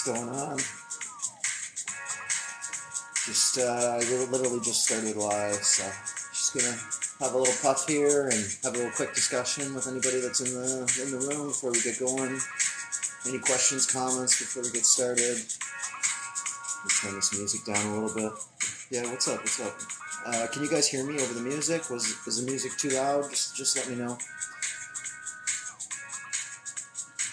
going on? Just I literally just started live, so just gonna have a little puff here and have a little quick discussion with anybody that's in the room before we get going. Any questions, comments before we get started? Let's turn this music down a little bit. Yeah, what's up? What's up? Can you guys hear me over the music? Is the music too loud? Just let me know.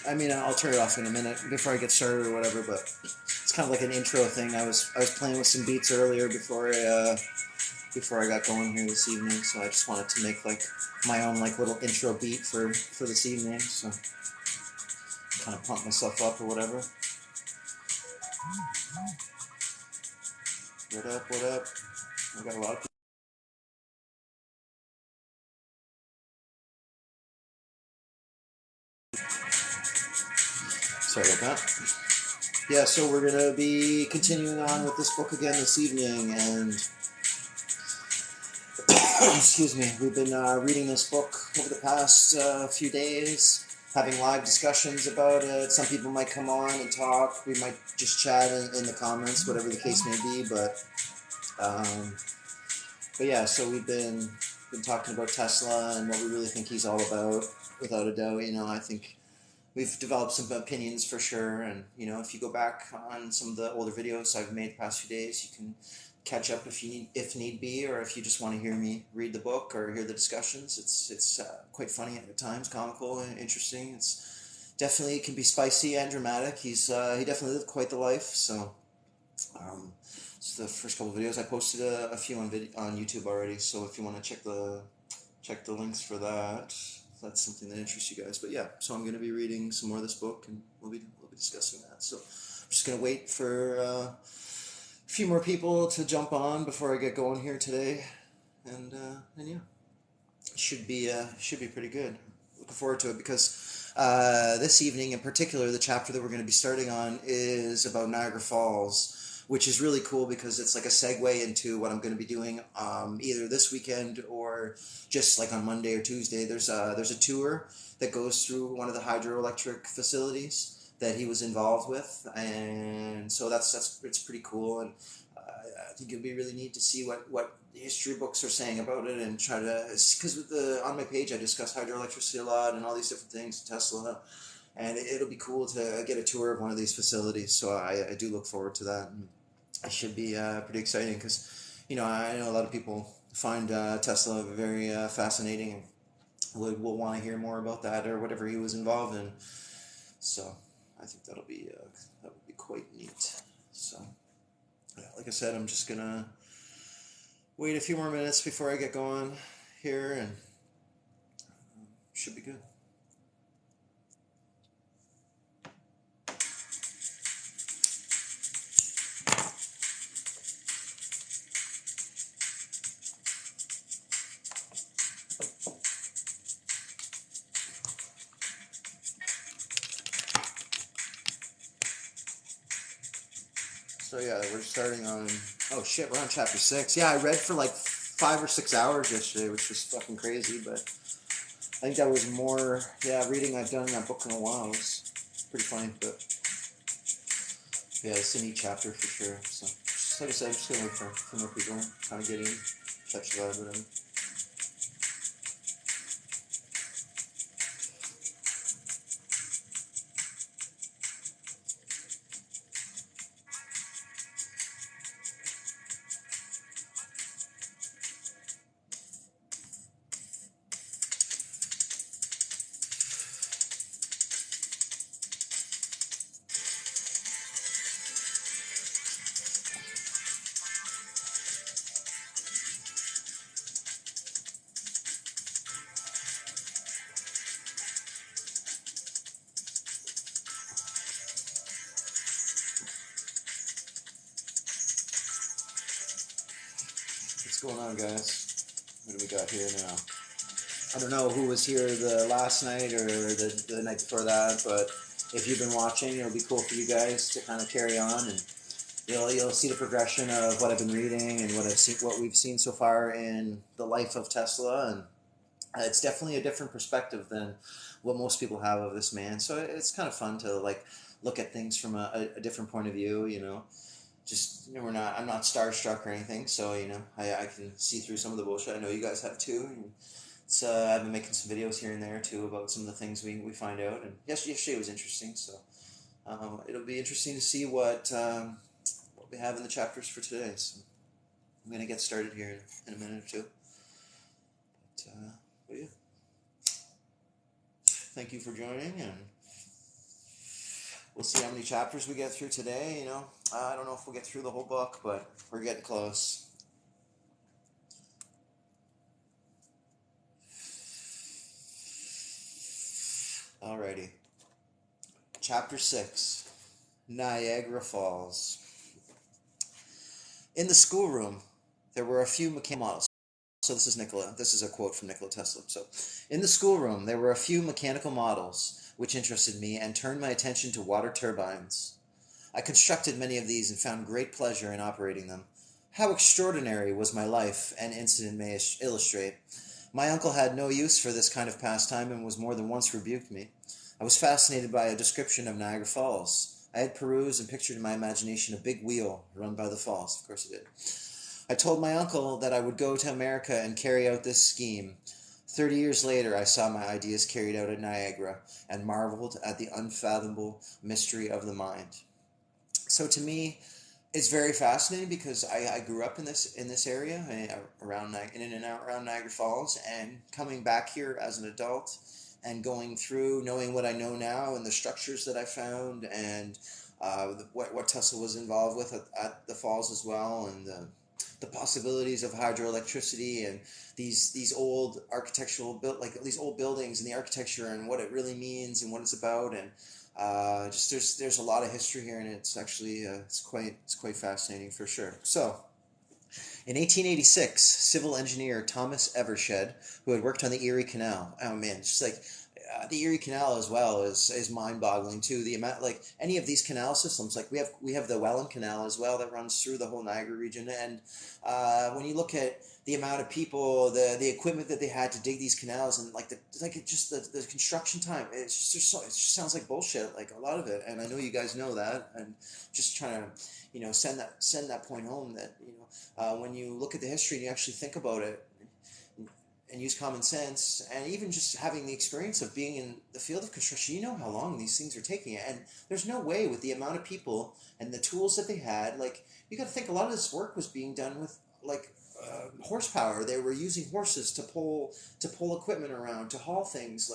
I mean, I'll turn it off in a minute before I get started or whatever, but it's kind of like an intro thing. I was playing with some beats earlier before I got going here this evening, so I just wanted to make like my own like little intro beat for this evening, so kind of pump myself up or whatever. What up? What up? I got a lot of people. Sorry about that. Yeah, so we're going to be continuing on with this book again this evening, and excuse me, we've been reading this book over the past few days, having live discussions about it. Some people might come on and talk. We might just chat in the comments, whatever the case may be, but yeah, so we've been talking about Tesla and what we really think he's all about, without a doubt. You know, I think we've developed some opinions for sure, and you know, if you go back on some of the older videos I've made the past few days, you can catch up if need be, or if you just want to hear me read the book or hear the discussions. It's quite funny at times, comical and interesting. It's definitely, it can be spicy and dramatic. He definitely lived quite the life. So it's the first couple of videos. I posted a few on YouTube already. So if you want to check the links for that. That's something that interests you guys. But yeah, so I'm going to be reading some more of this book, and we'll be discussing that. So I'm just going to wait for a few more people to jump on before I get going here today, and yeah, it should be pretty good. Looking forward to it, because this evening in particular, the chapter that we're going to be starting on is about Niagara Falls, which is really cool because it's like a segue into what I'm going to be doing either this weekend or just like on Monday or Tuesday. There's a tour that goes through one of the hydroelectric facilities that he was involved with, and so it's pretty cool, and I think it'd be really neat to see what the history books are saying about it, and try to, because on my page I discuss hydroelectricity a lot and all these different things, Tesla, and it'll be cool to get a tour of one of these facilities. So I do look forward to that, and it should be pretty exciting, because you know, I know a lot of people find Tesla very fascinating, and will want to hear more about that or whatever he was involved in. So I think that would be quite neat. So yeah, like I said, I'm just gonna wait a few more minutes before I get going here, and should be good. So yeah, we're starting on, oh shit, we're on chapter 6. Yeah, I read for like 5 or 6 hours yesterday, which was fucking crazy, but I think that was more, reading I've done in that book in a while. It's pretty funny, but yeah, it's a neat chapter for sure. So, just like I said, I'm just gonna wait for more people kind of get in, catch the vibe, whatever. What's going on, guys? What do we got here now? I don't know who was here the last night or the night before that, but if you've been watching, it'll be cool for you guys to kind of carry on, and you'll see the progression of what I've been reading and what we've seen so far in the life of Tesla, and it's definitely a different perspective than what most people have of this man. So it's kind of fun to like look at things from a different point of view, just, I'm not starstruck or anything, so, I can see through some of the bullshit. I know you guys have too. And I've been making some videos here and there too about some of the things we find out, and yesterday was interesting, so it'll be interesting to see what we have in the chapters for today. So I'm going to get started here in a minute or two. But yeah. Thank you for joining, and we'll see how many chapters we get through today. I don't know if we'll get through the whole book, but we're getting close. Alrighty. Chapter 6, Niagara Falls. In the schoolroom, there were a few mechanical models. So this is a quote from Nikola Tesla. So, in the schoolroom, there were a few mechanical models which interested me and turned my attention to water turbines. I constructed many of these and found great pleasure in operating them. How extraordinary was my life, an incident may illustrate. My uncle had no use for this kind of pastime and was more than once rebuked me. I was fascinated by a description of Niagara Falls. I had perused and pictured in my imagination a big wheel run by the falls. Of course I did. I told my uncle that I would go to America and carry out this scheme. 30 years later, I saw my ideas carried out at Niagara and marveled at the unfathomable mystery of the mind. So to me, it's very fascinating because I grew up in this area in and out around Niagara Falls, and coming back here as an adult and going through, knowing what I know now and the structures that I found, and what Tesla was involved with at the falls as well, and the possibilities of hydroelectricity, and these old these old buildings and the architecture and what it really means and what it's about, and just there's a lot of history here, and it's actually it's quite fascinating for sure. So in 1886, civil engineer Thomas Evershed, who had worked on the Erie Canal, oh man, it's just like the Erie Canal as well is mind-boggling too. The amount, like any of these canal systems, like we have the Welland Canal as well that runs through the whole Niagara region, and when you look at the amount of people, the equipment that they had to dig these canals, and the construction time, it just sounds like bullshit, like a lot of it. And I know you guys know that, and just trying to send that point home that when you look at the history and you actually think about it and use common sense, and even just having the experience of being in the field of construction, you know how long these things are taking. And there's no way, with the amount of people and the tools that they had, like, you got to think a lot of this work was being done with horsepower. They were using horses to pull equipment around, to haul things.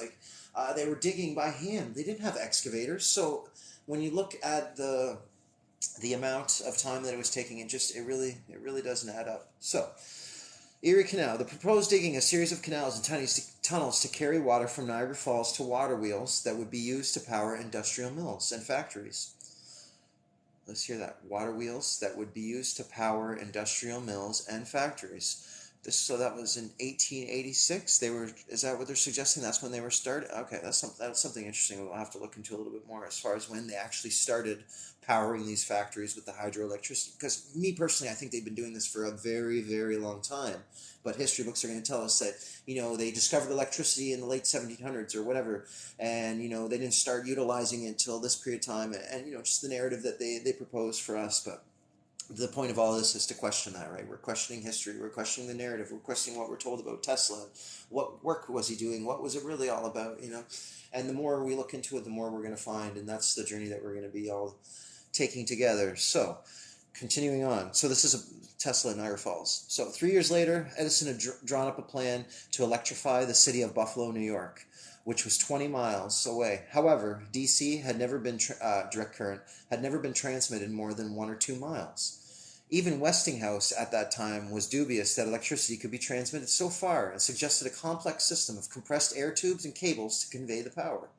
They were digging by hand. They didn't have excavators. So when you look at the amount of time that it was taking, it really doesn't add up. So Erie Canal. The proposed digging a series of canals and tiny tunnels to carry water from Niagara Falls to water wheels that would be used to power industrial mills and factories. Let's hear that. Water wheels that would be used to power industrial mills and factories. So that was in 1886. Is that what they're suggesting? That's when they were started? Okay, that's something interesting we'll have to look into a little bit more as far as when they actually started powering these factories with the hydroelectricity. Because me personally, I think they've been doing this for a very, very long time. But history books are going to tell us that, they discovered electricity in the late 1700s or whatever, and, they didn't start utilizing it until this period of time, and just the narrative that they propose for us. But the point of all this is to question that, right? We're questioning history. We're questioning the narrative. We're questioning what we're told about Tesla. What work was he doing? What was it really all about, And the more we look into it, the more we're going to find, and that's the journey that we're going to be all taking together. So, continuing on. So this is Tesla in Niagara Falls. So 3 years later, Edison had drawn up a plan to electrify the city of Buffalo, New York, which was 20 miles away. However, DC had never been direct current had never been transmitted more than 1 or 2 miles. Even Westinghouse at that time was dubious that electricity could be transmitted so far, and suggested a complex system of compressed air tubes and cables to convey the power.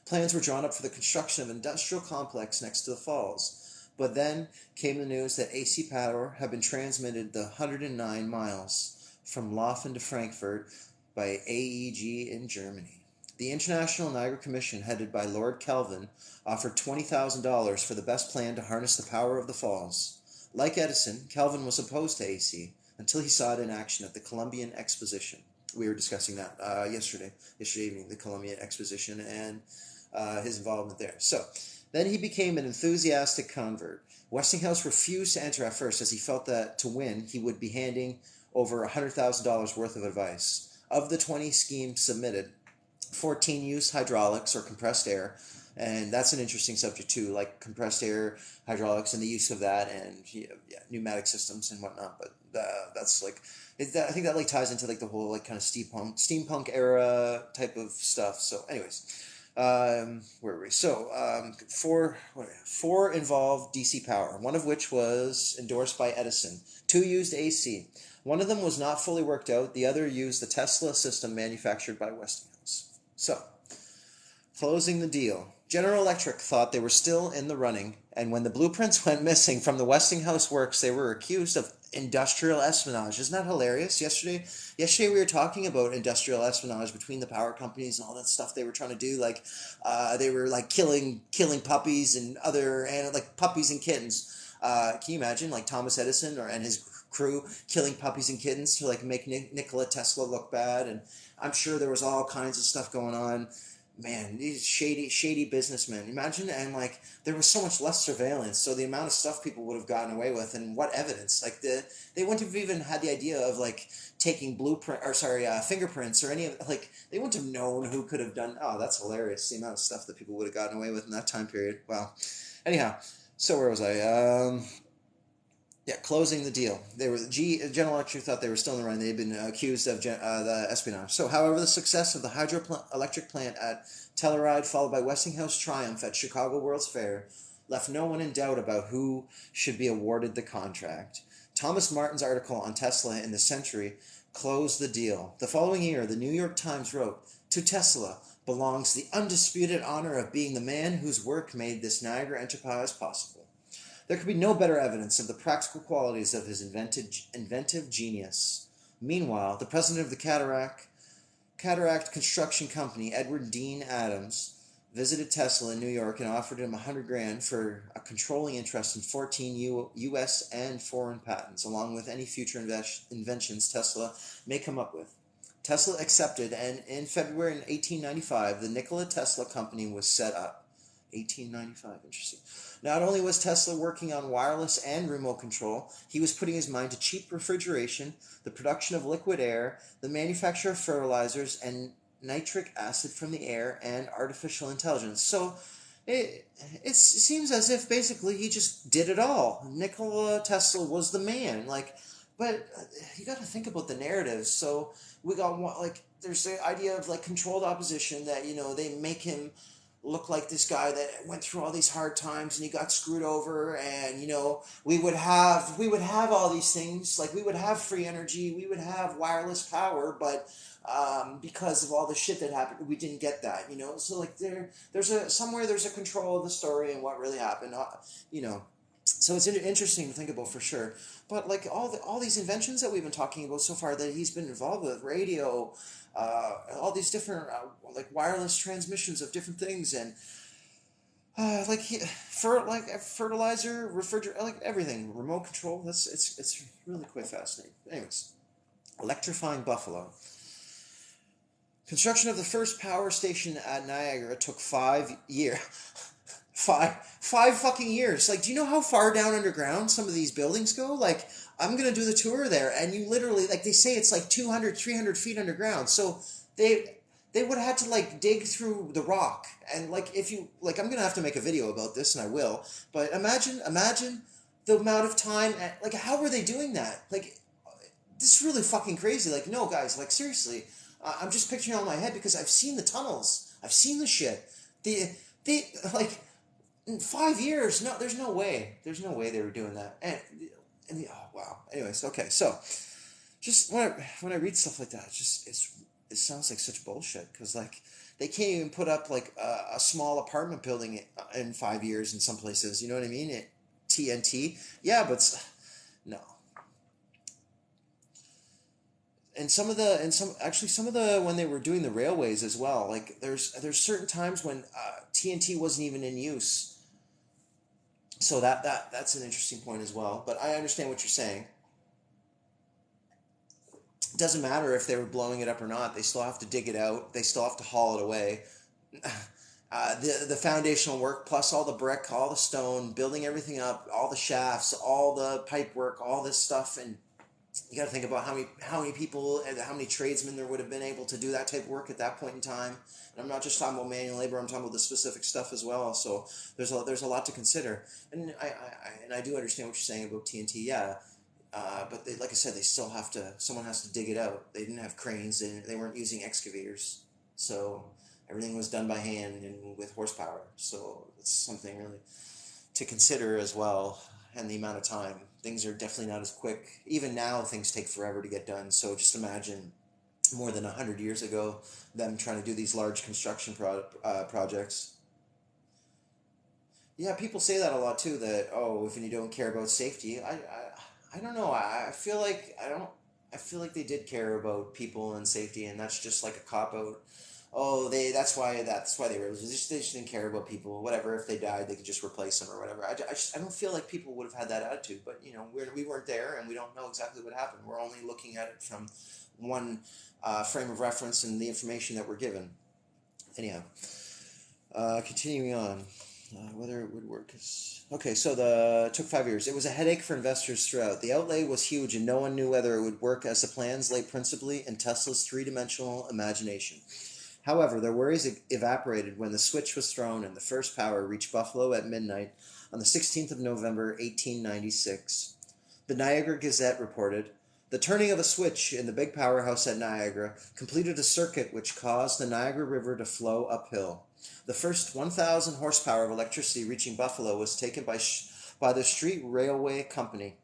Plans were drawn up for the construction of an industrial complex next to the falls. But then came the news that AC power had been transmitted the 109 miles from Laufen to Frankfurt by AEG in Germany. The International Niagara Commission, headed by Lord Kelvin, offered $20,000 for the best plan to harness the power of the falls. Like Edison, Kelvin was opposed to AC until he saw it in action at the Columbian Exposition. We were discussing that yesterday evening, the Columbian Exposition, and his involvement there. So then he became an enthusiastic convert. Westinghouse refused to enter at first as he felt that to win, he would be handing over $100,000 worth of advice. Of the 20 schemes submitted, 14 used hydraulics or compressed air, and that's an interesting subject too, like compressed air, hydraulics, and the use of that, and pneumatic systems and whatnot. But that's like, I think that like ties into like the whole like kind of steampunk era type of stuff. So, anyways. Where were we? So, four involved DC power, one of which was endorsed by Edison. Two used AC. One of them was not fully worked out. The other used the Tesla system manufactured by Westinghouse. So, closing the deal. General Electric thought they were still in the running, and when the blueprints went missing from the Westinghouse works, they were accused of industrial espionage. Isn't that hilarious? Yesterday we were talking about industrial espionage between the power companies and all that stuff they were trying to do. Like, they were like killing puppies and like puppies and kittens. Can you imagine like Thomas Edison and his crew killing puppies and kittens to like make Nikola Tesla look bad? And I'm sure there was all kinds of stuff going on. Man, these shady businessmen. Imagine, and like there was so much less surveillance, so the amount of stuff people would have gotten away with, and what evidence? Like they wouldn't have even had the idea of like taking fingerprints or any of like they wouldn't have known who could have done. Oh, that's hilarious! The amount of stuff that people would have gotten away with in that time period. Wow. Anyhow, so where was I? Closing the deal. General Electric thought they were still in the run. They had been accused of the espionage. So, however, the success of the hydroelectric plant at Telluride, followed by Westinghouse triumph at Chicago World's Fair, left no one in doubt about who should be awarded the contract. Thomas Martin's article on Tesla in the Century closed the deal. The following year, the New York Times wrote, "To Tesla belongs the undisputed honor of being the man whose work made this Niagara enterprise possible." There could be no better evidence of the practical qualities of his inventive genius. Meanwhile, the president of the Cataract Construction Company, Edward Dean Adams, visited Tesla in New York and offered him $100,000 for a controlling interest in 14 U.S. and foreign patents, along with any future inventions Tesla may come up with. Tesla accepted, and in February 1895, the Nikola Tesla Company was set up. 1895, interesting. Not only was Tesla working on wireless and remote control, he was putting his mind to cheap refrigeration, the production of liquid air, the manufacture of fertilizers and nitric acid from the air, and artificial intelligence. So it seems as if basically he just did it all. Nikola Tesla was the man. But you got to think about the narrative. So we got there's the idea of like controlled opposition that they make him look like this guy that went through all these hard times and he got screwed over, and we would have all these things, like we would have free energy, we would have wireless power, but because of all the shit that happened, we didn't get that. So like there's a control of the story and what really happened. So it's interesting to think about for sure. But like all these inventions that we've been talking about so far that he's been involved with, radio, all these different like wireless transmissions of different things, and fertilizer, refrigerator, like everything, remote control. It's really quite fascinating. Anyways, electrifying Buffalo. Construction of the first power station at Niagara took 5 years. Five fucking years. Like, do you know how far down underground some of these buildings go? Like, I'm going to do the tour there, and you literally, like, they say it's like 200, 300 feet underground. So they would have had to, like, dig through the rock. And, like, if you, like, I'm going to have to make a video about this, and I will. But imagine the amount of time, like, how were they doing that? Like, this is really fucking crazy. Like, no, guys, like, seriously. I'm just picturing it all in my head because I've seen the tunnels. I've seen the shit. Like... In 5 years, no, there's no way. There's no way they were doing that. And oh wow. Anyways, okay. So, just when I read stuff like that, it sounds like such bullshit, because like they can't even put up like a small apartment building in 5 years in some places. You know what I mean? TNT. Yeah, but no. And some of the when they were doing the railways as well, like there's certain times when TNT wasn't even in use. So that's an interesting point as well. But I understand what you're saying. It doesn't matter if they were blowing it up or not. They still have to dig it out. They still have to haul it away. the foundational work plus all the brick, all the stone, building everything up, all the shafts, all the pipe work, all this stuff, and you got to think about how many people and how many tradesmen there would have been able to do that type of work at that point in time. And I'm not just talking about manual labor; I'm talking about the specific stuff as well. So there's a lot to consider, and I do understand what you're saying about TNT. Yeah, but they, like I said, they still have to. Someone has to dig it out. They didn't have cranes. They weren't using excavators. So everything was done by hand and with horsepower. So it's something really to consider as well. And the amount of time. Things are definitely not as quick. Even now, things take forever to get done. So just imagine more than 100 years ago, them trying to do these large construction projects. Yeah, people say that a lot too. That oh, if you don't care about safety, I don't know. I feel like I don't. I feel like they did care about people and safety, and that's just like a cop out. Oh, that's why they just didn't care about people. Whatever, if they died, they could just replace them or whatever. I don't feel like people would have had that attitude. But we weren't there, and we don't know exactly what happened. We're only looking at it from one frame of reference and the information that we're given. Anyhow, continuing on. Whether it would work is okay. So it took 5 years. It was a headache for investors throughout. The outlay was huge, and no one knew whether it would work, as the plans lay principally in Tesla's three-dimensional imagination. However, their worries evaporated when the switch was thrown and the first power reached Buffalo at midnight on the 16th of November, 1896. The Niagara Gazette reported, "The turning of a switch in the big powerhouse at Niagara completed a circuit which caused the Niagara River to flow uphill. The first 1,000 horsepower of electricity reaching Buffalo was taken by the Street Railway Company,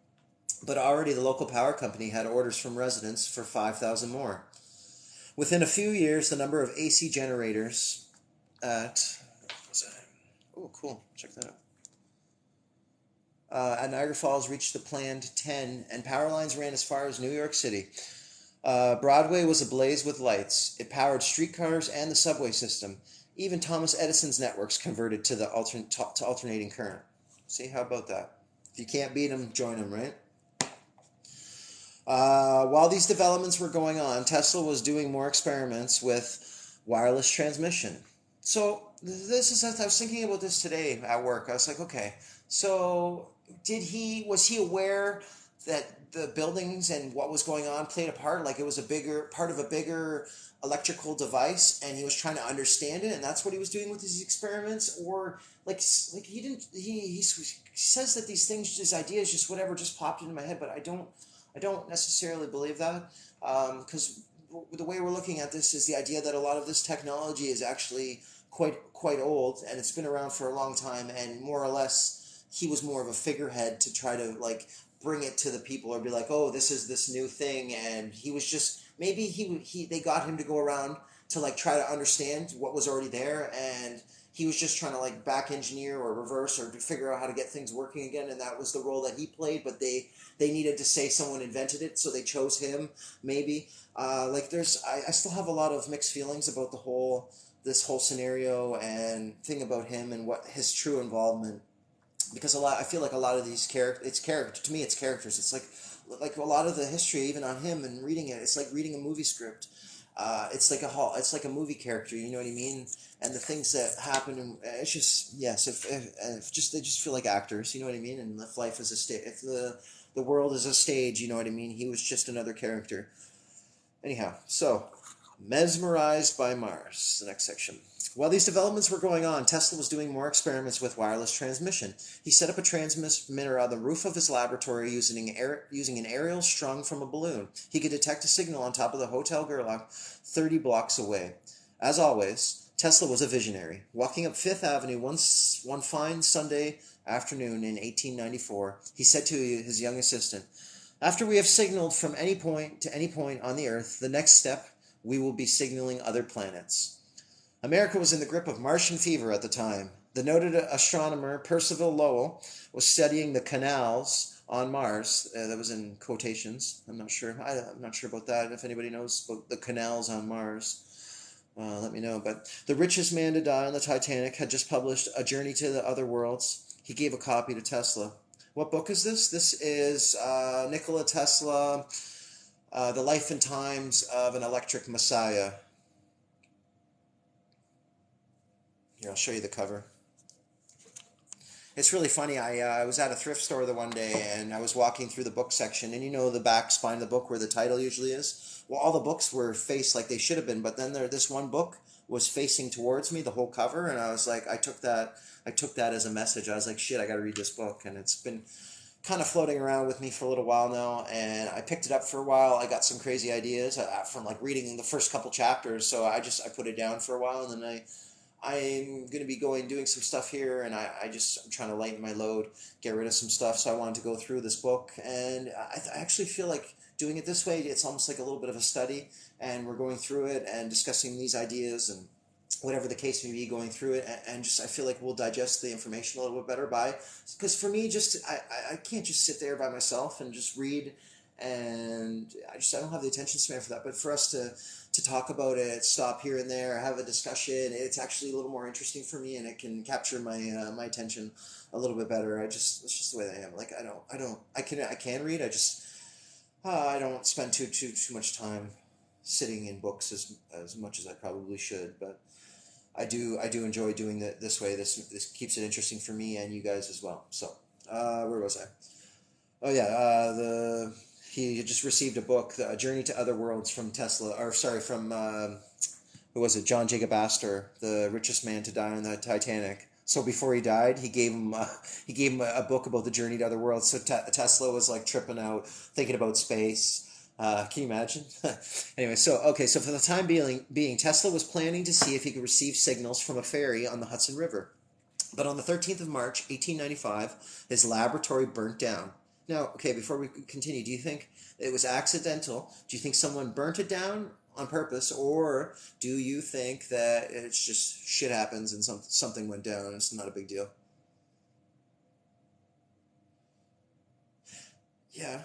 but already the local power company had orders from residents for 5,000 more. Within a few years, the number of AC generators at oh, cool, check that out. At Niagara Falls reached the planned 10, and power lines ran as far as New York City. Broadway was ablaze with lights. It powered streetcars and the subway system. Even Thomas Edison's networks converted to to alternating current. See, how about that? If you can't beat them, join them, right? While these developments were going on, Tesla was doing more experiments with wireless transmission. So I was thinking about this today at work. I was like, okay, so was he aware that the buildings and what was going on played a part? Like it was a bigger part of a bigger electrical device, and he was trying to understand it, and that's what he was doing with his experiments, or he didn't. He says that these things, his ideas, just whatever, just popped into my head, but I don't necessarily believe that, because the way we're looking at this is the idea that a lot of this technology is actually quite old, and it's been around for a long time, and more or less he was more of a figurehead to try to like bring it to the people, or be like, oh, this is this new thing, and he was just maybe they got him to go around to like try to understand what was already there, and he was just trying to like back engineer or reverse or figure out how to get things working again, and that was the role that he played. But they needed to say someone invented it, so they chose him. Maybe I still have a lot of mixed feelings about this whole scenario and thing about him and what his true involvement. Because I feel like a lot of these characters to me, it's characters. It's like a lot of the history even on him and reading it. It's like reading a movie script. It's like a movie character. You know what I mean? And the things that happen, and it's just yes. If just they just feel like actors. You know what I mean? And if life is a stage, if the world is a stage, you know what I mean? He was just another character. Anyhow, so mesmerized by Mars. The next section. While these developments were going on, Tesla was doing more experiments with wireless transmission. He set up a transmitter on the roof of his laboratory using an aerial strung from a balloon. He could detect a signal on top of the Hotel Gerlach 30 blocks away. As always, Tesla was a visionary. Walking up Fifth Avenue one fine Sunday afternoon in 1894, he said to his young assistant, "After we have signaled from any point to any point on the Earth, the next step, we will be signaling other planets." America was in the grip of Martian fever at the time. The noted astronomer Percival Lowell was studying the canals on Mars. That was in quotations. I'm not sure. I'm not sure about that. If anybody knows about the canals on Mars, let me know. But the richest man to die on the Titanic had just published A Journey to the Other Worlds. He gave a copy to Tesla. What book is this? This is Nikola Tesla, The Life and Times of an Electric Messiah. Here, I'll show you the cover. It's really funny. I was at a thrift store the one day, and I was walking through the book section, and you know the back spine of the book where the title usually is? Well, all the books were faced like they should have been, but then this one book was facing towards me, the whole cover, and I was like, I took that as a message. I was like, shit, I got to read this book, and it's been kind of floating around with me for a little while now, and I picked it up for a while. I got some crazy ideas from like reading the first couple chapters, so I put it down for a while, and then I'm going to be doing some stuff here, and I'm trying to lighten my load, get rid of some stuff, so I wanted to go through this book, and I actually feel like doing it this way, it's almost like a little bit of a study, and we're going through it and discussing these ideas and whatever the case may be, going through it, and just I feel like we'll digest the information a little bit better because for me, just I can't just sit there by myself and just read, and I don't have the attention span for that. But for us to talk about it, stop here and there, have a discussion, it's actually a little more interesting for me, and it can capture my attention a little bit better. It's just the way I am. Like I can read. I don't spend too much time sitting in books as much as I probably should, but I do enjoy doing it this way. This keeps it interesting for me and you guys as well. So, where was I? Oh yeah, he just received a book, A Journey to Other Worlds from Tesla, or sorry, from who was it? John Jacob Astor, the richest man to die on the Titanic. So before he died, he gave him a book about the journey to other worlds. So Tesla was like tripping out, thinking about space. Can you imagine? Anyway, so for the time being, Tesla was planning to see if he could receive signals from a ferry on the Hudson River. But on the 13th of March, 1895, his laboratory burnt down. Now, okay, before we continue, do you think it was accidental? Do you think someone burnt it down on purpose? Or do you think that it's just shit happens and something went down and it's not a big deal? Yeah.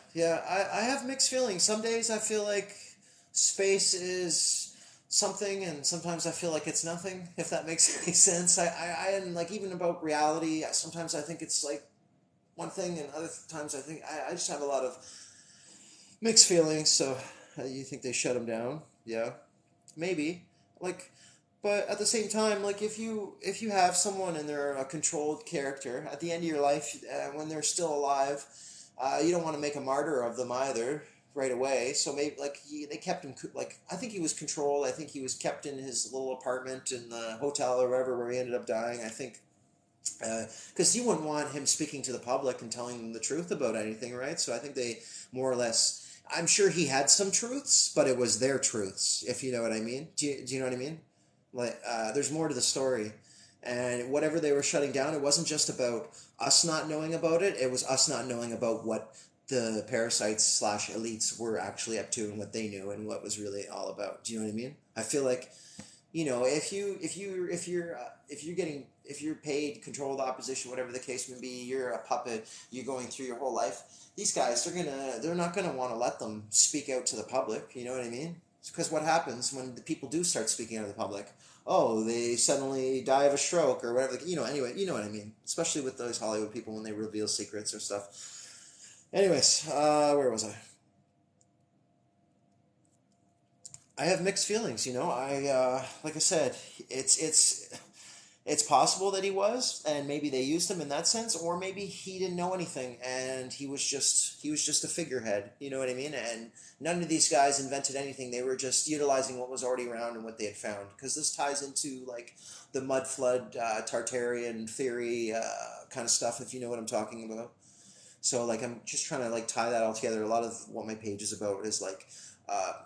I have mixed feelings. Some days I feel like space is something, and sometimes I feel like it's nothing, if that makes any sense. And like even about reality, sometimes I think it's like one thing, and other times I think I just have a lot of mixed feelings. So you think they shut them down? Yeah, maybe. Like, but at the same time, like if you have someone and they're a controlled character at the end of your life, when they're still alive, you don't want to make a martyr of them either right away. So maybe like they kept him like I think he was controlled. I think he was kept in his little apartment in the hotel or wherever where he ended up dying. I think because you wouldn't want him speaking to the public and telling them the truth about anything, right? So I think they more or less. I'm sure he had some truths, but it was their truths, if you know what I mean. Do you know what I mean? Like, there's more to the story, and whatever they were shutting down, it wasn't just about us not knowing about it. It was us not knowing about what the parasites slash elites were actually up to and what they knew and what was really all about. Do you know what I mean? I feel like if you're paid, control the opposition, whatever the case may be, you're a puppet, you're going through your whole life. These guys, they're not gonna want to let them speak out to the public. You know what I mean? Because what happens when the people do start speaking out to the public? Oh, they suddenly die of a stroke or whatever. Anyway, you know what I mean. Especially with those Hollywood people when they reveal secrets or stuff. Anyways, where was I? I have mixed feelings. Like I said, it's possible that he was, and maybe they used him in that sense, or maybe he didn't know anything, and he was just a figurehead. You know what I mean? And none of these guys invented anything. They were just utilizing what was already around and what they had found. Because this ties into like the mud flood, Tartarian theory kind of stuff, if you know what I'm talking about. So like I'm just trying to like tie that all together. A lot of what my page is about is like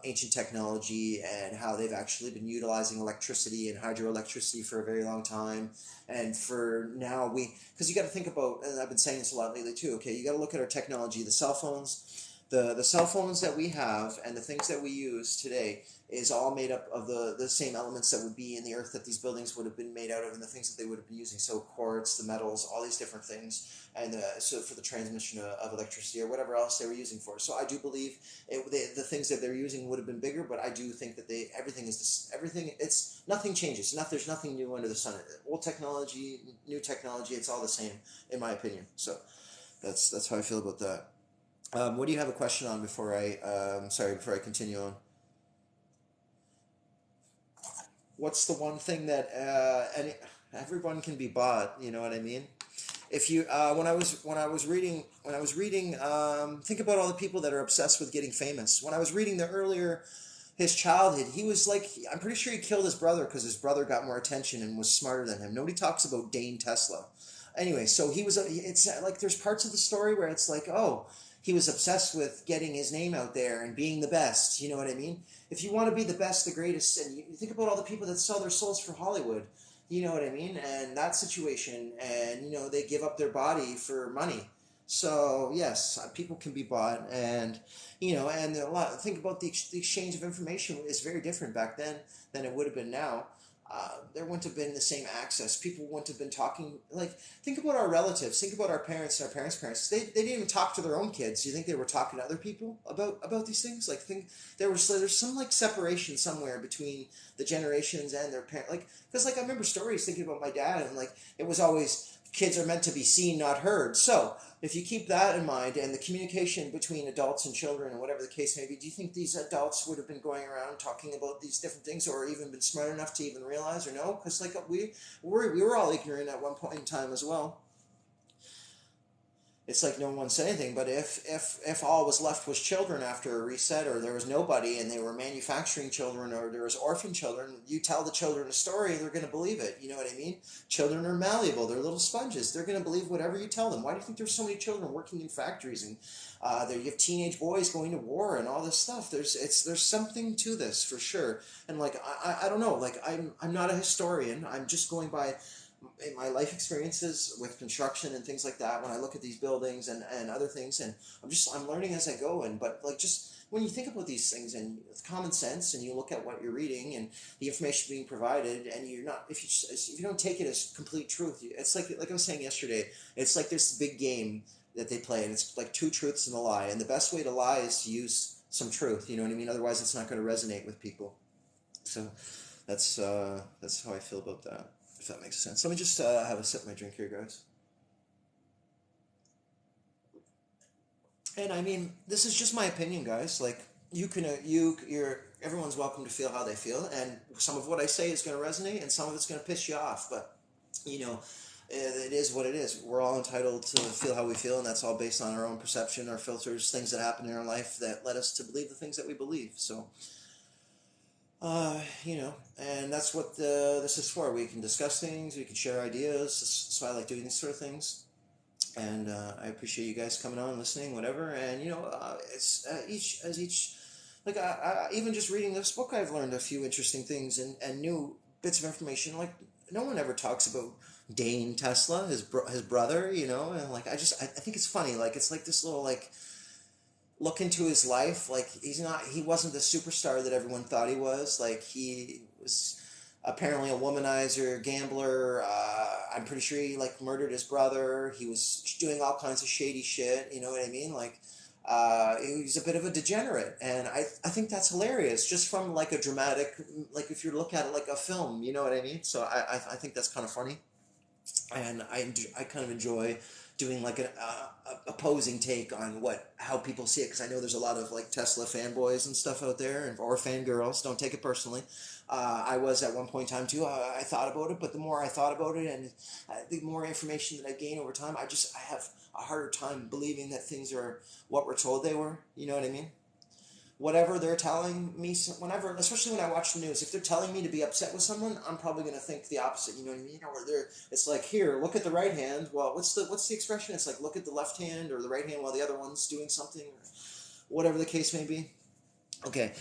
ancient technology and how they've actually been utilizing electricity and hydroelectricity for a very long time. And for now, because you got to think about, and I've been saying this a lot lately too. Okay, you got to look at our technology, the cell phones, the cell phones that we have, and the things that we use today is all made up of the same elements that would be in the earth that these buildings would have been made out of, and the things that they would have been using. So quartz, the metals, all these different things, and so for the transmission of electricity or whatever else they were using for. So I do believe the things that they're using would have been bigger, but I do think that everything is everything. It's nothing changes. There's nothing new under the sun. Old technology, new technology, it's all the same in my opinion. So that's how I feel about that. What do you have a question on before I continue on? What's the one thing that everyone can be bought. You know what I mean? If you when I was reading, think about all the people that are obsessed with getting famous. When I was reading the earlier his childhood, he was like, I'm pretty sure he killed his brother because his brother got more attention and was smarter than him. Nobody talks about Dane Tesla. Anyway, so he was. It's like there's parts of the story where it's like, oh, he was obsessed with getting his name out there and being the best. You know what I mean? If you want to be the best, the greatest, and you think about all the people that sell their souls for Hollywood, you know what I mean? And that situation, and they give up their body for money. So yes, people can be bought, and and a lot. Think about the exchange of information is very different back then than it would have been now. There wouldn't have been the same access. People wouldn't have been talking. Like, think about our relatives. Think about our parents and our parents' parents. They didn't even talk to their own kids. Do you think they were talking to other people about these things? Like, there's some like separation somewhere between the generations and their parents. Like, because like I remember stories thinking about my dad, and like it was always kids are meant to be seen, not heard. So if you keep that in mind and the communication between adults and children and whatever the case may be, do you think these adults would have been going around talking about these different things, or even been smart enough to even realize, or no? Because like we were all ignorant at one point in time as well. It's like no one said anything. But if all was left was children after a reset, or there was nobody and they were manufacturing children, or there was orphan children, you tell the children a story, they're going to believe it. You know what I mean? Children are malleable. They're little sponges. They're going to believe whatever you tell them. Why do you think there's so many children working in factories, and there you have teenage boys going to war and all this stuff? There's something to this for sure. And like I don't know. Like I'm not a historian. I'm just going by in my life experiences with construction and things like that. When I look at these buildings and other things, and I'm learning as I go. And but like, just when you think about these things and with common sense, and you look at what you're reading and the information being provided, and you're not, if you don't take it as complete truth, it's like I was saying yesterday, it's like this big game that they play, and it's like two truths and a lie, and the best way to lie is to use some truth. You know what I mean? Otherwise it's not going to resonate with people. So that's how I feel about that, if that makes sense. Let me just have a sip of my drink here, guys. And I mean, this is just my opinion, guys. Like, you can, everyone's welcome to feel how they feel, and some of what I say is going to resonate, and some of it's going to piss you off. But you know, it is what it is. We're all entitled to feel how we feel, and that's all based on our own perception, our filters, things that happen in our life that led us to believe the things that we believe. So, and that's what this is for. We can discuss things, we can share ideas. So I like doing these sort of things, and I appreciate you guys coming on, listening, whatever. And it's each like even just reading this book, I've learned a few interesting things and new bits of information. Like, no one ever talks about Dane Tesla, his brother, and like I think it's funny. Like, it's like this little like look into his life. Like, he wasn't the superstar that everyone thought he was. Like, he was apparently a womanizer, gambler. I'm pretty sure he like murdered his brother. He was doing all kinds of shady shit. You know what I mean? Like, he was a bit of a degenerate, and I think that's hilarious, just from like a dramatic, like if you look at it like a film. You know what I mean? So I think that's kind of funny, and I kind of enjoy doing like an opposing take on how people see it, because I know there's a lot of like Tesla fanboys and stuff out there, or fangirls. Don't take it personally. I was at one point in time too. I thought about it, but the more I thought about it, and the more information that I gain over time, I have a harder time believing that things are what we're told they were. You know what I mean? Whatever they're telling me, whenever, especially when I watch the news, if they're telling me to be upset with someone, I'm probably going to think the opposite. You know what I mean? Or it's like, here, look at the right hand. Well, what's the expression? It's like, look at the left hand or the right hand while the other one's doing something, or whatever the case may be. Okay,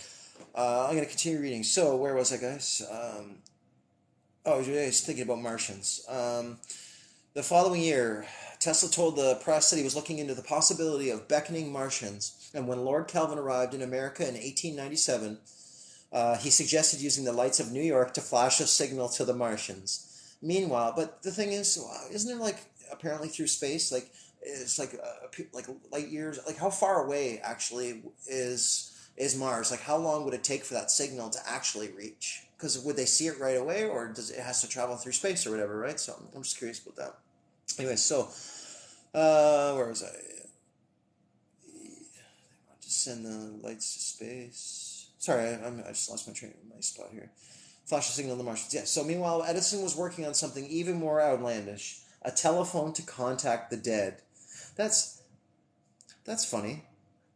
I'm going to continue reading. So where was I, guys? I was thinking about Martians. The following year, Tesla told the press that he was looking into the possibility of beckoning Martians, and when Lord Kelvin arrived in America in 1897, he suggested using the lights of New York to flash a signal to the Martians. Meanwhile, but the thing is, isn't there like apparently through space, like it's like light years, like how far away actually is Mars? Like, how long would it take for that signal to actually reach? Because would they see it right away, or does it has to travel through space or whatever, right? So I'm just curious about that. Anyway, so where was I? To send the lights to space. Sorry, I just lost my spot here. Flash a signal to the Martians. Yeah. So meanwhile, Edison was working on something even more outlandish: a telephone to contact the dead. That's that's funny.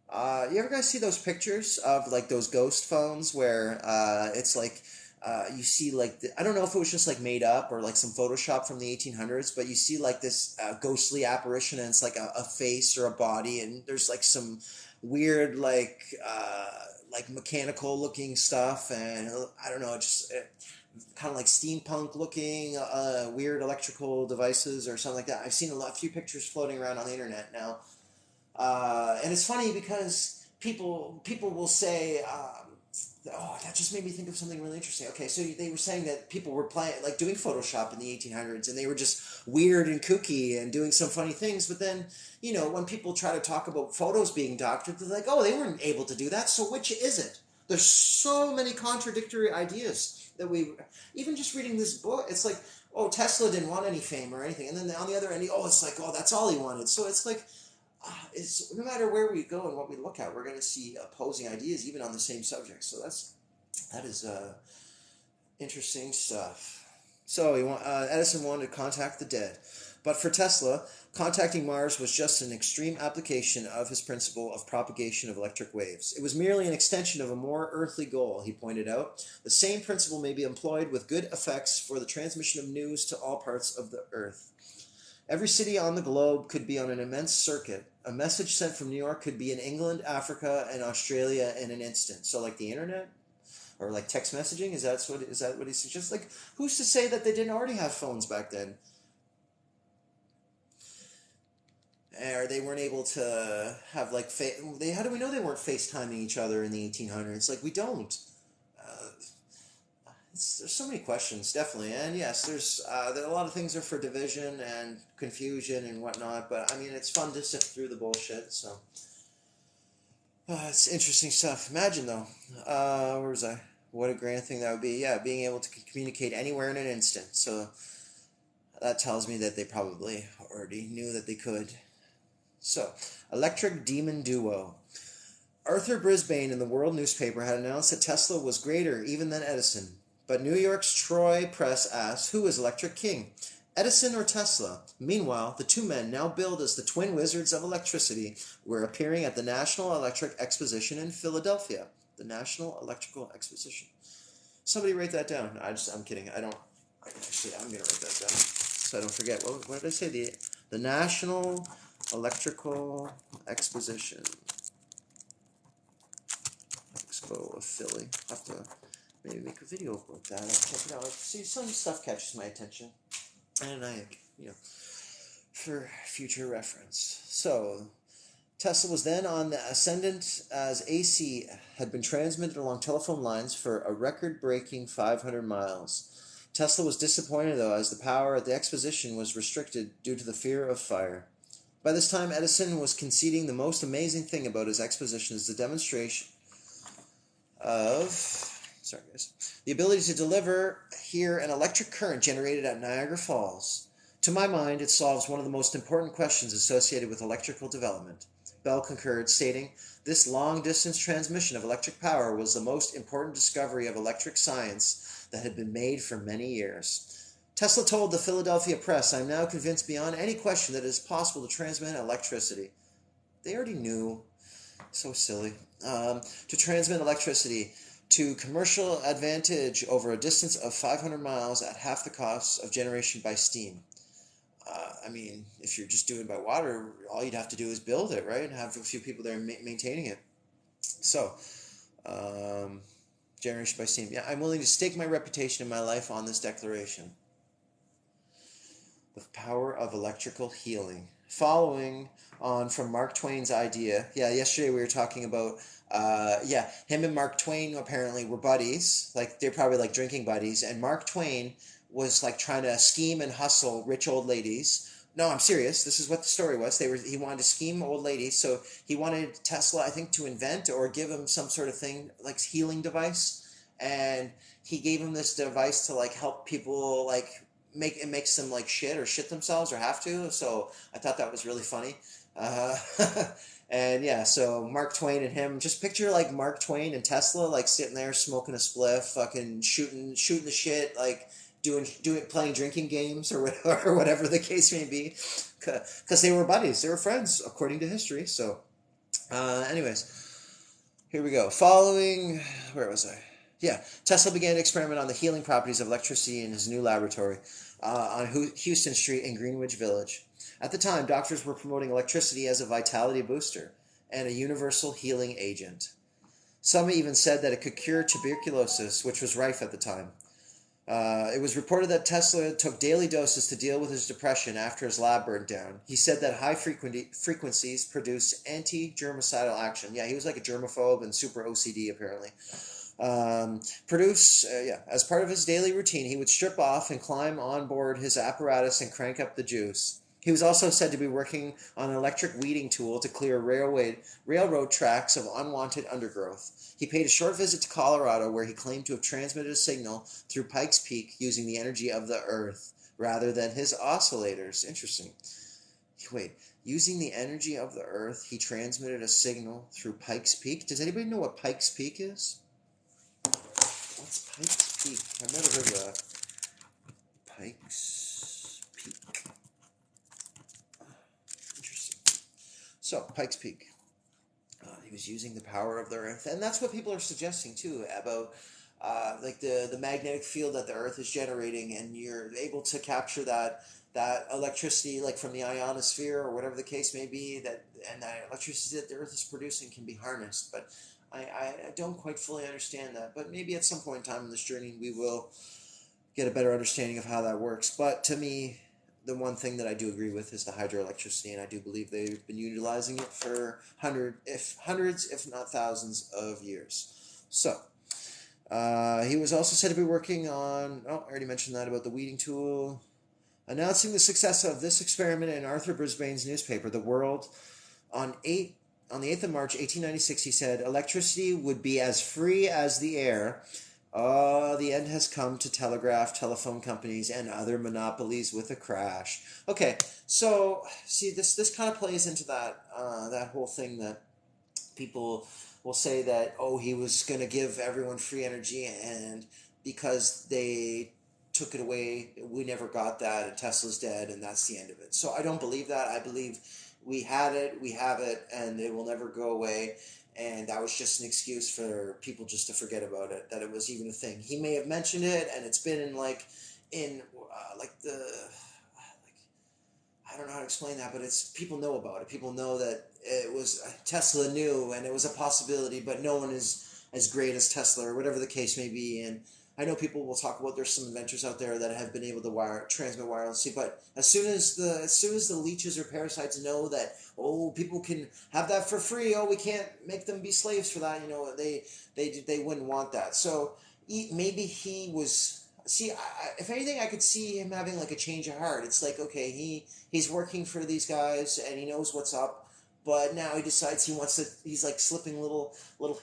You ever guys see those pictures of like those ghost phones where it's like you see like I don't know if it was just like made up or like some Photoshop from the 1800s, but you see like this ghostly apparition and it's like a face or a body, and there's like some weird like mechanical looking stuff, and I don't know, just kind of like steampunk looking weird electrical devices or something like that. I've seen a few pictures floating around on the internet now. And it's funny because people will say, "Oh, that just made me think of something really interesting." Okay, so they were saying that people were playing like doing Photoshop in the 1800s, and they were just weird and kooky and doing some funny things. But then, when people try to talk about photos being doctored, they're like, "Oh, they weren't able to do that. So which is it?" There's so many contradictory ideas that we even just reading this book. It's like, oh, Tesla didn't want any fame or anything, and then on the other end, it's like, oh, that's all he wanted. So it's like it's no matter where we go and what we look at, we're going to see opposing ideas even on the same subject. So that is interesting stuff. So Edison wanted to contact the dead, but for Tesla, contacting Mars was just an extreme application of his principle of propagation of electric waves. It was merely an extension of a more earthly goal, he pointed out. The same principle may be employed with good effects for the transmission of news to all parts of the Earth. Every city on the globe could be on an immense circuit. A message sent from New York could be in England, Africa, and Australia in an instant. So, like the internet, or like text messaging, is that what he suggests? Like, who's to say that they didn't already have phones back then, or they weren't able to have like how do we know they weren't FaceTiming each other in the 1800s? Like, we don't. Uh, there's so many questions, definitely, and yes, there a lot of things are for division and confusion and whatnot. But I mean, it's fun to sift through the bullshit. So it's interesting stuff. Imagine though, where was I? What a grand thing that would be. Yeah, being able to communicate anywhere in an instant. So that tells me that they probably already knew that they could. So, electric demon duo. Arthur Brisbane in the World newspaper had announced that Tesla was greater even than Edison. But New York's Troy Press asked, who is Electric King, Edison or Tesla? Meanwhile, the two men, now billed as the twin wizards of electricity, were appearing at the National Electric Exposition in Philadelphia. The National Electrical Exposition. Somebody write that down. I'm kidding. I'm going to write that down so I don't forget. What did I say? The National Electrical Exposition. Expo of Philly. I'll have to maybe make a video about that. I'll check it out. See, some stuff catches my attention, and for future reference. So, Tesla was then on the ascendant as AC had been transmitted along telephone lines for a record-breaking 500 miles. Tesla was disappointed, though, as the power at the exposition was restricted due to the fear of fire. By this time, Edison was conceding the most amazing thing about his exposition is the demonstration of the ability to deliver here an electric current generated at Niagara Falls. To my mind, it solves one of the most important questions associated with electrical development. Bell concurred, stating, this long-distance transmission of electric power was the most important discovery of electric science that had been made for many years. Tesla told the Philadelphia Press, I am now convinced beyond any question that it is possible to transmit electricity. They already knew. So silly. To transmit electricity to commercial advantage over a distance of 500 miles at half the cost of generation by steam. I mean, if you're just doing it by water, all you'd have to do is build it, right? And have a few people there maintaining it. So, generation by steam. Yeah, I'm willing to stake my reputation and my life on this declaration. The power of electrical healing. Following on from Mark Twain's idea. Yeah, yesterday we were talking about, him and Mark Twain apparently were buddies. Like, they're probably like drinking buddies. And Mark Twain was like trying to scheme and hustle rich old ladies. No, I'm serious. This is what the story was. He wanted to scheme old ladies, so he wanted Tesla, I think, to invent or give him some sort of thing, like healing device. And he gave him this device to like help people like make them like shit or shit themselves or have to. So I thought that was really funny. Uh, and yeah, so Mark Twain and him. Just picture like Mark Twain and Tesla, like sitting there smoking a spliff, fucking shooting the shit, like playing drinking games or whatever, or whatever the case may be, because they were buddies, they were friends according to history. So, anyways. Here we go. Following, where was I? Yeah, Tesla began to experiment on the healing properties of electricity in his new laboratory on Houston Street in Greenwich Village. At the time, doctors were promoting electricity as a vitality booster and a universal healing agent. Some even said that it could cure tuberculosis, which was rife at the time. It was reported that Tesla took daily doses to deal with his depression after his lab burned down. He said that high frequencies produce anti-germicidal action. Yeah, he was like a germaphobe and super OCD apparently. As part of his daily routine, he would strip off and climb on board his apparatus and crank up the juice. He was also said to be working on an electric weeding tool to clear railroad tracks of unwanted undergrowth. He paid a short visit to Colorado where he claimed to have transmitted a signal through Pikes Peak using the energy of the earth rather than his oscillators. Interesting. Wait, using the energy of the earth, he transmitted a signal through Pikes Peak? Does anybody know what Pikes Peak is? What's Pikes Peak? I've never heard of that. Pikes Peak. Interesting. So, Pikes Peak. He was using the power of the earth. And that's what people are suggesting, too, about like the magnetic field that the earth is generating, and you're able to capture that electricity, like from the ionosphere or whatever the case may be, and that electricity that the earth is producing can be harnessed. But I don't quite fully understand that. But maybe at some point in time in this journey, we will get a better understanding of how that works. But to me, the one thing that I do agree with is the hydroelectricity, and I do believe they've been utilizing it for hundreds, if not thousands, of years. So, he was also said to be working on, I already mentioned that about the weeding tool. Announcing the success of this experiment in Arthur Brisbane's newspaper, The World, on the 8th of March, 1896, he said, electricity would be as free as the air. The end has come to telegraph, telephone companies, and other monopolies with a crash. Okay, so, see, this kind of plays into that whole thing that people will say that, oh, he was going to give everyone free energy, and because they took it away, we never got that, and Tesla's dead, and that's the end of it. So I don't believe that. I believe we had it, we have it, and it will never go away. And that was just an excuse for people just to forget about it, that it was even a thing. He may have mentioned it, and it's been in like I don't know how to explain that, but it's people know about it. People know that it was Tesla knew, and it was a possibility, but no one is as great as Tesla or whatever the case may be. And I know people will talk about there's some inventors out there that have been able to transmit wirelessly, but as soon as the leeches or parasites know that, oh, people can have that for free, oh, we can't make them be slaves for that, they wouldn't want that. So maybe he was. See, if anything, I could see him having like a change of heart. It's like, okay, he's working for these guys and he knows what's up, but now he decides he's like slipping little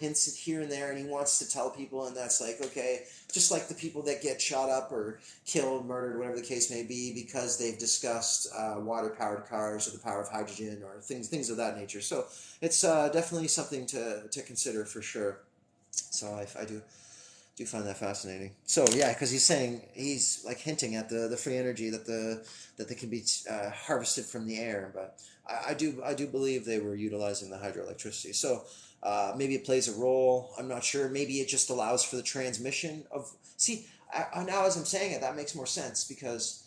hints here and there, and he wants to tell people, and that's like, okay, just like the people that get shot up or killed, murdered, whatever the case may be, because they've discussed water-powered cars or the power of hydrogen or things of that nature. So it's definitely something to consider for sure. So I do find that fascinating. So yeah, because he's like hinting at the free energy that they can be harvested from the air. But I do believe they were utilizing the hydroelectricity. So maybe it plays a role. I'm not sure. Maybe it just allows for the transmission of. See, now as I'm saying it, that makes more sense because.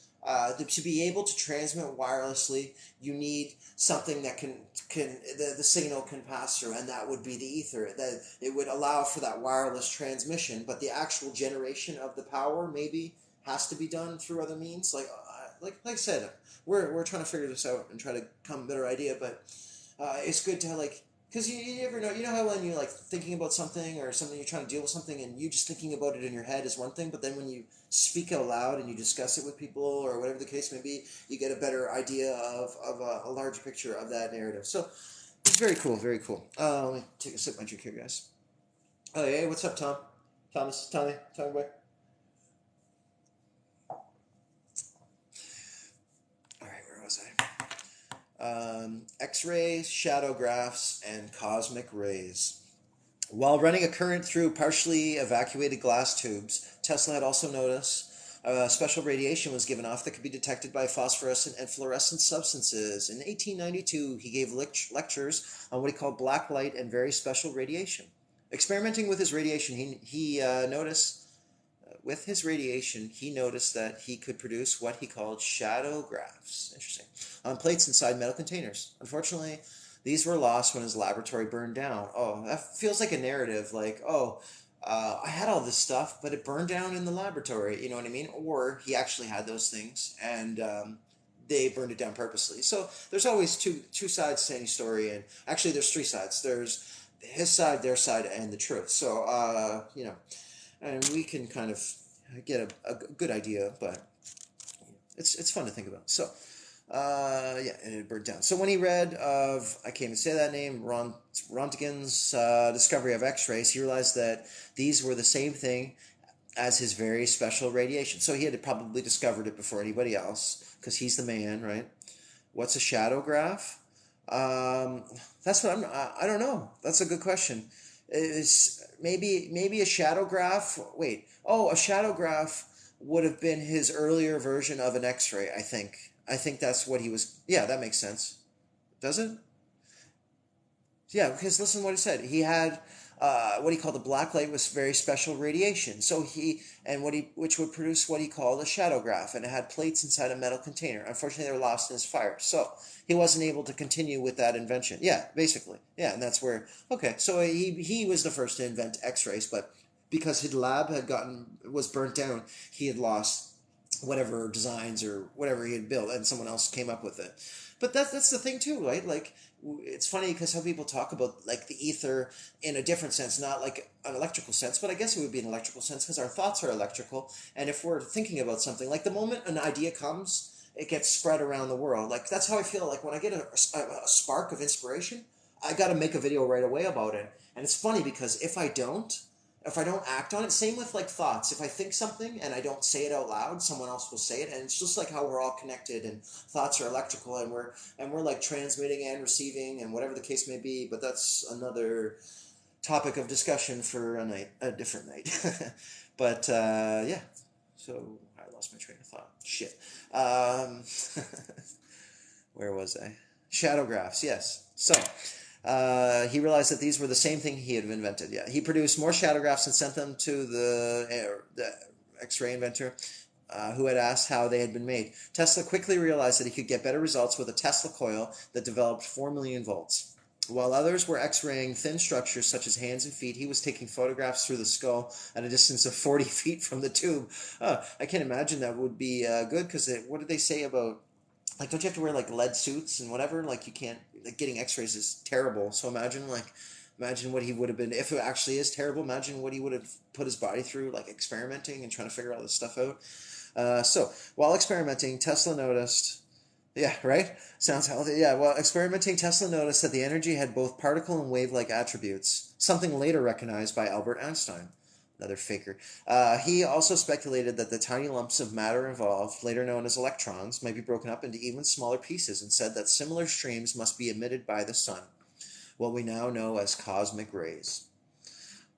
To be able to transmit wirelessly, you need something that can the signal can pass through, and that would be the ether. That it would allow for that wireless transmission, but the actual generation of the power maybe has to be done through other means. Like I said, we're trying to figure this out and try to come a better idea. But it's good to like. Because you never know. You know how when you're like thinking about something or something, you're trying to deal with something, and you just thinking about it in your head is one thing, but then when you speak out loud and you discuss it with people or whatever the case may be, you get a better idea of a larger picture of that narrative. So it's very cool, very cool. Let me take a sip of my drink here, guys. Oh, hey, what's up, Tom? Tommy boy. All right, where was I? X-rays, shadow graphs, and cosmic rays. While running a current through partially evacuated glass tubes, Tesla had also noticed special radiation was given off that could be detected by phosphorescent and fluorescent substances. In 1892, he gave lectures on what he called black light and very special radiation. Experimenting with his radiation, he noticed with his radiation, he noticed that he could produce what he called shadow graphs. Interesting. On plates inside metal containers. Unfortunately, these were lost when his laboratory burned down. Oh, that feels like a narrative. Like, oh, I had all this stuff, but it burned down in the laboratory. You know what I mean? Or he actually had those things, and they burned it down purposely. So there's always two sides to any story, and actually there's three sides. There's his side, their side, and the truth. So and we can kind of get a good idea, but it's fun to think about. So, yeah, and it burned down. So when he read of, I can't even say that name, Rontgen's discovery of X-rays, he realized that these were the same thing as his very special radiation. So he had probably discovered it before anybody else, because he's the man, right? What's a shadow graph? That's what I don't know. That's a good question. Is maybe a shadow graph? Wait. Oh, a shadow graph would have been his earlier version of an X-ray, I think. I think that's what he was. Yeah, that makes sense. Does it? Yeah, because listen to what he said. He had what he called the black light was very special radiation. So which would produce what he called a shadow graph, and it had plates inside a metal container. Unfortunately, they were lost in his fire, so he wasn't able to continue with that invention. Yeah, basically. Yeah, and that's where. Okay, so he was the first to invent X-rays, but because his lab was burnt down, he had lost whatever designs or whatever he had built, and someone else came up with it. But that's the thing too, right? Like, it's funny because some people talk about like the ether in a different sense, not like an electrical sense, but I guess it would be an electrical sense because our thoughts are electrical, and if we're thinking about something, like the moment an idea comes, it gets spread around the world. Like that's how I feel. Like when I get a spark of inspiration, I got to make a video right away about it. And it's funny because if I don't act on it, same with like thoughts. If I think something and I don't say it out loud, someone else will say it, and it's just like how we're all connected, and thoughts are electrical, and we're like transmitting and receiving, and whatever the case may be. But that's another topic of discussion for a different night. But yeah, so I lost my train of thought. Shit. Where was I? Shadow graphs. Yes. So. He realized that these were the same thing he had invented. Yeah, he produced more shadow graphs and sent them to the X-ray inventor, who had asked how they had been made. Tesla quickly realized that he could get better results with a Tesla coil that developed 4 million volts. While others were X-raying thin structures such as hands and feet, he was taking photographs through the skull at a distance of 40 feet from the tube. I can't imagine that would be good, because what did they say about, like, don't you have to wear like lead suits and whatever? Like, you can't, like, getting X-rays is terrible. So imagine what he would have been, if it actually is terrible. Imagine what he would have put his body through, like experimenting and trying to figure all this stuff out. So while experimenting, Tesla noticed. Yeah, right? Sounds healthy. Yeah, while experimenting, Tesla noticed that the energy had both particle and wave-like attributes, something later recognized by Albert Einstein. Another faker. He also speculated that the tiny lumps of matter involved, later known as electrons, might be broken up into even smaller pieces, and said that similar streams must be emitted by the sun, what we now know as cosmic rays.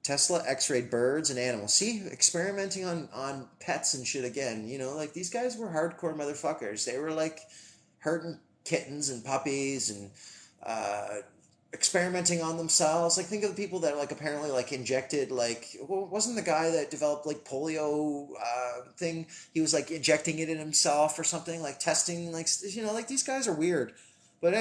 Tesla x-rayed birds and animals. See, experimenting on pets and shit again. You know, like, these guys were hardcore motherfuckers. They were like hurting kittens and puppies and experimenting on themselves. Like, think of the people that like apparently like injected, like, wasn't the guy that developed like polio thing, he was like injecting it in himself or something, like testing, like, you know, like, these guys are weird. But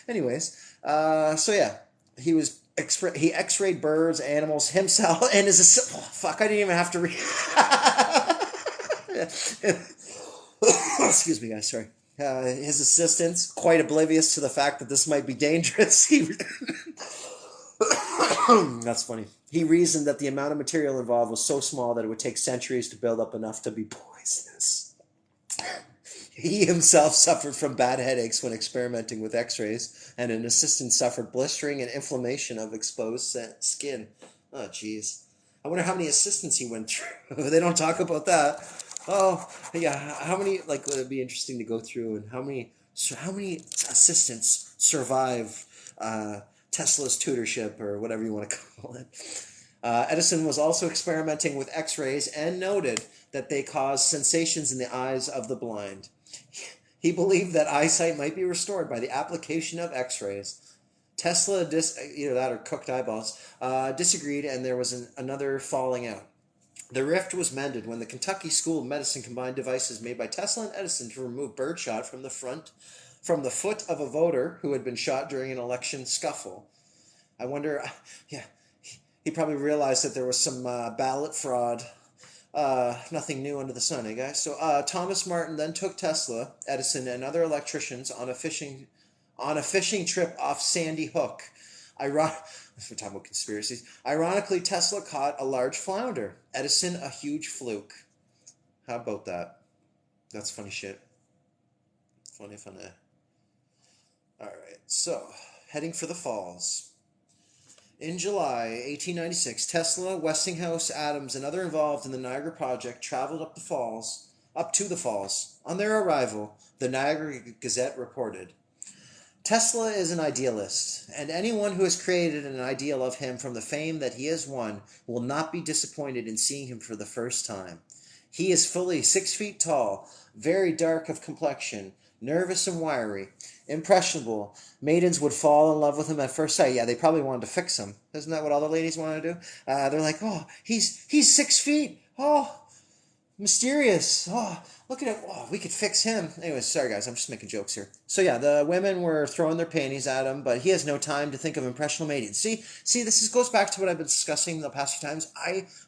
anyways, so yeah, he x-rayed birds, animals, himself, and his fuck, I didn't even have to read. Excuse me, guys, sorry. His assistants, quite oblivious to the fact that this might be dangerous. That's funny. He reasoned that the amount of material involved was so small that it would take centuries to build up enough to be poisonous. He himself suffered from bad headaches when experimenting with x-rays, and an assistant suffered blistering and inflammation of exposed skin. Oh, jeez. I wonder how many assistants he went through. They don't talk about that. Oh, yeah, how many, like, would it be interesting to go through, and how many So how many assistants survived Tesla's tutorship, or whatever you want to call it? Edison was also experimenting with X-rays and noted that they caused sensations in the eyes of the blind. He believed that eyesight might be restored by the application of X-rays. Tesla, either that or cooked eyeballs, disagreed, and there was another falling out. The rift was mended when the Kentucky School of Medicine combined devices made by Tesla and Edison to remove birdshot from the foot of a voter who had been shot during an election scuffle. I wonder, yeah, he probably realized that there was some ballot fraud. Nothing new under the sun, eh, guys? So Thomas Martin then took Tesla, Edison, and other electricians on a fishing trip off Sandy Hook. We're talking about conspiracies. Ironically, Tesla caught a large flounder. Edison, a huge fluke. How about that? That's funny shit. Funny. All right, so heading for the falls. In July 1896, Tesla, Westinghouse, Adams, and other involved in the Niagara project traveled up to the falls. On their arrival, the Niagara Gazette reported, Tesla is an idealist, and anyone who has created an ideal of him from the fame that he has won will not be disappointed in seeing him for the first time. He is fully 6 feet tall, very dark of complexion, nervous and wiry, impressionable. Maidens would fall in love with him at first sight. Yeah, they probably wanted to fix him. Isn't that what all the ladies want to do? They're like, oh, he's 6 feet. Oh, mysterious. Oh, look at it. Oh, we could fix him. Anyways, sorry guys, I'm just making jokes here. So yeah, the women were throwing their panties at him, but he has no time to think of impressionable maidens. See, this goes back to what I've been discussing the past few times.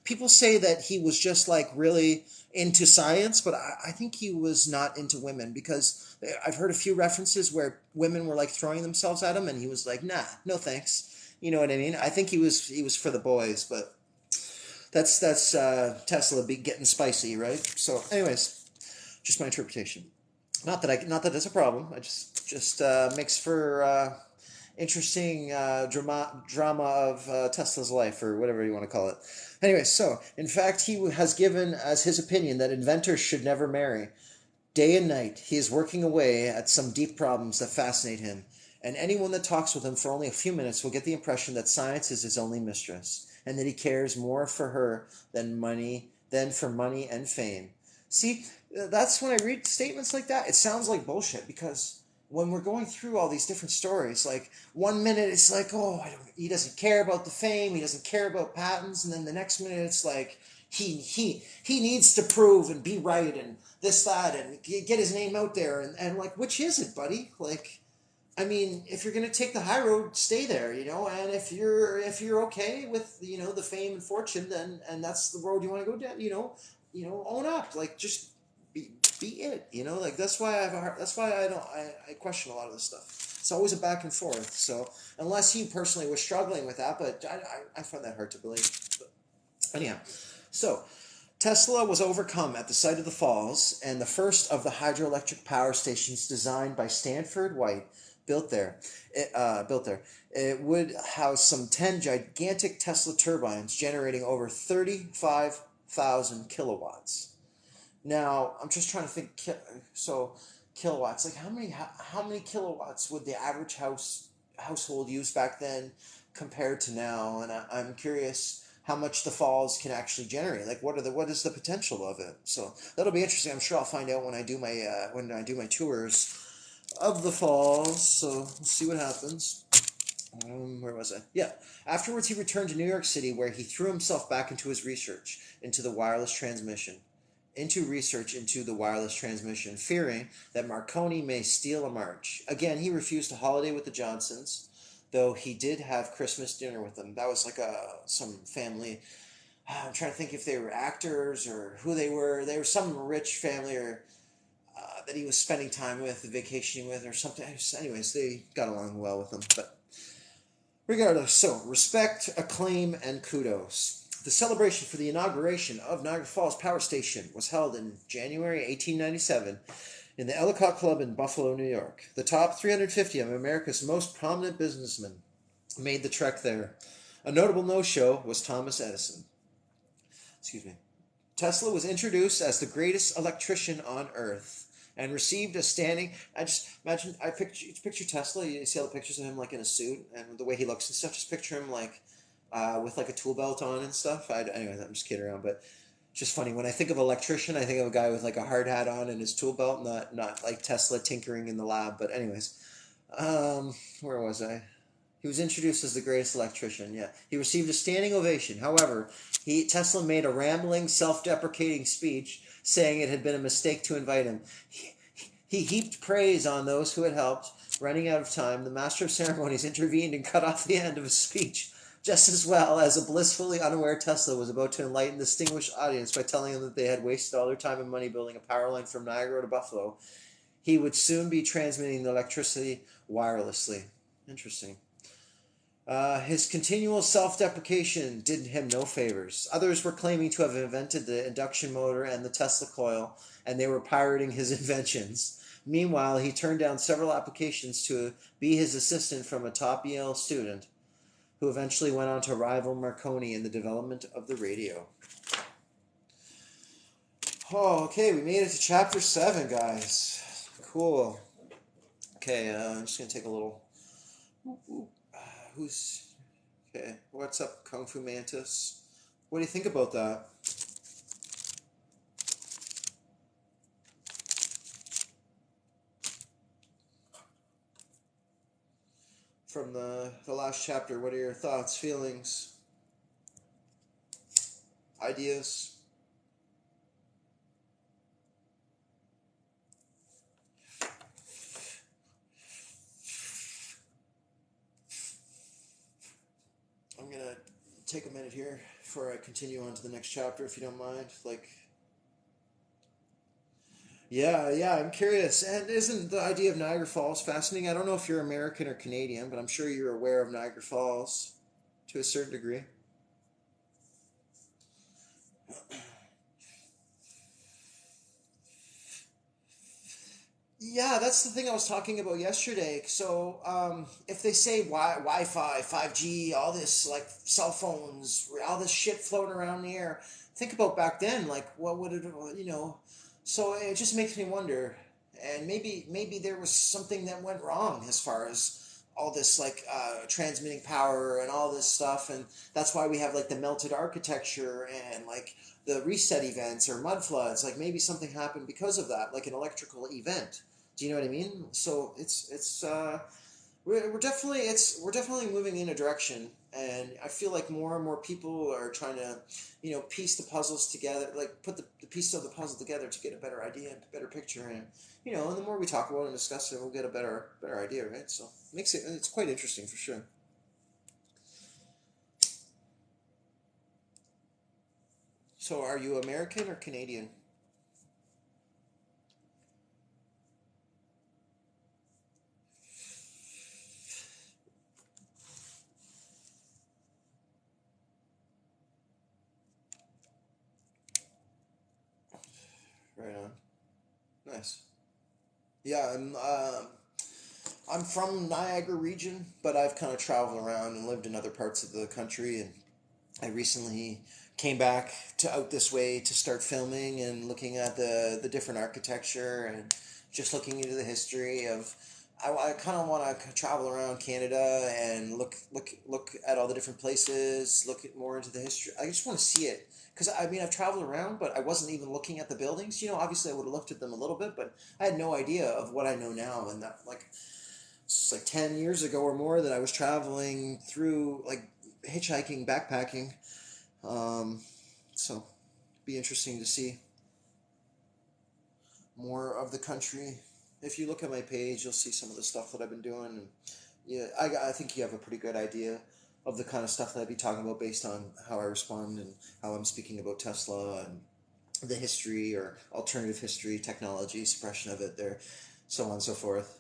People say that he was just like really into science, but I think he was not into women, because I've heard a few references where women were like throwing themselves at him, and he was like, nah, no thanks. You know what I mean? I think he was for the boys, but that's Tesla be getting spicy, right? So, anyways, just my interpretation. Not that it's a problem. I just makes for interesting drama of Tesla's life, or whatever you want to call it. Anyway, so in fact, he has given as his opinion that inventors should never marry. Day and night, he is working away at some deep problems that fascinate him, and anyone that talks with him for only a few minutes will get the impression that science is his only mistress, and that he cares more for her than for money and fame. See, that's when I read statements like that, it sounds like bullshit, because when we're going through all these different stories, like 1 minute it's like, oh, he doesn't care about the fame, he doesn't care about patents, and then the next minute it's like, he needs to prove and be right and this, that, and get his name out there, and like, which is it, buddy? Like, I mean, if you're going to take the high road, stay there, and if you're okay with, the fame and fortune, then, and that's the road you want to go down, own up, like, just be it, like, that's why I question a lot of this stuff. It's always a back and forth. So unless he personally was struggling with that, but I find that hard to believe. But anyhow, so Tesla was overcome at the sight of the falls, and the first of the hydroelectric power stations designed by Stanford White built there. It would house some 10 gigantic Tesla turbines generating over 35,000 kilowatts. Now, I'm just trying to think, so kilowatts, like how many kilowatts would the average household use back then compared to now? And I'm curious how much the falls can actually generate. Like, what is the potential of it? So that'll be interesting. I'm sure I'll find out when I do my tours of the falls. So we'll see what happens. Where was I? Yeah. Afterwards, he returned to New York City, where he threw himself back into his research into the wireless transmission, fearing that Marconi may steal a march. Again, he refused to holiday with the Johnsons, though he did have Christmas dinner with them. That was like some family. I'm trying to think if they were actors or who they were. They were some rich family or that he was spending time with, vacationing with, or something. Anyways, they got along well with him. But regardless, so respect, acclaim, and kudos. The celebration for the inauguration of Niagara Falls Power Station was held in January 1897 in the Ellicott Club in Buffalo, New York. The top 350 of America's most prominent businessmen made the trek there. A notable no-show was Thomas Edison. Tesla was introduced as the greatest electrician on Earth, and received a standing. I just imagine, picture Tesla. You see all the pictures of him like in a suit and the way he looks and stuff. Just picture him like with like a tool belt on and stuff. Anyway, I'm just kidding around, but it's just funny when I think of electrician. I think of a guy with like a hard hat on and his tool belt, not like Tesla tinkering in the lab. But anyways, where was I? He was introduced as the greatest electrician. Yeah, he received a standing ovation. However, Tesla made a rambling, self-deprecating speech saying it had been a mistake to invite him. He heaped praise on those who had helped. Running out of time, the master of ceremonies intervened and cut off the end of his speech, just as well as a blissfully unaware Tesla was about to enlighten the distinguished audience by telling them that they had wasted all their time and money building a power line from Niagara to Buffalo. He would soon be transmitting the electricity wirelessly. Interesting. His continual self-deprecation did him no favors. Others were claiming to have invented the induction motor and the Tesla coil, and they were pirating his inventions. Meanwhile, he turned down several applications to be his assistant from a top Yale student, who eventually went on to rival Marconi in the development of the radio. Oh, okay, we made it to chapter 7, guys. Cool. Okay, I'm just going to take a little... Who's... Okay, what's up, Kung Fu Mantis? What do you think about that? From the last chapter, what are your thoughts, feelings, ideas? I'm going to take a minute here before I continue on to the next chapter, if you don't mind. Yeah, I'm curious. And isn't the idea of Niagara Falls fascinating? I don't know if you're American or Canadian, but I'm sure you're aware of Niagara Falls to a certain degree. Yeah, that's the thing I was talking about yesterday. So, if they say Wi-Fi, 5G, all this like cell phones, all this shit floating around the air, think about back then. Like, what would it, you know? So it just makes me wonder, and maybe there was something that went wrong as far as all this like transmitting power and all this stuff, and that's why we have like the melted architecture and like the reset events or mud floods. Like maybe something happened because of that, like an electrical event. Do you know what I mean? So we're definitely moving in a direction, and I feel like more and more people are trying to, piece the puzzles together, like put the pieces of the puzzle together to get a better idea and a better picture, and and the more we talk about it and discuss it, we'll get a better idea, right? So it's quite interesting for sure. So, are you American or Canadian? Right on. Nice. Yeah, I'm from Niagara region, but I've kind of traveled around and lived in other parts of the country, and I recently came back to out this way to start filming and looking at the different architecture and just looking into the history of. I kind of want to travel around Canada and look at all the different places, look at more into the history. I just want to see it because I mean I've traveled around, but I wasn't even looking at the buildings. Obviously I would have looked at them a little bit, but I had no idea of what I know now, and that like it's like 10 years ago or more that I was traveling through like hitchhiking, backpacking. Um, so be interesting to see more of the country. If you look at my page, you'll see some of the stuff that I've been doing. And yeah, I think you have a pretty good idea of the kind of stuff that I'd be talking about based on how I respond and how I'm speaking about Tesla and the history or alternative history, technology, suppression of it, there, so on and so forth.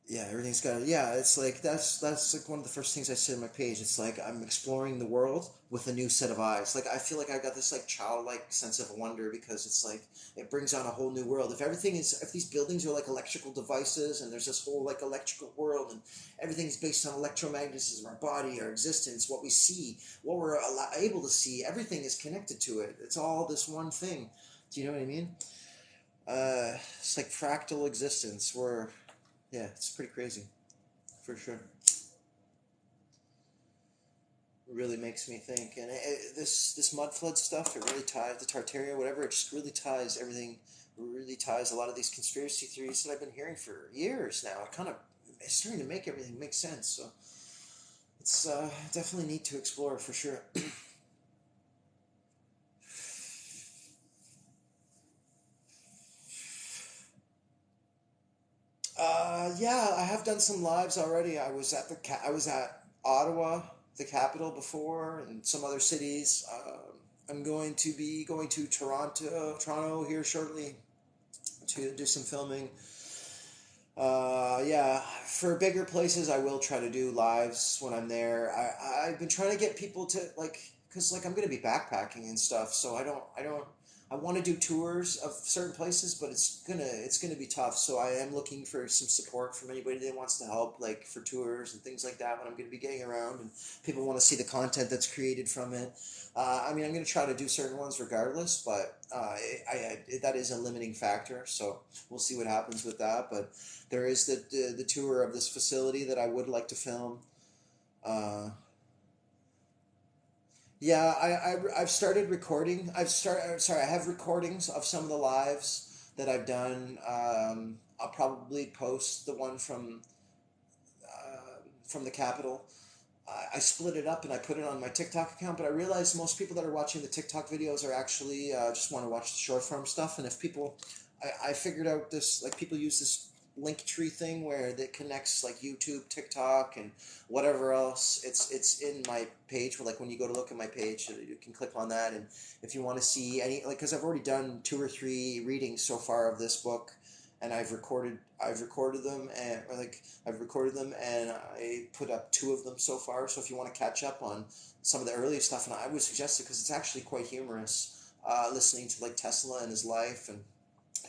Yeah, everything's got. Yeah, it's like that's like one of the first things I said on my page. It's like I'm exploring the world with a new set of eyes. Like I feel like I got this like childlike sense of wonder because it's like it brings on a whole new world. If these buildings are like electrical devices and there's this whole like electrical world and everything's based on electromagnetism, our body, our existence, what we see, what we're able to see, everything is connected to it. It's all this one thing. Do you know what I mean? It's like fractal existence where, yeah, it's pretty crazy, for sure. It really makes me think. And this mud flood stuff, it really ties, the Tartaria, whatever, it just really ties everything, really ties a lot of these conspiracy theories that I've been hearing for years now. It kind of, it's starting to make everything make sense. So it's definitely neat to explore, for sure. Yeah, I have done some lives already. I was at Ottawa, the capital, before, and some other cities. I'm going to be going to Toronto here shortly to do some filming. Yeah, for bigger places, I will try to do lives when I'm there. I've been trying to get people to like, cause like I'm gonna be backpacking and stuff, so I want to do tours of certain places, but it's gonna be tough. So I am looking for some support from anybody that wants to help, like for tours and things like that when I'm gonna be getting around and people want to see the content that's created from it. I mean, I'm gonna try to do certain ones regardless, but that is a limiting factor. So we'll see what happens with that, but. There is the tour of this facility that I would like to film. Uh, yeah, I've started recording. Sorry, I have recordings of some of the lives that I've done. I'll probably post the one from the Capitol. I split it up and I put it on my TikTok account, but I realized most people that are watching the TikTok videos are actually just want to watch the short form stuff. And if people, I figured out this, like people use this link tree thing where that connects like YouTube, TikTok, and whatever else. It's in my page. Like when you go to look at my page, you can click on that. And if you want to see any, like, because I've already done 2 or 3 readings so far of this book, and I've recorded them and or like I've recorded them and I put up 2 of them so far. So if you want to catch up on some of the earlier stuff, and I would suggest it because it's actually quite humorous, listening to like Tesla and his life and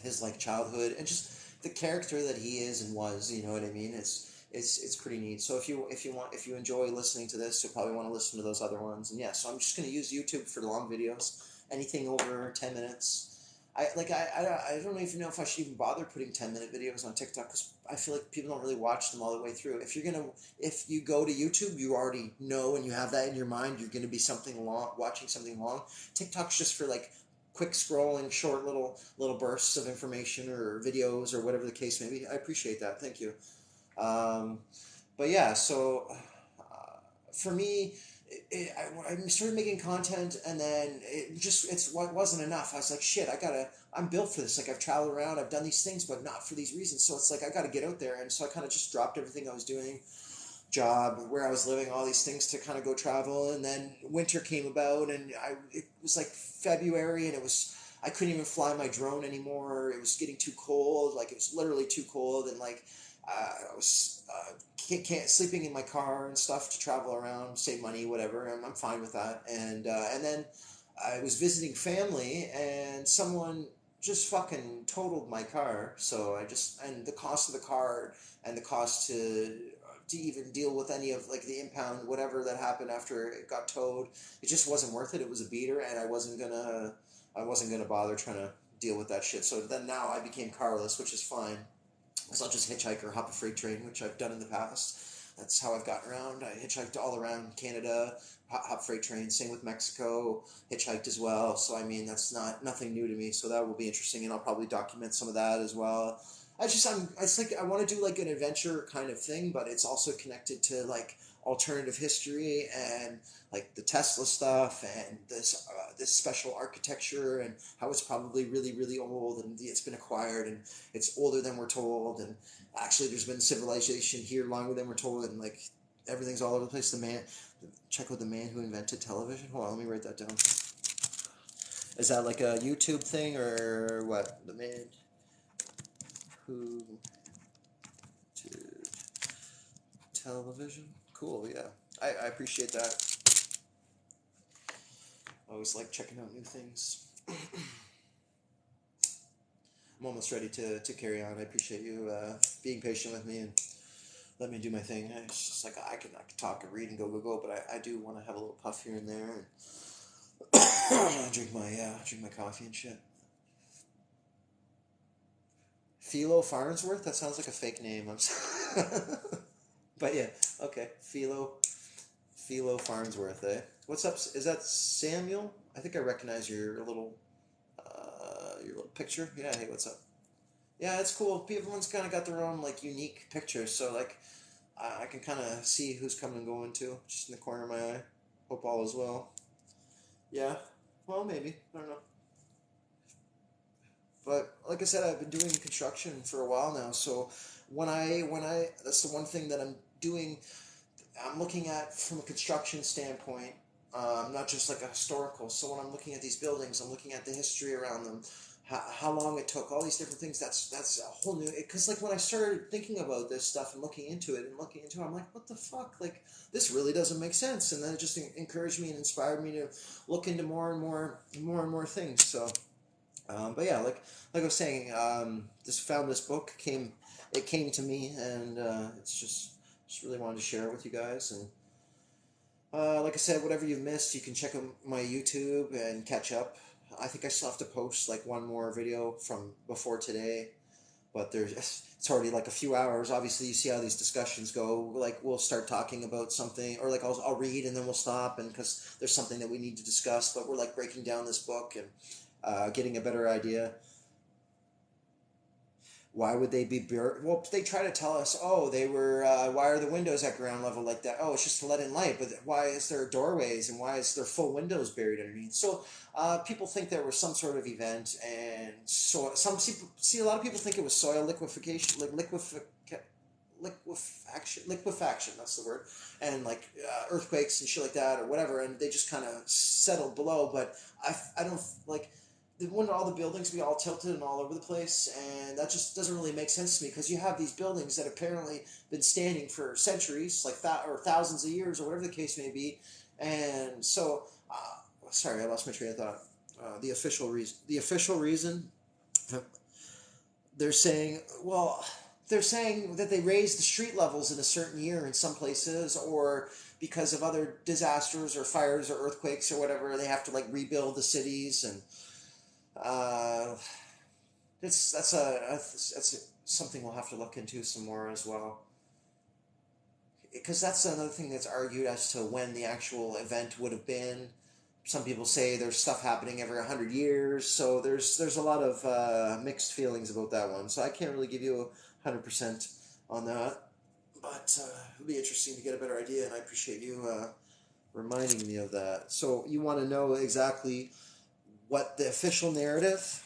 his like childhood and just the character that he is and was. You know what I mean? It's pretty neat. So if you enjoy listening to this, you'll probably want to listen to those other ones. And yeah, so I'm just gonna use YouTube for the long videos. Anything over 10 minutes. I don't even know if I should even bother putting 10-minute videos on TikTok because I feel like people don't really watch them all the way through. If you go to YouTube, you already know and you have that in your mind. You're gonna be something long, watching something long. TikTok's just for like quick scrolling, short little bursts of information or videos or whatever the case may be. I appreciate that. Thank you. Um, but yeah, so for me, I started making content, and then it wasn't enough. I was like, shit, I'm built for this. Like I've traveled around, I've done these things, but not for these reasons. So it's like I gotta get out there, and so I kind of just dropped everything I was doing, job, where I was living, all these things to kind of go travel. And then winter came about, and it was like February, and I couldn't even fly my drone anymore. It was getting too cold. Like it was literally too cold, and like I was can't sleeping in my car and stuff to travel around, save money, whatever. And I'm fine with that. And then I was visiting family, and someone just fucking totaled my car. So and the cost of the car and the cost to even deal with any of like the impound whatever that happened after it got towed, it just wasn't worth it. It was a beater, and I wasn't gonna bother trying to deal with that shit. So then now I became carless, which is fine. Because I'll just hitchhike or hop a freight train, which I've done in the past. That's how I've gotten around. I hitchhiked all around Canada, hop freight train. Same with Mexico, hitchhiked as well. So I mean, that's nothing new to me. So that will be interesting, and I'll probably document some of that as well. It's like I want to do like an adventure kind of thing, but it's also connected to like alternative history and like the Tesla stuff and this special architecture and how it's probably really really old and it's been acquired and it's older than we're told, and actually there's been civilization here longer than we're told, and like everything's all over the place. Check out the man who invented television. Hold on, let me write that down. Is that like a YouTube thing or what? The man who invented television. Cool, yeah. I appreciate that. I always like checking out new things. I'm almost ready to carry on. I appreciate you being patient with me and let me do my thing. It's just like I can talk and read and go, but I do want to have a little puff here and there and drink my coffee and shit. Philo Farnsworth? That sounds like a fake name. But yeah, okay. Philo Farnsworth, eh? What's up? Is that Samuel? I think I recognize your little picture. Yeah, hey, what's up? Yeah, it's cool. Everyone's kind of got their own like unique pictures, so like I can kind of see who's coming and going too, just in the corner of my eye. Hope all is well. Yeah, well maybe I don't know, but like I said, I've been doing construction for a while now. So when I that's the one thing that I'm doing. I'm looking at from a construction standpoint, not just like a historical. So when I'm looking at these buildings, I'm looking at the history around them, how long it took, all these different things. That's a whole new. Because like when I started thinking about this stuff and looking into it, I'm like, what the fuck? Like this really doesn't make sense. And then it just encouraged me and inspired me to look into more things. So, but yeah, like I was saying, just found this book it came to me, and it's just really wanted to share it with you guys. And like I said, whatever you've missed, you can check out my YouTube and catch up. I think I still have to post like one more video from before today, but it's already like a few hours. Obviously, you see how these discussions go. Like we'll start talking about something, or like I'll read and then we'll stop, and because there's something that we need to discuss. But we're like breaking down this book and getting a better idea. Why would they be buried? Well, they try to tell us, oh, they were. Why are the windows at ground level like that? Oh, it's just to let in light. But why is there doorways and why is there full windows buried underneath? So people think there was some sort of event, and so some people see a lot of people think it was soil liquefaction, like liquefaction. That's the word, and like earthquakes and shit like that or whatever, and they just kind of settled below. But I don't like wouldn't all the buildings be all tilted and all over the place? And that just doesn't really make sense to me because you have these buildings that apparently been standing for centuries, like that or thousands of years or whatever the case may be. And so, sorry, I lost my train of thought. The official reason they're saying, well, they're saying that they raised the street levels in a certain year in some places, or because of other disasters or fires or earthquakes or whatever, they have to like rebuild the cities and. Uh, that's something we'll have to look into some more as well. Because that's another thing that's argued as to when the actual event would have been. Some people say there's stuff happening every 100 years, so there's a lot of mixed feelings about that one. So I can't really give you 100% on that, but it'll be interesting to get a better idea, and I appreciate you reminding me of that. So you want to know exactly what the official narrative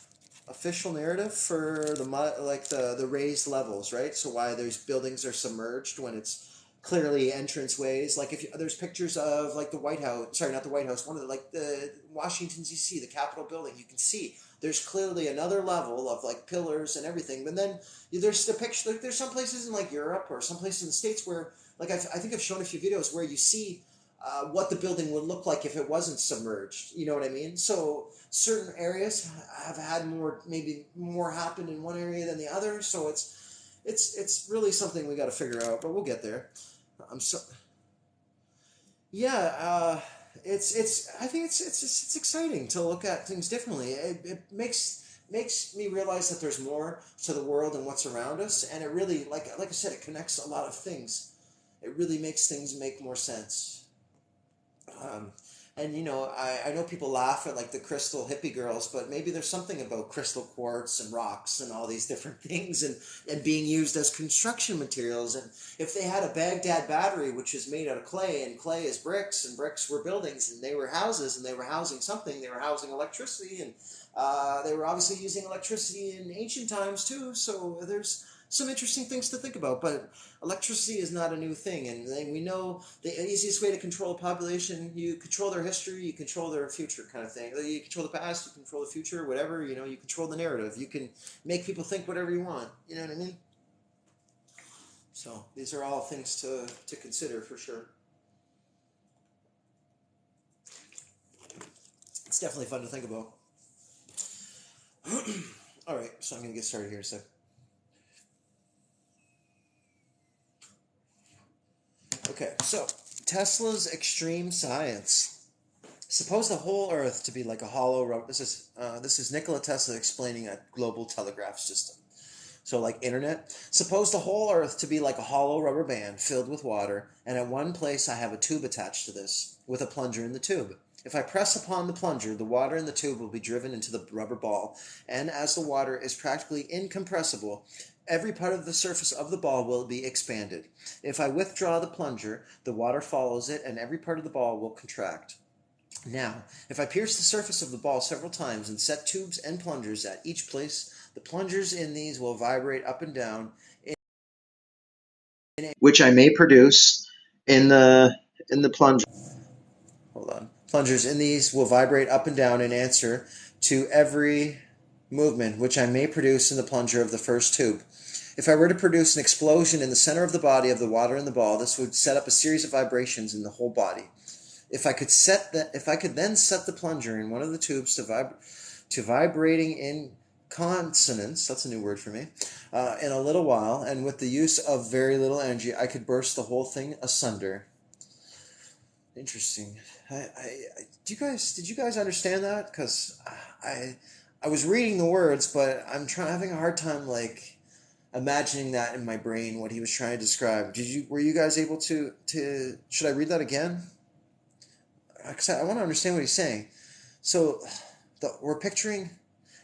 for the raised levels, right? So why those buildings are submerged when it's clearly entranceways. Like if there's pictures of like the White House, sorry, not the White House, one of the Washington D.C., the Capitol building, you can see there's clearly another level of like pillars and everything. But then there's the picture. Like, there's some places in like Europe or some places in the States where like I think I've shown a few videos where you see what the building would look like if it wasn't submerged. You know what I mean? So certain areas have had maybe more happen in one area than the other. So it's really something we got to figure out, but we'll get there. I'm so yeah. It's I think it's exciting to look at things differently. It makes me realize that there's more to the world and what's around us, and it really like I said, it connects a lot of things. It really makes things make more sense. Um, and I know people laugh at like the crystal hippie girls, but maybe there's something about crystal quartz and rocks and all these different things and being used as construction materials. And if they had a Baghdad battery, which is made out of clay, and clay is bricks, and bricks were buildings, and they were houses, and they were housing something, they were housing electricity, and they were obviously using electricity in ancient times too. So there's some interesting things to think about, but electricity is not a new thing, and we know the easiest way to control a population, you control their history, you control their future, kind of thing. You control the past, you control the future, whatever. You control the narrative. You can make people think whatever you want. You know what I mean? So these are all things to consider for sure. It's definitely fun to think about. All right, so I'm gonna get started here in a sec. Okay, so Tesla's extreme science. Suppose the whole Earth to be like a hollow. This is Nikola Tesla explaining a global telegraph system. So like internet. Suppose the whole earth to be like a hollow rubber band filled with water, and at one place I have a tube attached to this, with a plunger in the tube. If I press upon the plunger, the water in the tube will be driven into the rubber ball, and as the water is practically incompressible, every part of the surface of the ball will be expanded. If I withdraw the plunger, the water follows it, and every part of the ball will contract. Now, if I pierce the surface of the ball several times and set tubes and plungers at each place, the plungers in these will vibrate up and down which I may produce in the plunger. Hold on. Plungers in these will vibrate up and down in answer to every movement which I may produce in the plunger of the first tube. If I were to produce an explosion in the center of the body of the water in the ball, this would set up a series of vibrations in the whole body. If I could then set the plunger in one of the tubes to vibrating in consonance, that's a new word for me, in a little while, and with the use of very little energy, I could burst the whole thing asunder. Interesting. Did you guys understand that? Because I was reading the words, but having a hard time like imagining that in my brain what he was trying to describe. Were you guys able to should I read that again? Because I want to understand what he's saying. So we're picturing,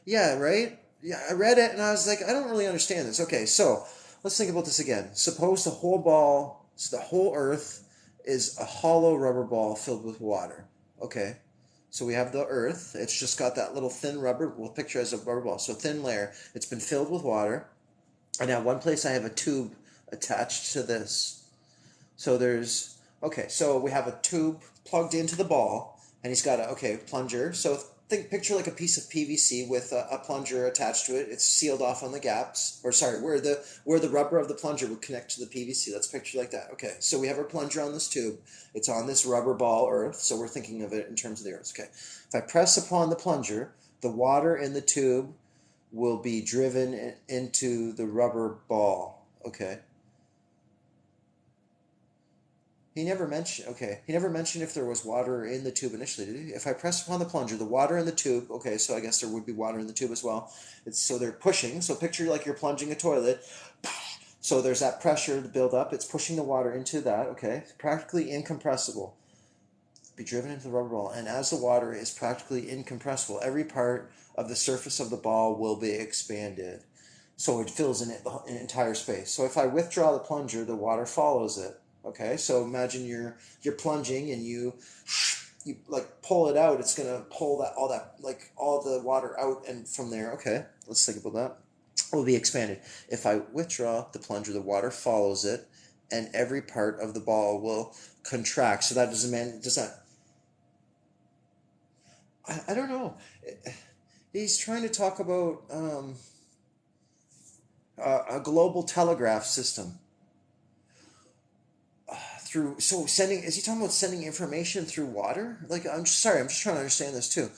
yeah, right? Yeah, I read it and I was like, I don't really understand this. Okay, so let's think about this again. Suppose the whole earth is a hollow rubber ball filled with water. Okay, so we have the earth. It's just got that little thin rubber, we'll picture as a rubber ball. So thin layer. It's been filled with water. And at one place I have a tube attached to this. So we have a tube plugged into the ball, and he's got a plunger. So picture like a piece of PVC with a plunger attached to it. It's sealed off on the gaps, where the rubber of the plunger would connect to the PVC. Let's picture like that. Okay, so we have our plunger on this tube. It's on this rubber ball earth, so we're thinking of it in terms of the earth. Okay, if I press upon the plunger, the water in the tube will be driven into the rubber ball. Okay. He never mentioned if there was water in the tube initially, did he? If I press upon the plunger, the water in the tube, okay, so I guess there would be water in the tube as well. So they're pushing. So picture like you're plunging a toilet. So there's that pressure to build up. It's pushing the water into that, okay? It's practically incompressible. Be driven into the rubber ball. And as the water is practically incompressible, every part of the surface of the ball will be expanded. So it fills in an entire space. So if I withdraw the plunger, the water follows it. Okay, so imagine you're plunging and you like pull it out. It's gonna pull all the water out, and from there, okay, let's think about that. It will be expanded. If I withdraw the plunger, the water follows it, and every part of the ball will contract. So that does that? I don't know. He's trying to talk about a global telegraph system. Is he talking about sending information through water? Like, I'm just trying to understand this too.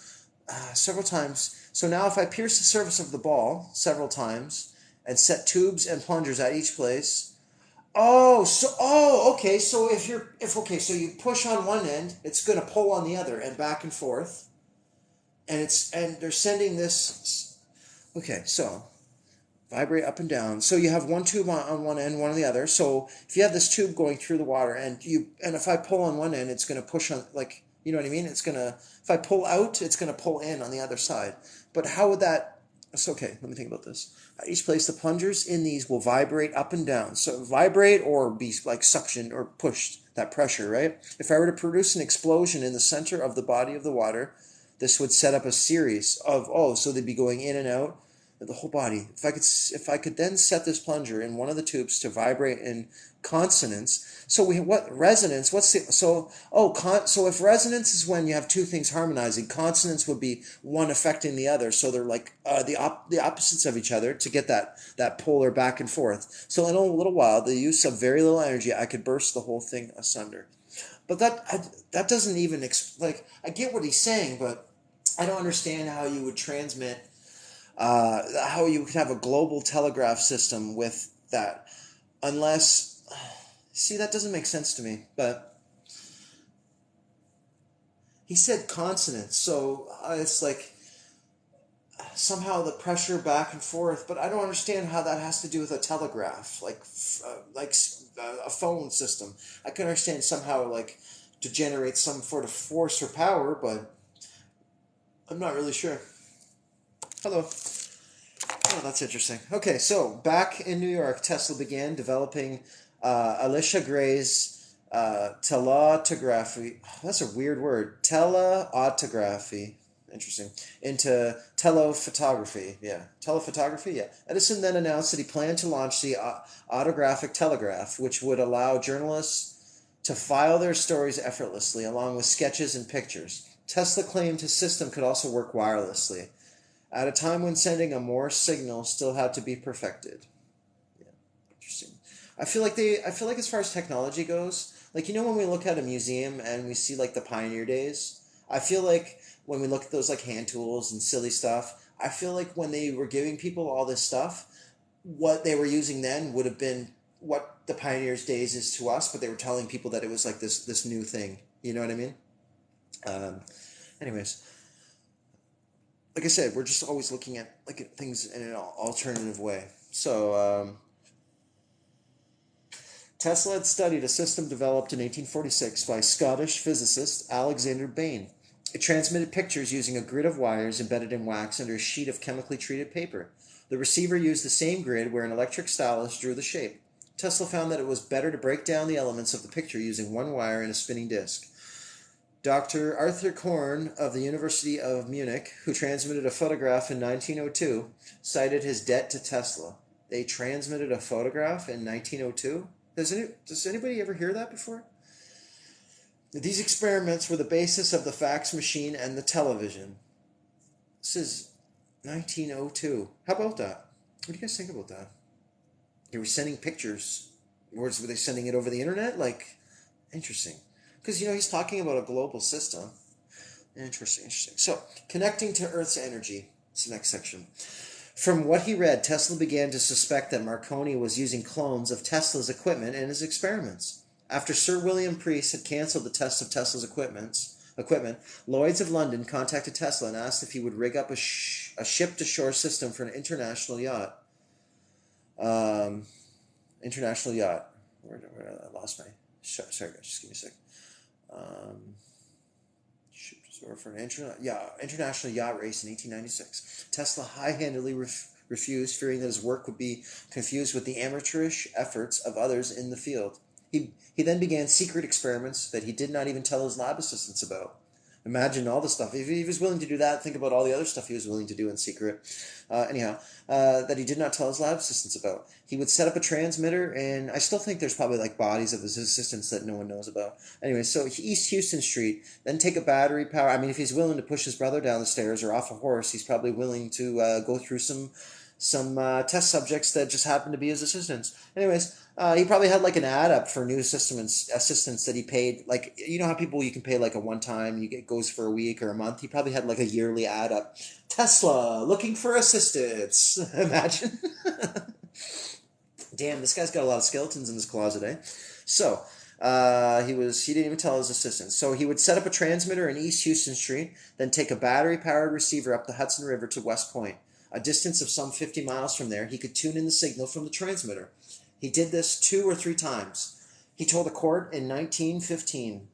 Several times. So now if I pierce the surface of the ball several times and set tubes and plungers at each place. Okay. So so you push on one end, it's going to pull on the other and back and forth. And they're sending this. Okay, so vibrate up and down. So you have one tube on one end, one on the other. So if you have this tube going through the water, and if I pull on one end, it's going to push on, like, you know what I mean? If I pull out, it's going to pull in on the other side. But how would that? It's okay. Let me think about this. At each place, the plungers in these will vibrate up and down. So vibrate or be like suctioned or pushed, that pressure, right? If I were to produce an explosion in the center of the body of the water, this would set up a series of, so they'd be going in and out the whole body. If I could then set this plunger in one of the tubes to vibrate in consonance. So resonance? So if resonance is when you have two things harmonizing, consonance would be one affecting the other. So they're like the opposites of each other to get that polar back and forth. So in a little while, the use of very little energy, I could burst the whole thing asunder. But that doesn't even I get what he's saying, but I don't understand how you would transmit. How you could have a global telegraph system with that, unless, see, that doesn't make sense to me. But he said consonants, so it's like, somehow the pressure back and forth, but I don't understand how that has to do with a telegraph, a phone system. I can understand somehow like to generate some sort of force or power, but I'm not really sure. Hello. Oh, that's interesting. Okay, so back in New York, Tesla began developing Alicia Gray's teleautography. That's a weird word. Teleautography. Interesting. Into telephotography. Yeah. Telephotography? Yeah. Edison then announced that he planned to launch the autographic telegraph, which would allow journalists to file their stories effortlessly, along with sketches and pictures. Tesla claimed his system could also work wirelessly, at a time when sending a Morse signal still had to be perfected. Yeah, interesting. I feel like as far as technology goes, like when we look at a museum and we see like the pioneer days, I feel like when we look at those like hand tools and silly stuff, I feel like when they were giving people all this stuff, what they were using then would have been what the pioneers days is to us, but they were telling people that it was like this new thing. You know what I mean? Um, anyways, like I said, we're just always looking at like things in an alternative way. So Tesla had studied a system developed in 1846 by Scottish physicist Alexander Bain. It transmitted pictures using a grid of wires embedded in wax under a sheet of chemically treated paper. The receiver used the same grid where an electric stylus drew the shape. Tesla found that it was better to break down the elements of the picture using one wire and a spinning disc. Dr. Arthur Korn of the University of Munich, who transmitted a photograph in 1902, cited his debt to Tesla. They transmitted a photograph in 1902? Does anybody ever hear that before? These experiments were the basis of the fax machine and the television. This is 1902. How about that? What do you guys think about that? They were sending pictures. Were they sending it over the internet? Like, interesting. Because, he's talking about a global system. Interesting. So, connecting to Earth's energy. It's the next section. From what he read, Tesla began to suspect that Marconi was using clones of Tesla's equipment in his experiments. After Sir William Preece had canceled the test of Tesla's equipment, Lloyd's of London contacted Tesla and asked if he would rig up a ship-to-shore system for an international yacht. International yacht. Where I lost my... Sorry, guys, just give me a sec. For an international yacht race in 1896. Tesla high-handedly refused, fearing that his work would be confused with the amateurish efforts of others in the field. He then began secret experiments that he did not even tell his lab assistants about. Imagine all the stuff. If he was willing to do that, think about all the other stuff he was willing to do in secret. That he did not tell his lab assistants about. He would set up a transmitter, and I still think there's probably like bodies of his assistants that no one knows about. Anyway, so East Houston Street, then take a battery power. I mean, if he's willing to push his brother down the stairs or off a horse, he's probably willing to go through some test subjects that just happen to be his assistants. Anyways, he probably had like an ad up for new assistants that he paid. Like, you know how you can pay like a one time, it goes for a week or a month. He probably had like a yearly ad up. Tesla looking for assistants. Imagine. Damn, this guy's got a lot of skeletons in his closet, eh? So, he didn't even tell his assistants. So he would set up a transmitter in East Houston Street, then take a battery-powered receiver up the Hudson River to West Point. A distance of some 50 miles from there, he could tune in the signal from the transmitter. He did this 2 or 3 times. He told a court in 1915.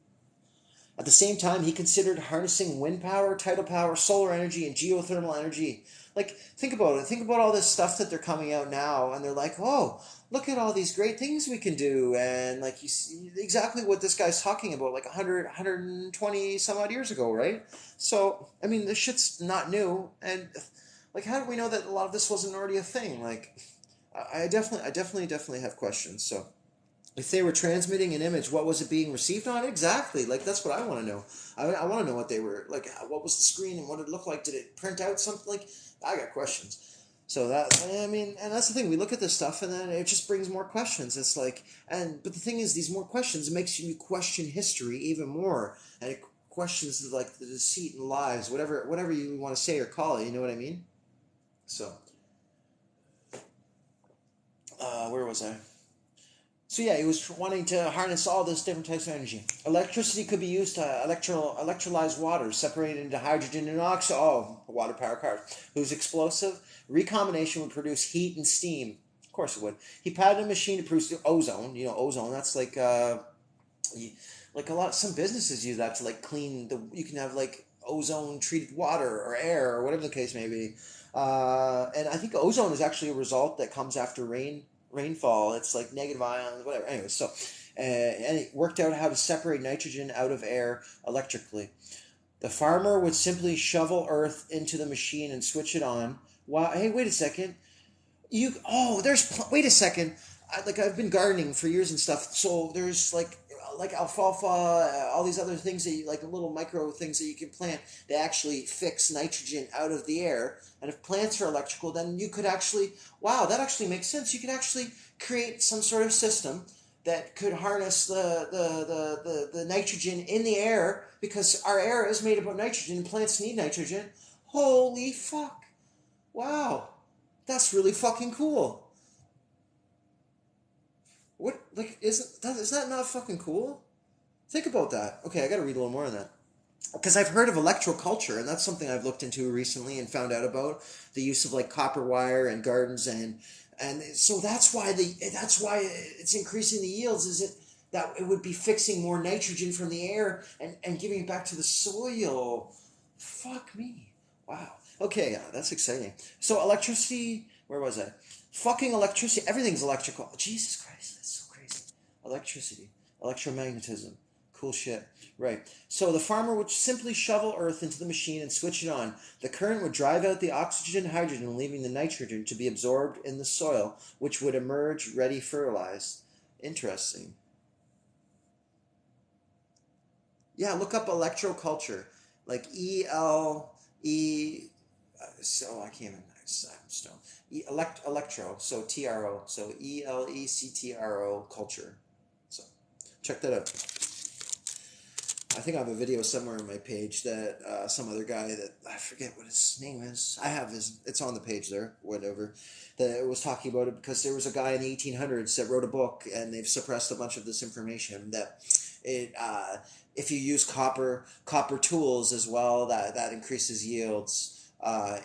At the same time, he considered harnessing wind power, tidal power, solar energy, and geothermal energy. Like, think about it. Think about all this stuff that they're coming out now, and they're like, oh, look at all these great things we can do. And, like, you see exactly what this guy's talking about, like 120 some odd years ago, right? So, I mean, this shit's not new. And, like, how do we know that a lot of this wasn't already a thing? Like, I definitely have questions. So, if they were transmitting an image, what was it being received on? Exactly. Like, that's what I want to know. I want to know what they were, like, what was the screen and what it looked like? Did it print out something? Like, I got questions. So and that's the thing. We look at this stuff and then it just brings more questions. It's like, but the thing is, these more questions, it makes you question history even more. And it questions, like, the deceit and lies, whatever you want to say or call it, you know what I mean? So, where was I? So yeah, he was wanting to harness all this different types of energy. Electricity could be used to electrolyze water, separated into hydrogen and oxygen. Oh, water power cars. Whose explosive recombination would produce heat and steam. Of course it would. He patented a machine to produce ozone. You know, ozone. That's like a lot. Some businesses use that to like clean the. You can have like ozone treated water or air or whatever the case may be. And I think ozone is actually a result that comes after rainfall. It's like negative ions, whatever. Anyway, so and it worked out how to separate nitrogen out of air electrically. The farmer would simply shovel earth into the machine and switch it on. Wow! Hey, wait a second. Wait a second. I've been gardening for years and stuff. So there's like alfalfa, all these other things that like little micro things that you can plant. They actually fix nitrogen out of the air. And if plants are electrical, then you could actually that actually makes sense. You could actually create some sort of system that could harness the nitrogen in the air because our air is made up of nitrogen and plants need nitrogen. Holy fuck. Wow. That's really fucking cool. What, like, is that not fucking cool? Think about that. Okay, I gotta read a little more on that. Because I've heard of electroculture, and that's something I've looked into recently and found out about the use of like copper wire and gardens, and so that's why it's increasing the yields. Is it that it would be fixing more nitrogen from the air and giving it back to the soil? Fuck me. Wow. Okay, yeah, that's exciting. So electricity, where was I? Fucking electricity. Everything's electrical. Jesus Christ, that's so crazy. Electricity, electromagnetism. Cool shit. Right. So the farmer would simply shovel earth into the machine and switch it on. The current would drive out the oxygen and hydrogen, leaving the nitrogen to be absorbed in the soil, which would emerge ready fertilized. Interesting. Yeah, look up electroculture. Like so I can't even. I'm stoned. Electro. So TRO. So ELECTRO culture. So check that out. I think I have a video somewhere on my page that some other guy that I forget what his name is. It's on the page there, whatever. That was talking about it because there was a guy in the 1800s that wrote a book and they've suppressed a bunch of this information that if you use copper tools as well, that increases yields.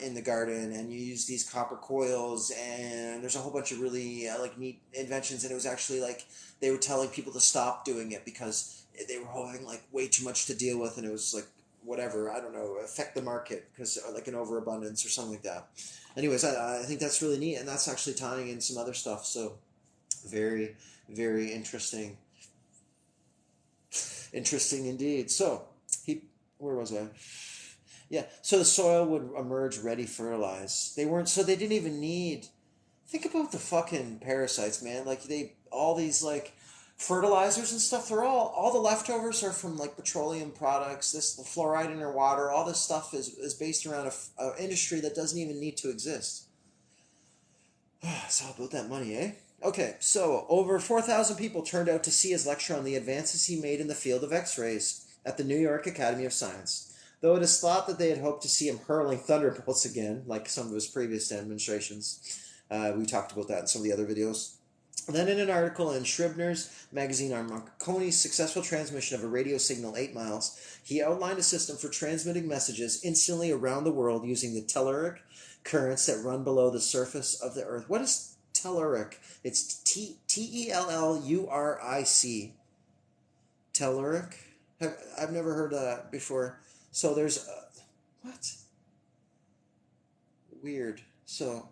In the garden, and you use these copper coils, and there's a whole bunch of really like neat inventions, and it was actually like they were telling people to stop doing it because they were having like way too much to deal with, and it was like whatever, I don't know, affect the market because like an overabundance or something like that. Anyways, I think that's really neat, and that's actually tying in some other stuff. So very, very interesting indeed. So where was I? Yeah, so the soil would emerge ready fertilized. They didn't even need. Think about the fucking parasites, man. Like all these like fertilizers and stuff. They're all the leftovers are from like petroleum products. The fluoride in our water. All this stuff is based around a industry that doesn't even need to exist. It's all about that money, eh? Okay, so over 4,000 people turned out to see his lecture on the advances he made in the field of X-rays at the New York Academy of Science. Though it is thought that they had hoped to see him hurling thunderbolts again, like some of his previous demonstrations. We talked about that in some of the other videos. Then in an article in Scribner's magazine on Marconi's successful transmission of a radio signal 8 miles, he outlined a system for transmitting messages instantly around the world using the telluric currents that run below the surface of the Earth. What is telluric? It's Telluric. Telluric? I've never heard of that before. So there's what? Weird. So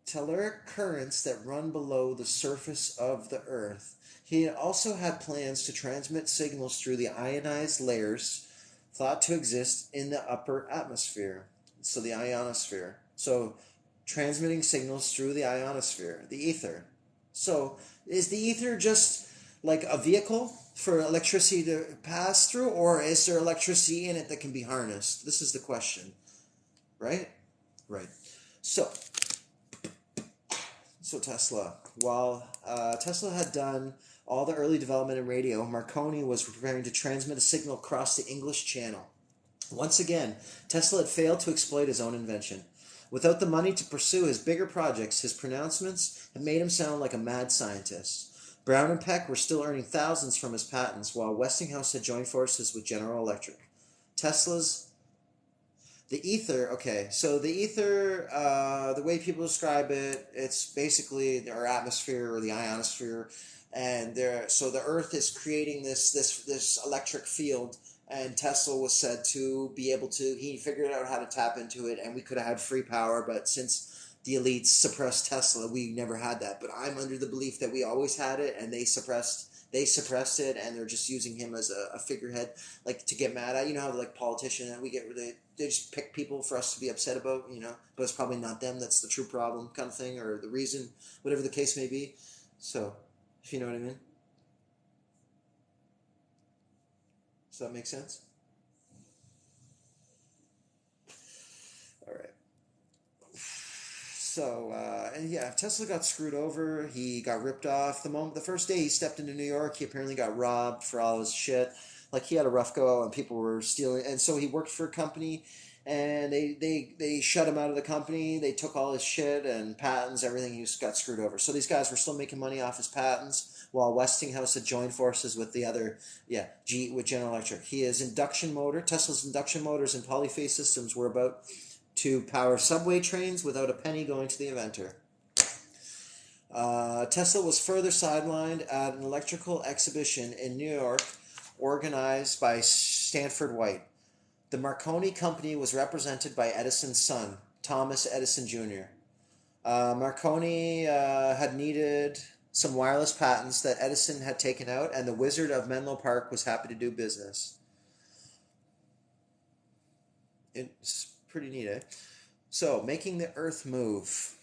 telluric currents that run below the surface of the Earth. He also had plans to transmit signals through the ionized layers thought to exist in the upper atmosphere. So the ionosphere. So transmitting signals through the ionosphere, the ether. So is the ether just like a vehicle for electricity to pass through, or is there electricity in it that can be harnessed? This is the question, right? Right. So Tesla. While Tesla had done all the early development in radio, Marconi was preparing to transmit a signal across the English Channel. Once again, Tesla had failed to exploit his own invention. Without the money to pursue his bigger projects, his pronouncements have made him sound like a mad scientist. Brown and Peck were still earning thousands from his patents, while Westinghouse had joined forces with General Electric. Tesla's the ether, okay, so the ether, the way people describe it, it's basically our atmosphere or the ionosphere, and so the Earth is creating this electric field, and Tesla was said to be able to. He figured out how to tap into it, and we could have had free power, but since the elites suppressed Tesla, we never had that. But I'm under the belief that we always had it, and they suppressed it, and they're just using him as a figurehead, like to get mad at. You know how like politicians we get they just pick people for us to be upset about, but it's probably not them that's the true problem, kind of thing, or the reason, whatever the case may be. So, if you know what I mean. Does that make sense? All right. So, and yeah, Tesla got screwed over. He got ripped off. The first day he stepped into New York, he apparently got robbed for all his shit. Like he had a rough go, and people were stealing. And so he worked for a company, and they shut him out of the company. They took all his shit and patents, everything. He just got screwed over. So these guys were still making money off his patents, while Westinghouse had joined forces with the other, with General Electric. Tesla's induction motors and polyphase systems were about to power subway trains without a penny going to the inventor. Tesla was further sidelined at an electrical exhibition in New York organized by Stanford White. The Marconi Company was represented by Edison's son, Thomas Edison Jr. Marconi had needed some wireless patents that Edison had taken out, and the Wizard of Menlo Park was happy to do business. It's pretty neat, eh? So, making the Earth move.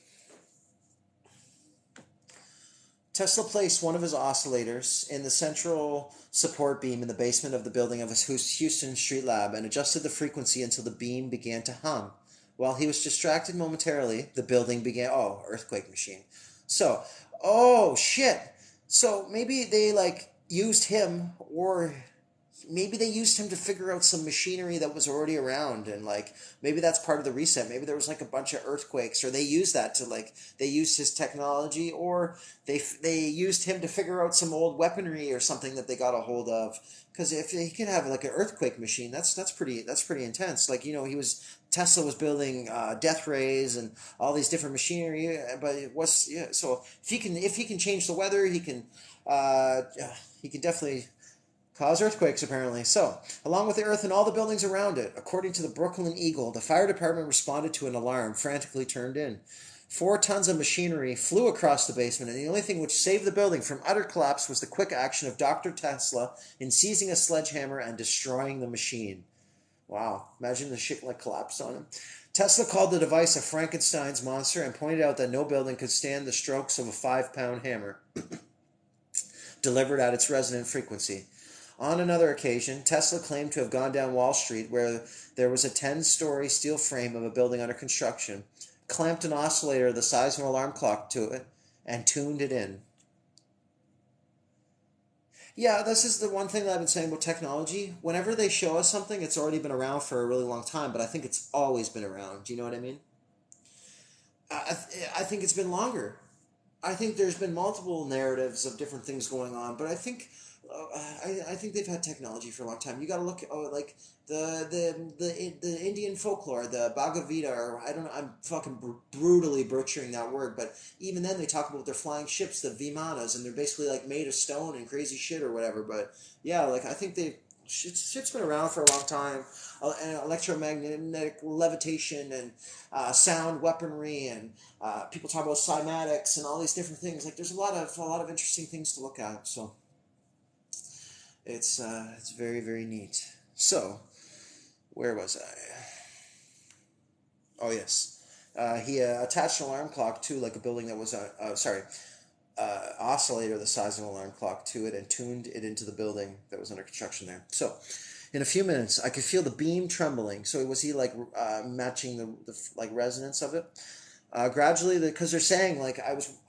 Tesla placed one of his oscillators in the central support beam in the basement of the building of his Houston Street lab and adjusted the frequency until the beam began to hum. While he was distracted momentarily, the building began... Oh, earthquake machine. So, oh, shit. So, maybe they, used him, or... Maybe they used him to figure out some machinery that was already around, and maybe that's part of the reset. Maybe there was a bunch of earthquakes, or they used that to they used his technology, or they used him to figure out some old weaponry or something that they got a hold of. Because if he could have an earthquake machine, that's pretty intense. Tesla was building death rays and all these different machinery, but it was So if he can change the weather, he can definitely cause earthquakes, apparently. So, along with the Earth and all the buildings around it, according to the Brooklyn Eagle, the fire department responded to an alarm frantically turned in. 4 tons of machinery flew across the basement, and the only thing which saved the building from utter collapse was the quick action of Dr. Tesla in seizing a sledgehammer and destroying the machine. Wow, imagine the shit collapsed on him. Tesla called the device a Frankenstein's monster and pointed out that no building could stand the strokes of a 5-pound hammer delivered at its resonant frequency. On another occasion, Tesla claimed to have gone down Wall Street where there was a 10-story steel frame of a building under construction, clamped an oscillator the size of an alarm clock to it, and tuned it in. Yeah, this is the one thing that I've been saying about technology. Whenever they show us something, it's already been around for a really long time, but I think it's always been around. Do you know what I mean? I think it's been longer. I think there's been multiple narratives of different things going on, but I think they've had technology for a long time. You got to look at the Indian folklore, the Bhagavad Gita, or I don't know. I'm fucking brutally butchering that word, but even then they talk about their flying ships, the Vimanas, and they're basically made of stone and crazy shit or whatever. But yeah, I think shit's been around for a long time. And electromagnetic levitation and sound weaponry, and people talk about cymatics and all these different things. There's a lot of interesting things to look at. So it's very, very neat. So where was I? Oh yes, he attached an alarm clock to a building that was oscillator the size of an alarm clock to it and tuned it into the building that was under construction there. So, in a few minutes, I could feel the beam trembling. So was he matching the resonance of it? Gradually, because they're saying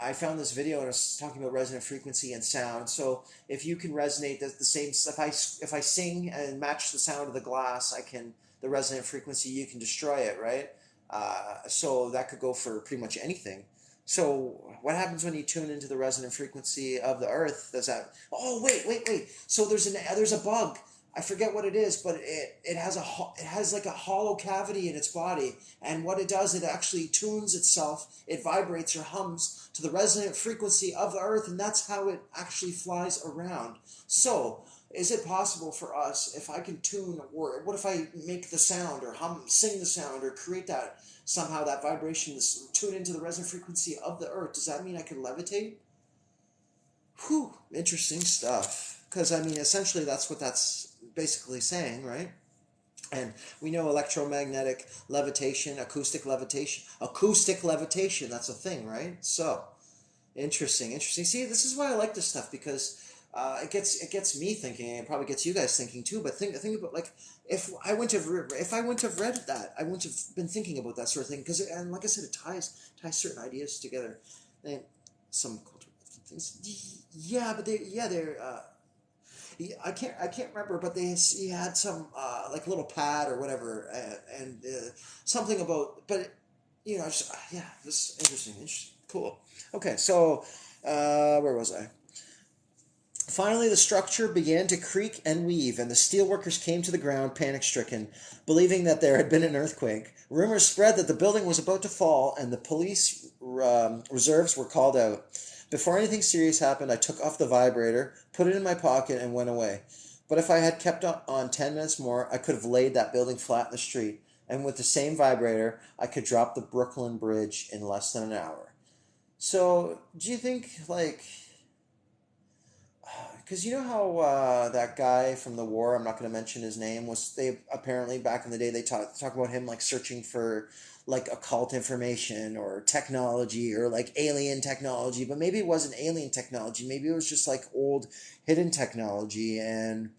I found this video and I was talking about resonant frequency and sound. So if you can resonate the same, if I sing and match the sound of the glass, the resonant frequency, you can destroy it, right? So that could go for pretty much anything. So what happens when you tune into the resonant frequency of the earth? Does that? Oh, wait. So there's a bug. I forget what it is, but it has like a hollow cavity in its body, and what it does, it actually tunes itself. It vibrates or hums to the resonant frequency of the earth, and that's how it actually flies around. So, is it possible for us, if I can tune, or what if I make the sound, or sing the sound, or create that somehow, that vibration, tune into the resonant frequency of the earth? Does that mean I can levitate? Whew, interesting stuff. Because, I mean, essentially that's what that's basically saying, right? And we know electromagnetic levitation, acoustic levitation, that's a thing, right? So, interesting. See, this is why I like this stuff, because it gets me thinking, and it probably gets you guys thinking too. But think about, like, if I wouldn't have read that, I wouldn't have been thinking about that sort of thing, because, and like I said, it ties certain ideas together, and some cultural things. Yeah, but they're. I can't remember, but he had some like little pad or whatever, and something about, but yeah, this is interesting, cool. Okay, so where was I? Finally, the structure began to creak and weave, and the steelworkers came to the ground, panic-stricken, believing that there had been an earthquake. Rumors spread that the building was about to fall, and the police reserves were called out. Before anything serious happened, I took off the vibrator, put it in my pocket, and went away. But if I had kept on 10 minutes more, I could have laid that building flat in the street, and with the same vibrator, I could drop the Brooklyn Bridge in less than an hour. So, do you think, like, because you know how that guy from the war, I'm not going to mention his name, was, they apparently back in the day, they talk about him like searching for like occult information or technology or like alien technology, but maybe it wasn't alien technology, maybe it was just like old hidden technology. And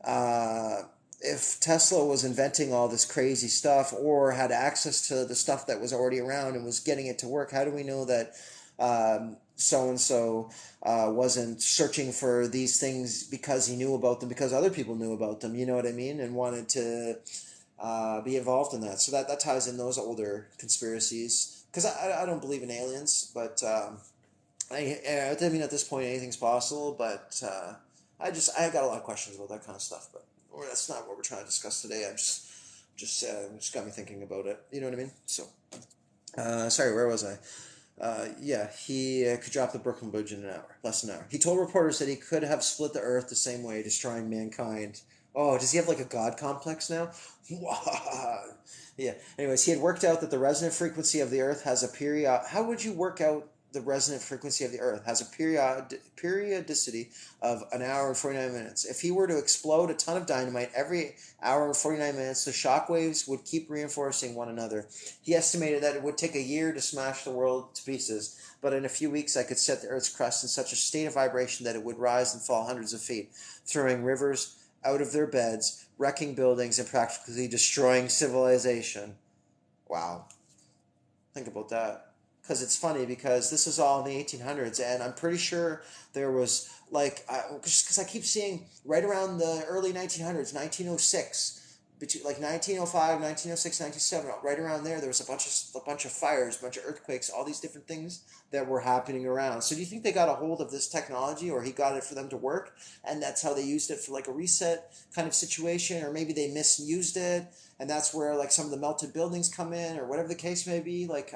uh, if Tesla was inventing all this crazy stuff or had access to the stuff that was already around and was getting it to work, how do we know that so and so wasn't searching for these things because he knew about them, because other people knew about them, you know what I mean, and wanted to be involved in that? So that ties in those older conspiracies. Because I don't believe in aliens, but I mean, at this point anything's possible. But I got a lot of questions about that kind of stuff. But that's not what we're trying to discuss today. Just got me thinking about it. You know what I mean? So sorry, where was I? Yeah, he could drop the Brooklyn Bridge in an hour, less than an hour. He told reporters that he could have split the earth the same way, destroying mankind. Oh, does he have like a god complex now? Yeah. Anyways, he had worked out that the resonant frequency of the earth has a period. How would you work out the resonant frequency of the earth? Has a periodicity of an hour and 49 minutes. If he were to explode a ton of dynamite every hour and 49 minutes, the shock waves would keep reinforcing one another. He estimated that it would take a year to smash the world to pieces, but in a few weeks I could set the Earth's crust in such a state of vibration that it would rise and fall hundreds of feet, throwing rivers out of their beds, wrecking buildings, and practically destroying civilization. Wow. Think about that. Because it's funny, because this is all in the 1800s, and I'm pretty sure there was, like, because I keep seeing right around the early 1900s, 1906, between like 1905, 1906, 1907, right around there was a bunch of fires, a bunch of earthquakes, all these different things that were happening around. So do you think they got a hold of this technology, or he got it for them to work, and that's how they used it for like a reset kind of situation, or maybe they misused it, and that's where like some of the melted buildings come in, or whatever the case may be? Like,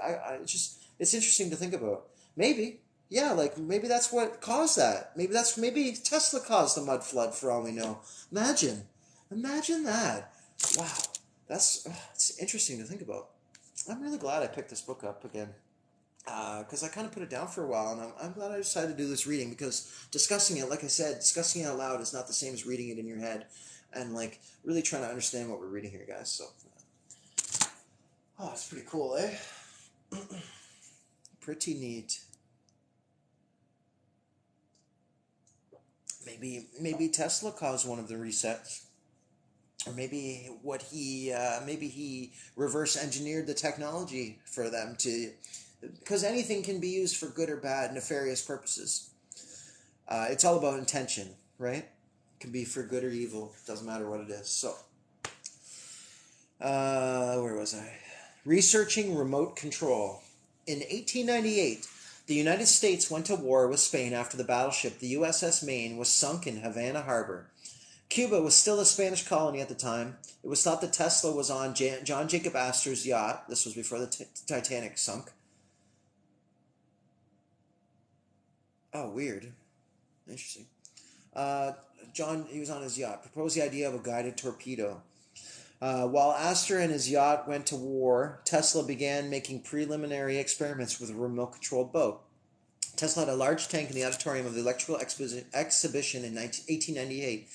it's interesting to think about. Maybe, yeah, like maybe that's what caused that. Maybe Tesla caused the mud flood for all we know. Imagine that. Wow, it's interesting to think about. I'm really glad I picked this book up again, because I kind of put it down for a while, and I'm glad I decided to do this reading, because discussing it, like I said, discussing it out loud is not the same as reading it in your head, and like really trying to understand what we're reading here, guys. So, oh, it's pretty cool, eh? Pretty neat. Maybe Tesla caused one of the resets, or maybe he reverse engineered the technology for them to, because anything can be used for good or bad, nefarious purposes. It's all about intention, right? It can be for good or evil. Doesn't matter what it is. So, where was I? Researching remote control. In 1898, the United States went to war with Spain after the battleship the USS Maine was sunk in Havana Harbor. Cuba was still a Spanish colony at the time. It was thought that Tesla was on John Jacob Astor's yacht. This was before the Titanic sunk. Oh, weird. Interesting. He was on his yacht, proposed the idea of a guided torpedo. While Astor and his yacht went to war, Tesla began making preliminary experiments with a remote-controlled boat. Tesla had a large tank in the auditorium of the Electrical Exhibition in 1898.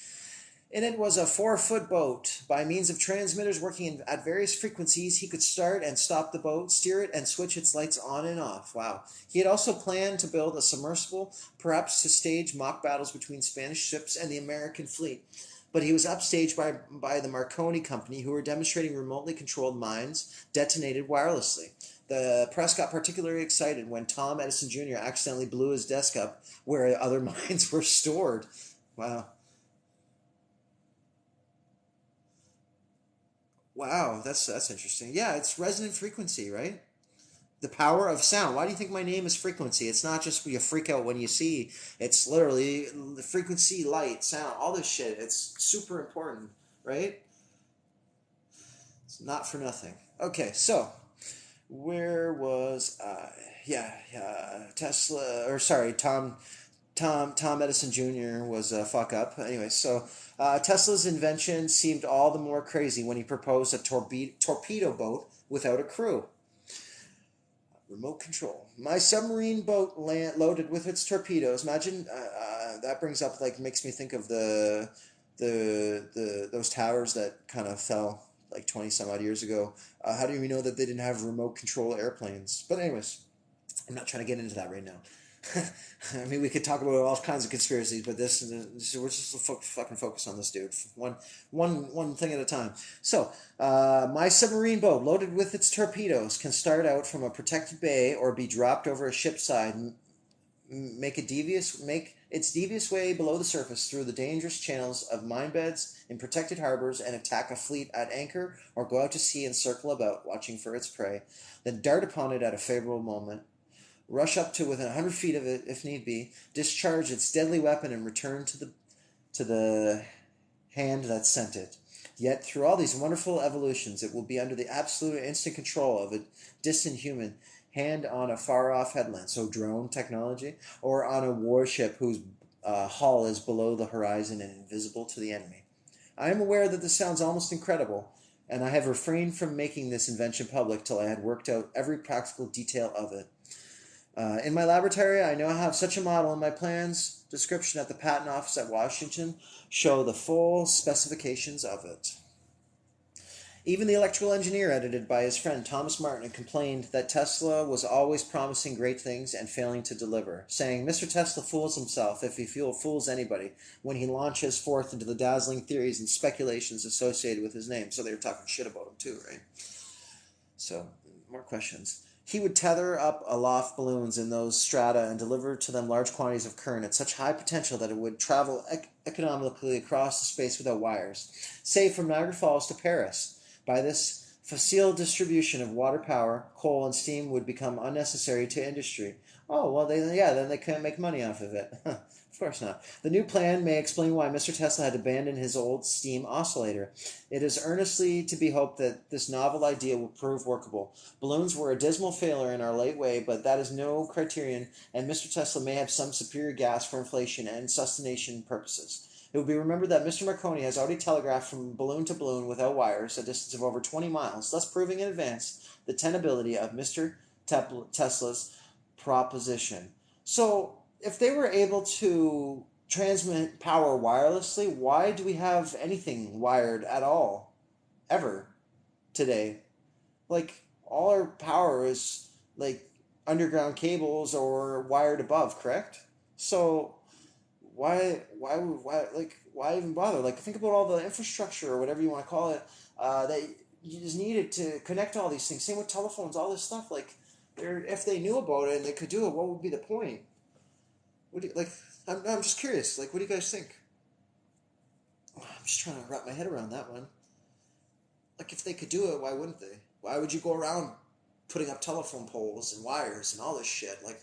In it was a 4-foot boat. By means of transmitters working at various frequencies, he could start and stop the boat, steer it, and switch its lights on and off. Wow. He had also planned to build a submersible, perhaps to stage mock battles between Spanish ships and the American fleet. But he was upstaged by the Marconi Company, who were demonstrating remotely controlled mines detonated wirelessly. The press got particularly excited when Tom Edison Jr. accidentally blew his desk up where other mines were stored. Wow. Wow, that's interesting. Yeah, it's resonant frequency, right? The power of sound. Why do you think my name is frequency? It's not just you freak out when you see. It's literally the frequency, light, sound, all this shit. It's super important, right? It's not for nothing. Okay, so where was I? Yeah, Tesla, or sorry, Tom Edison Jr. was a fuck up. Anyway, so Tesla's invention seemed all the more crazy when he proposed a torpedo boat without a crew. Remote control. My submarine boat loaded with its torpedoes. Imagine that brings up makes me think of the those towers that kind of fell like 20 some odd years ago. How do we know that they didn't have remote control airplanes? But anyways, I'm not trying to get into that right now. I mean, we could talk about all kinds of conspiracies, but we're just fucking focus on this dude. One thing at a time. So, my submarine boat, loaded with its torpedoes, can start out from a protected bay or be dropped over a ship's side, make its devious way below the surface through the dangerous channels of mine beds in protected harbors, and attack a fleet at anchor, or go out to sea and circle about, watching for its prey, then dart upon it at a favorable moment. Rush up to within 100 feet of it if need be, discharge its deadly weapon, and return to the hand that sent it. Yet through all these wonderful evolutions, it will be under the absolute and instant control of a distant human hand on a far-off headland, so drone technology, or on a warship whose hull is below the horizon and invisible to the enemy. I am aware that this sounds almost incredible, and I have refrained from making this invention public till I had worked out every practical detail of it. In my laboratory, I now have such a model, and my plans description at the patent office at Washington show the full specifications of it. Even the electrical engineer, edited by his friend Thomas Martin, complained that Tesla was always promising great things and failing to deliver, saying, "Mr. Tesla fools himself if he fools anybody when he launches forth into the dazzling theories and speculations associated with his name." So they were talking shit about him too, right? So, more questions. He would tether up aloft balloons in those strata and deliver to them large quantities of current at such high potential that it would travel economically across the space without wires, say from Niagara Falls to Paris. By this facile distribution of water power, coal and steam would become unnecessary to industry. Oh, well, then they couldn't make money off of it. Of course not. The new plan may explain why Mr. Tesla had abandoned his old steam oscillator. It is earnestly to be hoped that this novel idea will prove workable. Balloons were a dismal failure in our late way, but that is no criterion, and Mr. Tesla may have some superior gas for inflation and sustentation purposes. It will be remembered that Mr. Marconi has already telegraphed from balloon to balloon without wires, a distance of over 20 miles, thus proving in advance the tenability of Mr. Tesla's proposition. So, if they were able to transmit power wirelessly, why do we have anything wired at all, ever, today? Like, all our power is, like, underground cables or wired above, correct? So, why even bother? Like, think about all the infrastructure or whatever you want to call it that you just needed to connect all these things. Same with telephones, all this stuff. Like, if they knew about it and they could do it, what would be the point? What do you, like? I'm just curious. Like, what do you guys think? I'm just trying to wrap my head around that one. Like, if they could do it, why wouldn't they? why would you go around putting up telephone poles and wires and all this shit? Like,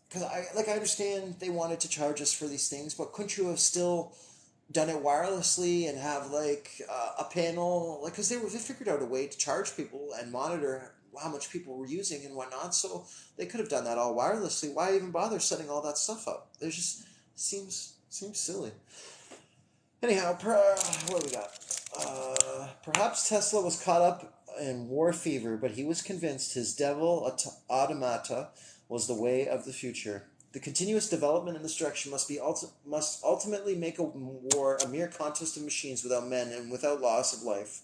because I understand they wanted to charge us for these things, but couldn't you have still done it wirelessly and have like a panel, like, because they figured out a way to charge people and monitor how much people were using and whatnot, so they could have done that all wirelessly. Why even bother setting all that stuff up? It just seems silly. Anyhow, what do we got? Perhaps Tesla was caught up in war fever, but he was convinced his devil automata was the way of the future. The continuous development in this direction must ultimately make a war a mere contest of machines without men and without loss of life.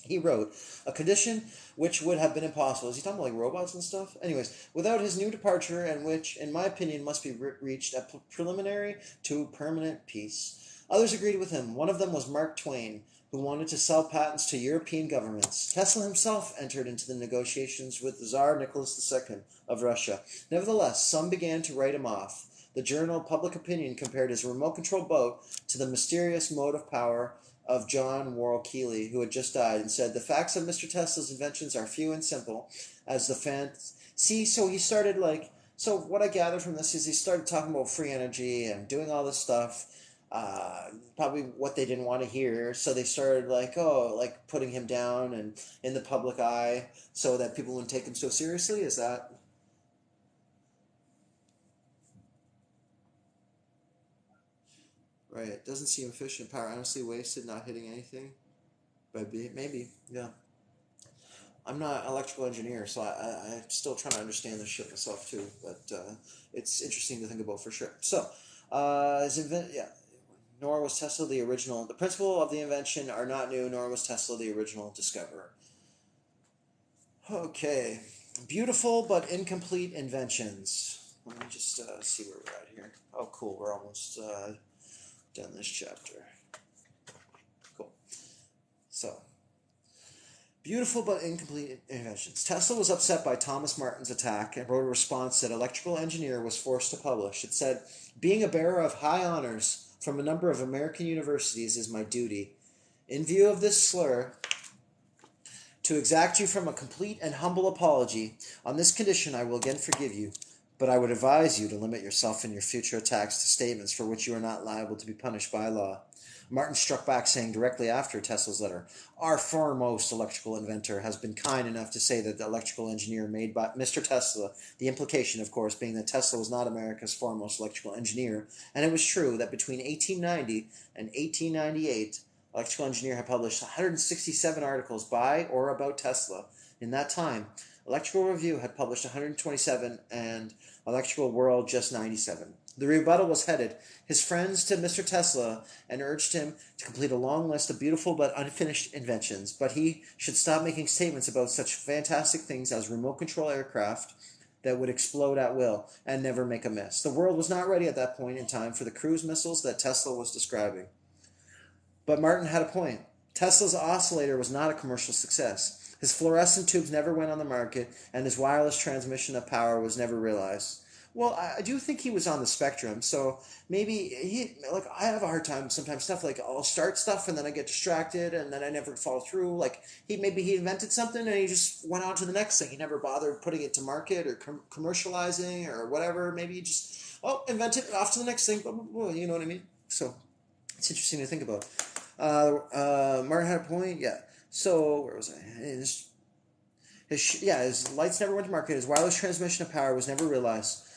He wrote, a condition which would have been impossible. Is he talking about like robots and stuff? Anyways, without his new departure, and which, in my opinion, must be reached a preliminary to permanent peace. Others agreed with him. One of them was Mark Twain, who wanted to sell patents to European governments. Tesla himself entered into the negotiations with the Tsar Nicholas II of Russia. Nevertheless, some began to write him off. The journal Public Opinion compared his remote-control boat to the mysterious mode of power of John Worrell Keeley, who had just died, and said, the facts of Mr. Tesla's inventions are few and simple, as the fans... See, so he started, like... So what I gather from this is he started talking about free energy and doing all this stuff, probably what they didn't want to hear, so they started, like, like, putting him down and in the public eye so that people wouldn't take him so seriously? Is that... Right, it doesn't seem efficient. Power honestly wasted, not hitting anything. But maybe, yeah. I'm not an electrical engineer, so I'm still trying to understand this shit myself too. But it's interesting to think about for sure. So, yeah. Nor was Tesla the original. The principle of the invention are not new, nor was Tesla the original discoverer. Okay, beautiful but incomplete inventions. Let me just see where we're at here. Oh, cool. We're almost done this chapter. Cool. So, beautiful but incomplete inventions. Tesla was upset by Thomas Martin's attack and wrote a response that Electrical Engineer was forced to publish. It said, being a bearer of high honors from a number of American universities is my duty. In view of this slur, to exact you from a complete and humble apology, on this condition I will again forgive you, but I would advise you to limit yourself in your future attacks to statements for which you are not liable to be punished by law. Martin struck back, saying directly after Tesla's letter, our foremost electrical inventor has been kind enough to say that the electrical engineer made by Mr. Tesla, the implication, of course, being that Tesla was not America's foremost electrical engineer, and it was true that between 1890 and 1898, Electrical Engineer had published 167 articles by or about Tesla. In that time, Electrical Review had published 127 and Electrical World just 97. The rebuttal was headed, his friends to Mr. Tesla, and urged him to complete a long list of beautiful but unfinished inventions, but he should stop making statements about such fantastic things as remote control aircraft that would explode at will and never make a miss. The world was not ready at that point in time for the cruise missiles that Tesla was describing. But Martin had a point. Tesla's oscillator was not a commercial success. His fluorescent tubes never went on the market, and his wireless transmission of power was never realized. Well, I do think he was on the spectrum, so maybe like, I have a hard time sometimes stuff like I'll start stuff and then I get distracted and then I never follow through. Like maybe he invented something and he just went on to the next thing. He never bothered putting it to market or commercializing or whatever. Maybe he just invented it, off to the next thing. Blah, blah, blah, you know what I mean? So it's interesting to think about. Martin had a point. Yeah. So where was I? His lights never went to market. His wireless transmission of power was never realized.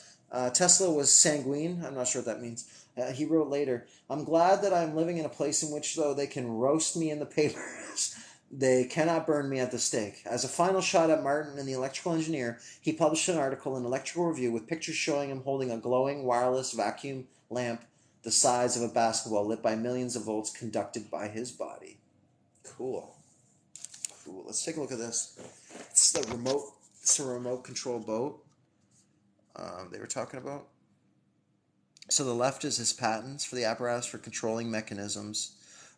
Tesla was sanguine. I'm not sure what that means. He wrote later, I'm glad that I'm living in a place in which, though they can roast me in the papers, they cannot burn me at the stake. As a final shot at Martin and the electrical engineer, he published an article in Electrical Review with pictures showing him holding a glowing wireless vacuum lamp the size of a basketball lit by millions of volts conducted by his body. Cool. Let's take a look at this. It's a remote control boat they were talking about. So the left is his patents for the apparatus for controlling mechanisms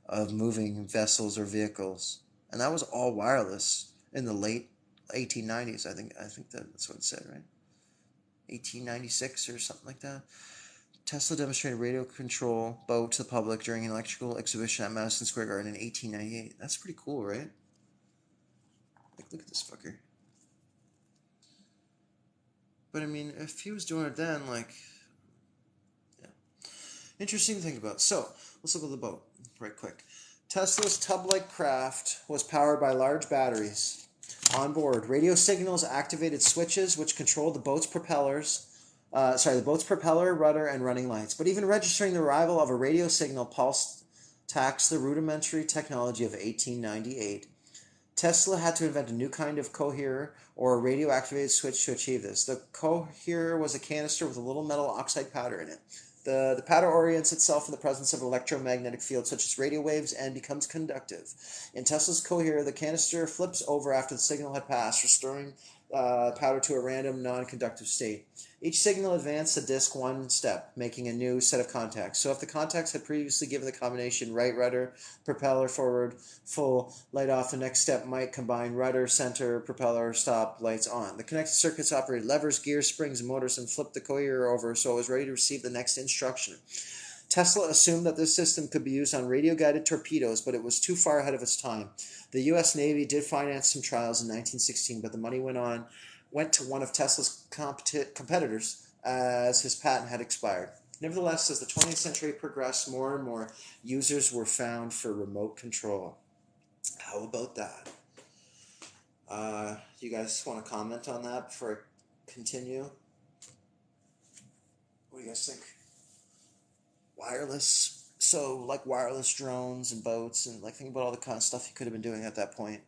of moving vessels or vehicles, and that was all wireless in the late 1890s. I think that's what it said, right? 1896 or something like that. Tesla demonstrated radio control boat to the public during an electrical exhibition at Madison Square Garden in 1898. That's pretty cool, right? Look at this fucker. But I mean, if he was doing it then, like, yeah. Interesting to think about. So, let's look at the boat right quick. Tesla's tub-like craft was powered by large batteries. On board, radio signals activated switches which controlled the boat's the boat's propeller, rudder, and running lights. But even registering the arrival of a radio signal pulse taxed the rudimentary technology of 1898. Tesla had to invent a new kind of coherer or a radio-activated switch to achieve this. The coherer was a canister with a little metal oxide powder in it. The powder orients itself in the presence of an electromagnetic field such as radio waves and becomes conductive. In Tesla's coherer, the canister flips over after the signal had passed, restoring powder to a random non-conductive state. Each signal advanced the disk one step, making a new set of contacts. So if the contacts had previously given the combination right rudder, propeller forward, full, light off, the next step might combine rudder, center, propeller, stop, lights on. The connected circuits operated levers, gears, springs, and motors and flipped the coherer over so it was ready to receive the next instruction. Tesla assumed that this system could be used on radio-guided torpedoes, but it was too far ahead of its time. The U.S. Navy did finance some trials in 1916, but the money went to one of Tesla's competitors as his patent had expired. Nevertheless, as the 20th century progressed, more and more users were found for remote control. How about that? You guys want to comment on that before I continue? What do you guys think? Wireless, so like wireless drones and boats, and like think about all the kind of stuff you could have been doing at that point.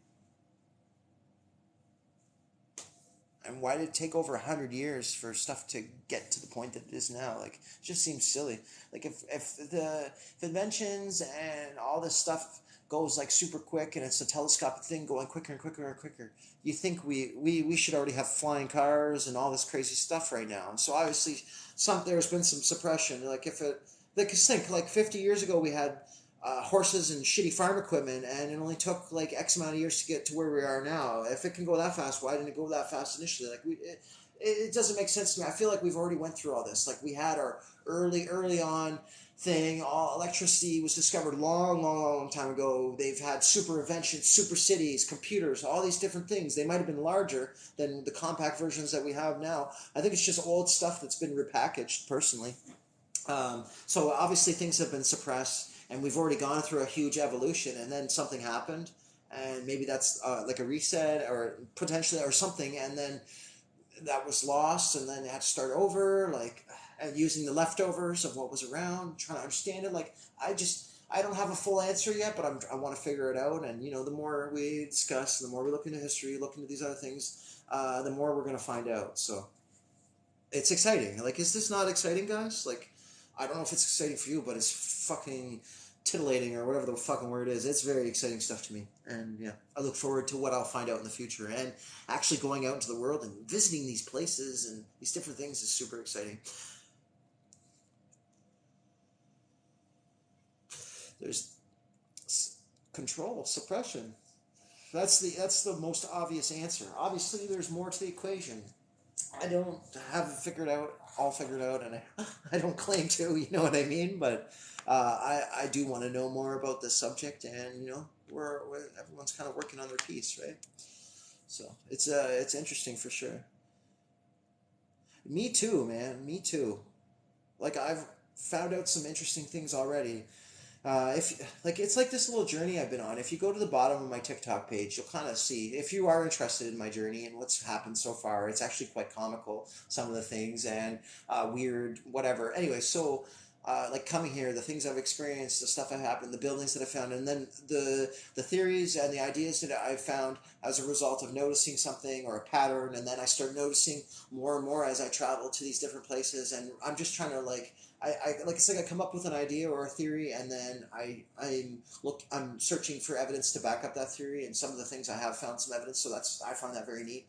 And why did it take over 100 years for stuff to get to the point that it is now? Like, it just seems silly. Like, if the inventions and all this stuff goes like super quick and it's a telescopic thing going quicker and quicker and quicker, you think we should already have flying cars and all this crazy stuff right now. And so obviously there's been some suppression. Like think like 50 years ago we had horses and shitty farm equipment, and it only took like X amount of years to get to where we are now. If it can go that fast, why didn't it go that fast initially? Like it doesn't make sense to me. I feel like we've already went through all this. Like we had our early on thing. All electricity was discovered long time ago. They've had super inventions, super cities, computers, all these different things. They might have been larger than the compact versions that we have now. I think it's just old stuff that's been repackaged. Personally. So obviously things have been suppressed, and we've already gone through a huge evolution, and then something happened, and maybe that's like a reset or potentially or something, and then that was lost, and then they had to start over, like using the leftovers of what was around, trying to understand it. Like I don't have a full answer yet, but I want to figure it out, and the more we discuss, the more we look into history, look into these other things, the more we're going to find out. So it's exciting. Like, is this not exciting, guys? Like, I don't know if it's exciting for you, but it's fucking titillating or whatever the fucking word is. It's very exciting stuff to me. And yeah, I look forward to what I'll find out in the future. And actually going out into the world and visiting these places and these different things is super exciting. There's control, suppression. That's the most obvious answer. Obviously, there's more to the equation. I don't have it figured out, all figured out, and I don't claim to, you know what I mean? But I do want to know more about this subject, and we're everyone's kind of working on their piece, right? So it's interesting for sure. Me too, man. Me too. Like I've found out some interesting things already. If like it's like this little journey I've been on. If you go to the bottom of my TikTok page, you'll kind of see if you are interested in my journey and what's happened so far. It's actually quite comical, some of the things, and weird, whatever. Anyway, so like coming here, the things I've experienced, the stuff that happened, the buildings that I found, and then the theories and the ideas that I've found as a result of noticing something or a pattern, and then I start noticing more and more as I travel to these different places, and I'm just trying to like. It's like I come up with an idea or a theory, and then I'm searching for evidence to back up that theory, and some of the things I have found some evidence, so I find that very neat.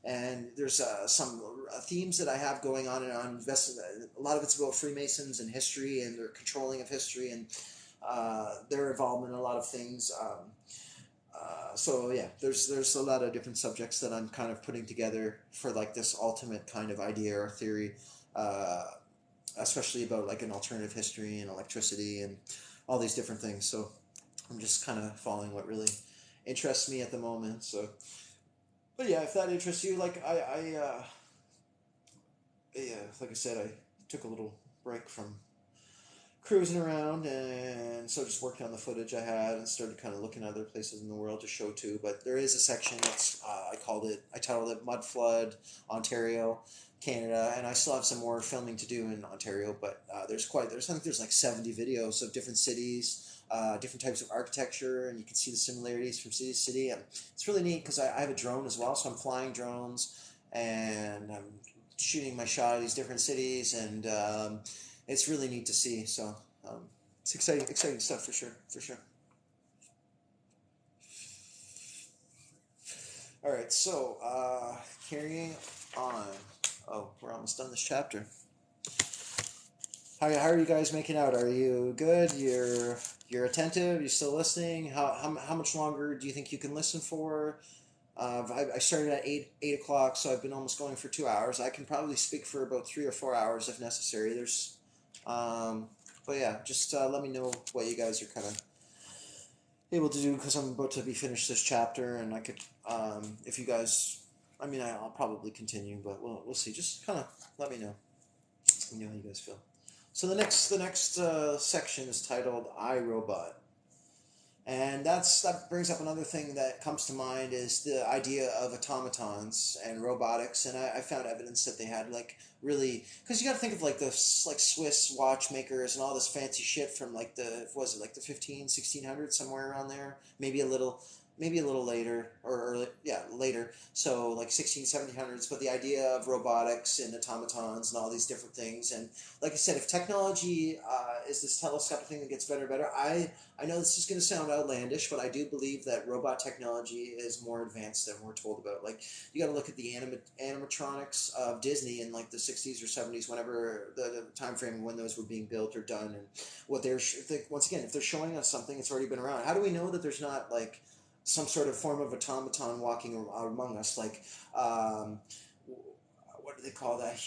And there's some themes that I have going on, and on a lot of it's about Freemasons and history and their controlling of history and their involvement in a lot of things. So yeah, there's a lot of different subjects that I'm kind of putting together for like this ultimate kind of idea or theory. Especially about like an alternative history and electricity and all these different things. So I'm just kind of following what really interests me at the moment. So But yeah, if that interests you, like yeah, like I said, I took a little break from cruising around, and so just working on the footage I had and started kind of looking at other places in the world to show to. But there is a section that's I titled it Mud Flood, Ontario, Canada, and I still have some more filming to do in Ontario. But I think there's like 70 videos of different cities. Different types of architecture, and you can see the similarities from city to city. And it's really neat because I have a drone as well, so I'm flying drones and I'm shooting my shot of these different cities, and it's really neat to see. So it's exciting stuff for sure, for sure. All right, so carrying on. Oh, we're almost done this chapter. How are you guys making out? Are you good? You're attentive. You still listening? How much longer do you think you can listen for? I started at 8 o'clock, so I've been almost going for 2 hours. I can probably speak for about 3 or 4 hours if necessary. Um, but yeah, just let me know what you guys are kind of able to do because I'm about to be finished this chapter, and I could, if you guys, I mean, I'll probably continue, but we'll see. Just kind of let me know. Let me know how you guys feel. So the next section is titled "I, Robot." And that brings up another thing that comes to mind is the idea of automatons and robotics. And I found evidence that they had like really because you got to think of like the like Swiss watchmakers and all this fancy shit from like the was it like the 1600s somewhere around there, maybe a little later or early, yeah, later, so like 1700s. But the idea of robotics and automatons and all these different things, and like I said, if technology is this telescopic thing that gets better and better, I know this is going to sound outlandish, but I do believe that robot technology is more advanced than we're told about. Like, you got to look at the animatronics of Disney in like the 60s or 70s, whenever the time frame when those were being built or done, and what once again, if they're showing us something, it's already been around. How do we know that there's not like some sort of form of automaton walking among us? Like, um, what do they call that?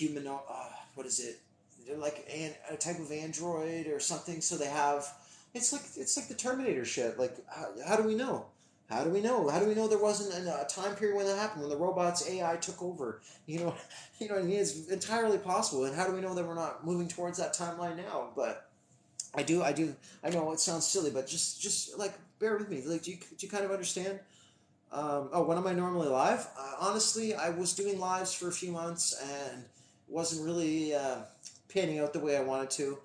What is it? They're like a type of android or something. So they have it's like the Terminator shit. Like how do we know? How do we know? How do we know there wasn't a time period when that happened when the robots AI took over? You know, you know what I mean. It's entirely possible. And how do we know that we're not moving towards that timeline now? But I know it sounds silly, but just like bear with me. Like, do you kind of understand? When am I normally live? Honestly, I was doing lives for a few months and wasn't really panning out the way I wanted to.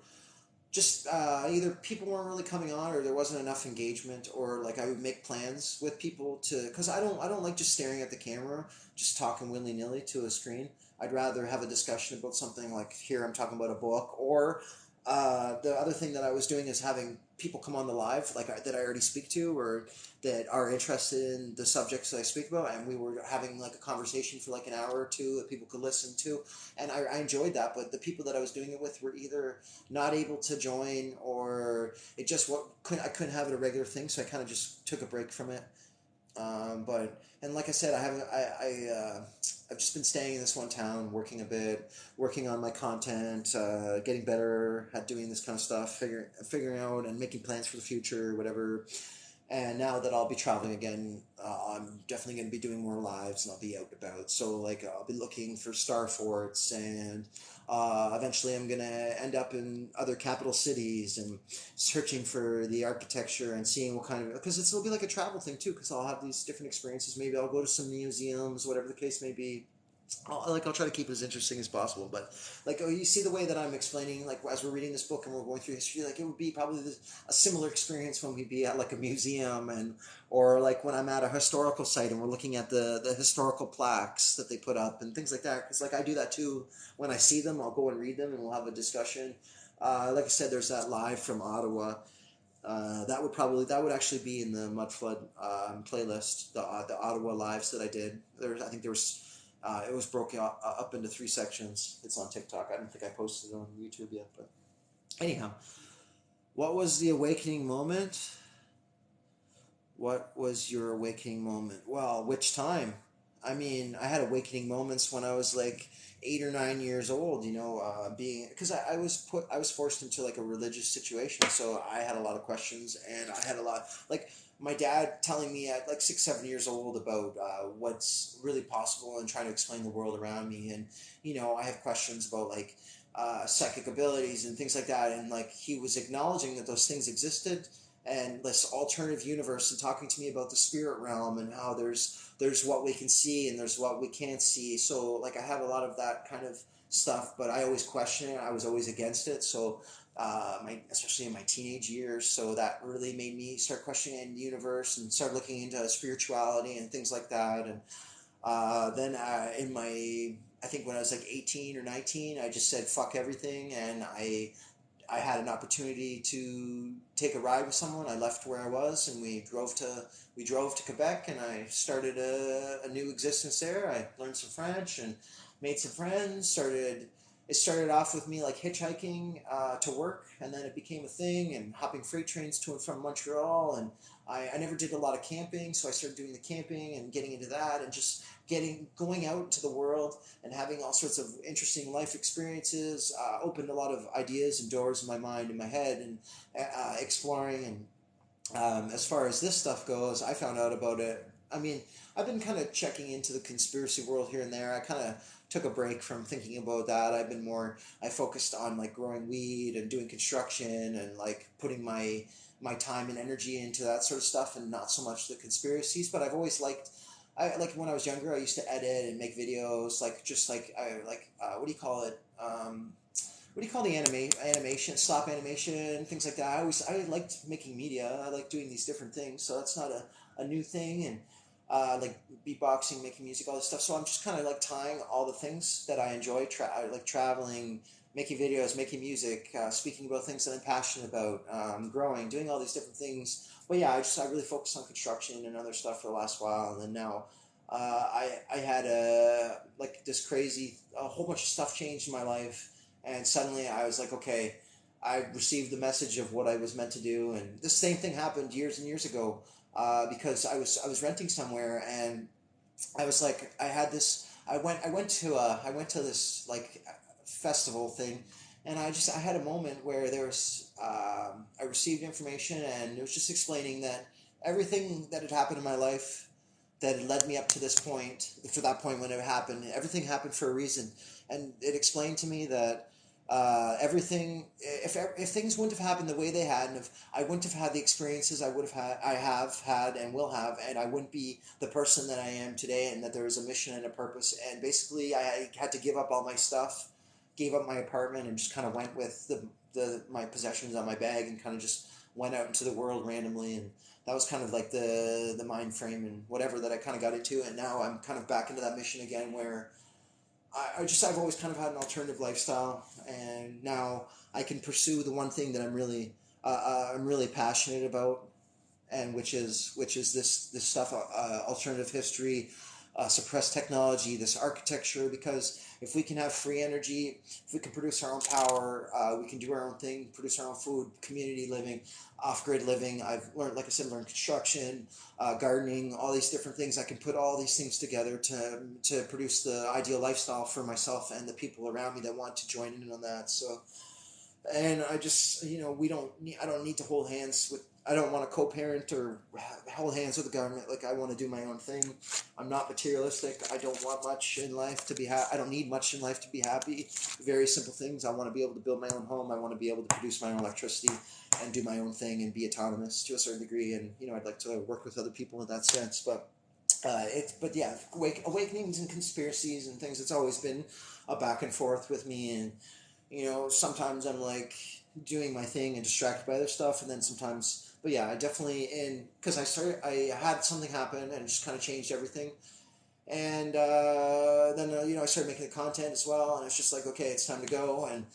Just either people weren't really coming on, or there wasn't enough engagement, or like I would make plans with people to, because I don't like just staring at the camera, just talking willy nilly to a screen. I'd rather have a discussion about something like here I'm talking about a book, or the other thing that I was doing is having people come on the live like that I already speak to or that are interested in the subjects that I speak about, and we were having like a conversation for like an hour or two that people could listen to, and I enjoyed that. But the people that I was doing it with were either not able to join, or it just what I couldn't have it a regular thing, so I kind of just took a break from it. But and like I said, I haven't. I've just been staying in this one town, working a bit, working on my content, getting better at doing this kind of stuff, figuring out and making plans for the future, whatever. And now that I'll be traveling again, I'm definitely going to be doing more lives and I'll be out and about. So, like, I'll be looking for star forts, and eventually I'm going to end up in other capital cities and searching for the architecture and seeing what kind of. Because it'll be like a travel thing too, because I'll have these different experiences. Maybe I'll go to some museums, whatever the case may be. I'll try to keep it as interesting as possible, but like you see the way that I'm explaining, like as we're reading this book and we're going through history, like it would be probably a similar experience when we'd be at like a museum, and or like when I'm at a historical site and we're looking at the historical plaques that they put up and things like that. Because like I do that too when I see them, I'll go and read them and we'll have a discussion. Like I said, there's that live from Ottawa. That would actually be in the Mudflood playlist. The Ottawa lives that I did. I think there was. It was broken up into 3 sections. It's on TikTok. I don't think I posted it on YouTube yet, but anyhow, what was the awakening moment? What was your awakening moment? Well, which time? I mean, I had awakening moments when I was like 8 or 9 years old. You know, being because I was forced into like a religious situation, so I had a lot of questions, and I had a lot like my dad telling me at like 6, 7 years old about what's really possible and trying to explain the world around me, and you know, I have questions about like psychic abilities and things like that, and like he was acknowledging that those things existed and this alternative universe, and talking to me about the spirit realm and how there's what we can see and there's what we can't see. So like I had a lot of that kind of stuff, but I always questioned it. I was always against it. So my especially in my teenage years, so that really made me start questioning the universe and start looking into spirituality and things like that. And then in my I think when I was like 18 or 19, I just said fuck everything, and I had an opportunity to take a ride with someone. I left where I was, and we drove to Quebec, and I started a new existence there. I learned some French and made some friends. It started off with me like hitchhiking to work, and then it became a thing, and hopping freight trains to and from Montreal. And I never did a lot of camping, so I started doing the camping and getting into that, and just going out to the world and having all sorts of interesting life experiences opened a lot of ideas and doors in my mind and my head, and exploring. And as far as this stuff goes, I found out about it. I mean, I've been kind of checking into the conspiracy world here and there. I kind of took a break from thinking about that. I focused on like growing weed and doing construction and like putting my time and energy into that sort of stuff, and not so much the conspiracies. But I've always liked, I like when I was younger, I used to edit and make videos, like just like I like what do you call it? What do you call the animation, stop animation, things like that. I liked making media. I like doing these different things. So that's not a new thing. And like beatboxing, making music, all this stuff. So I'm just kind of like tying all the things that I enjoy, I like traveling, making videos, making music, speaking about things that I'm passionate about, growing, doing all these different things. But yeah, I really focused on construction and other stuff for the last while, and then now I had like this crazy a whole bunch of stuff changed in my life, and suddenly I was like, okay, I received the message of what I was meant to do. And the same thing happened years and years ago, because I was renting somewhere, and I was like, I had this. I went to this like festival thing, and I had a moment where I received information, and it was just explaining that everything that had happened in my life that had led me up to this point, for that point when it happened, everything happened for a reason. And it explained to me that everything, if things wouldn't have happened the way they had, and if I wouldn't have had the experiences I have had and will have, and I wouldn't be the person that I am today, and that there was a mission and a purpose. And basically I had to give up all my stuff, gave up my apartment, and just kind of went with my possessions on my bag, and kind of just went out into the world randomly. And that was kind of like the mind frame and whatever that I kind of got into. And now I'm kind of back into that mission again, where I've always kind of had an alternative lifestyle, and now I can pursue the one thing that I'm really passionate about, and which is this stuff, alternative history, suppressed technology, this architecture. Because if we can have free energy, if we can produce our own power, we can do our own thing, produce our own food, community living, off-grid living. I've learned, like I said, learned construction, gardening, all these different things. I can put all these things together to produce the ideal lifestyle for myself and the people around me that want to join in on that. So, and I just, you know, I don't need to hold hands with, I don't want to co-parent or hold hands with the government. Like, I want to do my own thing. I'm not materialistic. I don't want much in life to be I don't need much in life to be happy. Very simple things. I want to be able to build my own home. I want to be able to produce my own electricity and do my own thing and be autonomous to a certain degree. And, you know, I'd like to work with other people in that sense. But yeah, awakenings and conspiracies and things, it's always been a back and forth with me. And, you know, sometimes I'm like doing my thing and distracted by other stuff, and then sometimes, but yeah, I definitely, because I had something happen and it just kind of changed everything. And then, you know, I started making the content as well, and it's just like, okay, it's time to go. And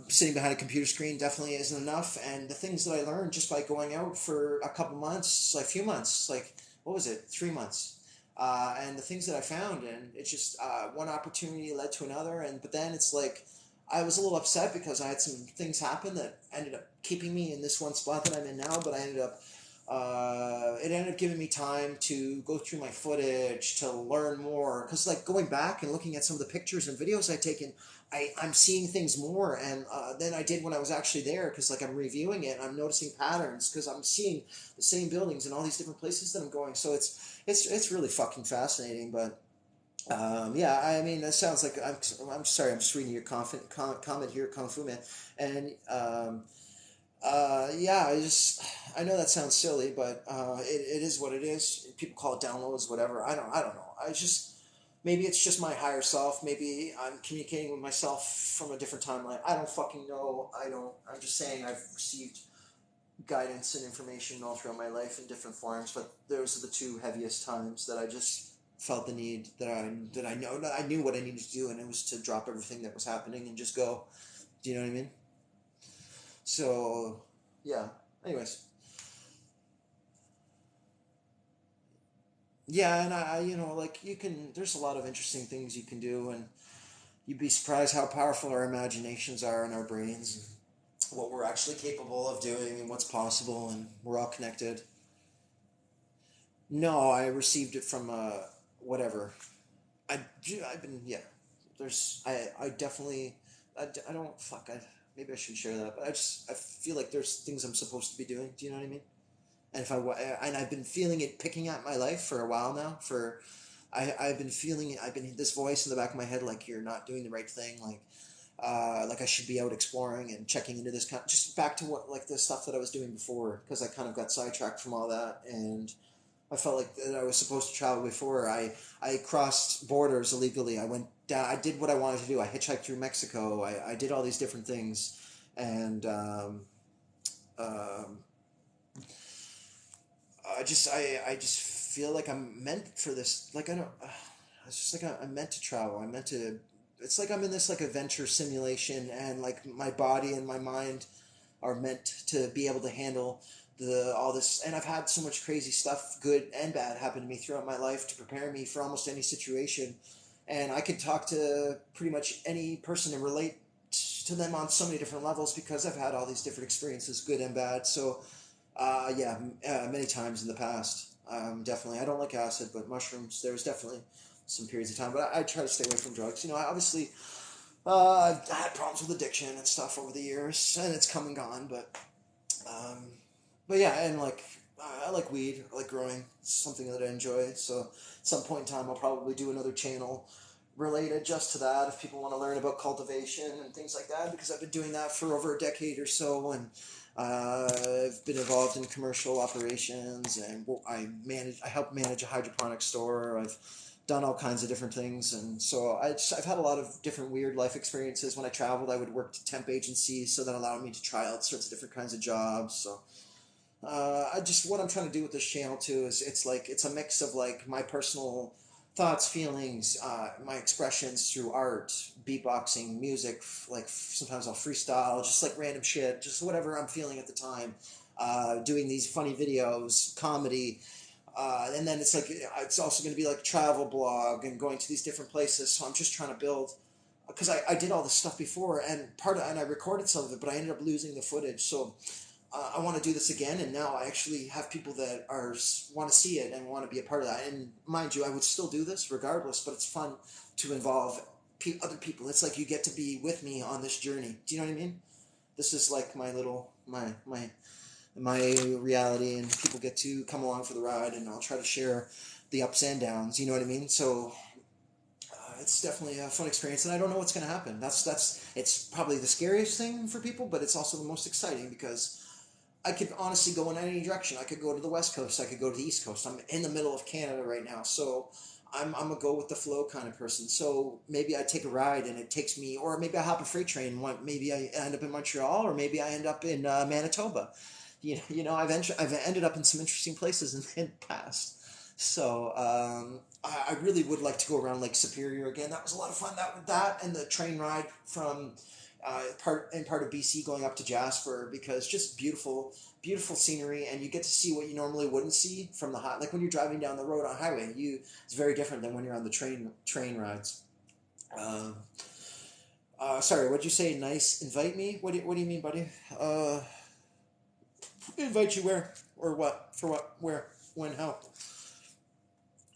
sitting behind a computer screen definitely isn't enough. And the things that I learned just by going out for a couple months, like a few months, like, what was it, 3 months? And the things that I found, and it's just one opportunity led to another. But then it's like, I was a little upset because I had some things happen that ended up keeping me in this one spot that I'm in now, but I ended up it ended up giving me time to go through my footage to learn more. Because like going back and looking at some of the pictures and videos I've taken, I'm seeing things more and than I did when I was actually there. Because like I'm reviewing it and I'm noticing patterns because I'm seeing the same buildings in all these different places that I'm going. So it's really fucking fascinating. But yeah, I mean, that sounds like I'm sorry, I'm just reading your comment here, Kung Fu Man, and yeah, I know that sounds silly, but it is what it is. People call it downloads, whatever. I don't know. I just maybe it's just my higher self. Maybe I'm communicating with myself from a different timeline. I don't fucking know. I don't. I'm just saying I've received guidance and information all throughout my life in different forms, but those are the two heaviest times that I just felt the need that I know that I knew what I needed to do, and it was to drop everything that was happening and just go. Do you know what I mean? So, yeah. Anyways, yeah, and you know, like you can. There's a lot of interesting things you can do, and you'd be surprised how powerful our imaginations are in our brains, and what we're actually capable of doing, and what's possible, and we're all connected. No, I received it from whatever. I've been yeah. I definitely I don't fuck I maybe I shouldn't share that, but I feel like there's things I'm supposed to be doing. Do you know what I mean? And if and I've been feeling it picking at my life for a while now. I've been feeling it. I've been this voice in the back of my head like you're not doing the right thing. Like I should be out exploring and checking into this kind. Just back to what like the stuff that I was doing before because I kind of got sidetracked from all that and I felt like that I was supposed to travel before. I crossed borders illegally. I went down. I did what I wanted to do. I hitchhiked through Mexico. I did all these different things, and um, I just feel like I'm meant for this. Like I don't. It's just like I'm meant to travel. I'm meant to. It's like I'm in this like adventure simulation, and like my body and my mind are meant to be able to handle the all this. And I've had so much crazy stuff, good and bad, happen to me throughout my life to prepare me for almost any situation. And I could talk to pretty much any person and relate to them on so many different levels because I've had all these different experiences, good and bad. So yeah, many times in the past. Definitely, I don't like acid, but mushrooms. There's definitely some periods of time, but I try to stay away from drugs. You know, I obviously I've had problems with addiction and stuff over the years, and it's come and gone. Um, but yeah, and like I like weed. I like growing. It's something that I enjoy. So at some point in time, I'll probably do another channel related just to that if people want to learn about cultivation and things like that because I've been doing that for over a decade or so and I've been involved in commercial operations and I help manage a hydroponic store. I've done all kinds of different things and so I've had a lot of different weird life experiences. When I traveled I would work to temp agencies so that allowed me to try all sorts of different kinds of jobs. So I just what I'm trying to do with this channel too is it's like it's a mix of like my personal thoughts, feelings, my expressions through art, beatboxing, music. Like sometimes I'll freestyle, just like random shit, just whatever I'm feeling at the time. Doing these funny videos, comedy, and then it's like it's also going to be like travel blog and going to these different places. So I'm just trying to build because I did all this stuff before and I recorded some of it, but I ended up losing the footage. So I want to do this again, and now I actually have people that are want to see it and want to be a part of that. And mind you, I would still do this regardless, but it's fun to involve other people. It's like you get to be with me on this journey. Do you know what I mean? This is like my little my reality, and people get to come along for the ride, and I'll try to share the ups and downs. You know what I mean? So it's definitely a fun experience, and I don't know what's going to happen. That's it's probably the scariest thing for people, but it's also the most exciting because I could honestly go in any direction. I could go to the West Coast. I could go to the East Coast. I'm in the middle of Canada right now, so I'm a go with the flow kind of person. So maybe I take a ride and it takes me, or maybe I hop a freight train. Maybe I end up in Montreal, or maybe I end up in Manitoba. You know, I've ended up in some interesting places in the past. So I really would like to go around Lake Superior again. That was a lot of fun. That and the train ride from part of BC going up to Jasper because just beautiful scenery and you get to see what you normally wouldn't see from the high. Like when you're driving down the road on a highway, it's very different than when you're on the train rides. Um, sorry, what'd you say? Nice, invite me. What do you mean, buddy? Uh, Invite you where? Or what? For what? Where? When? How?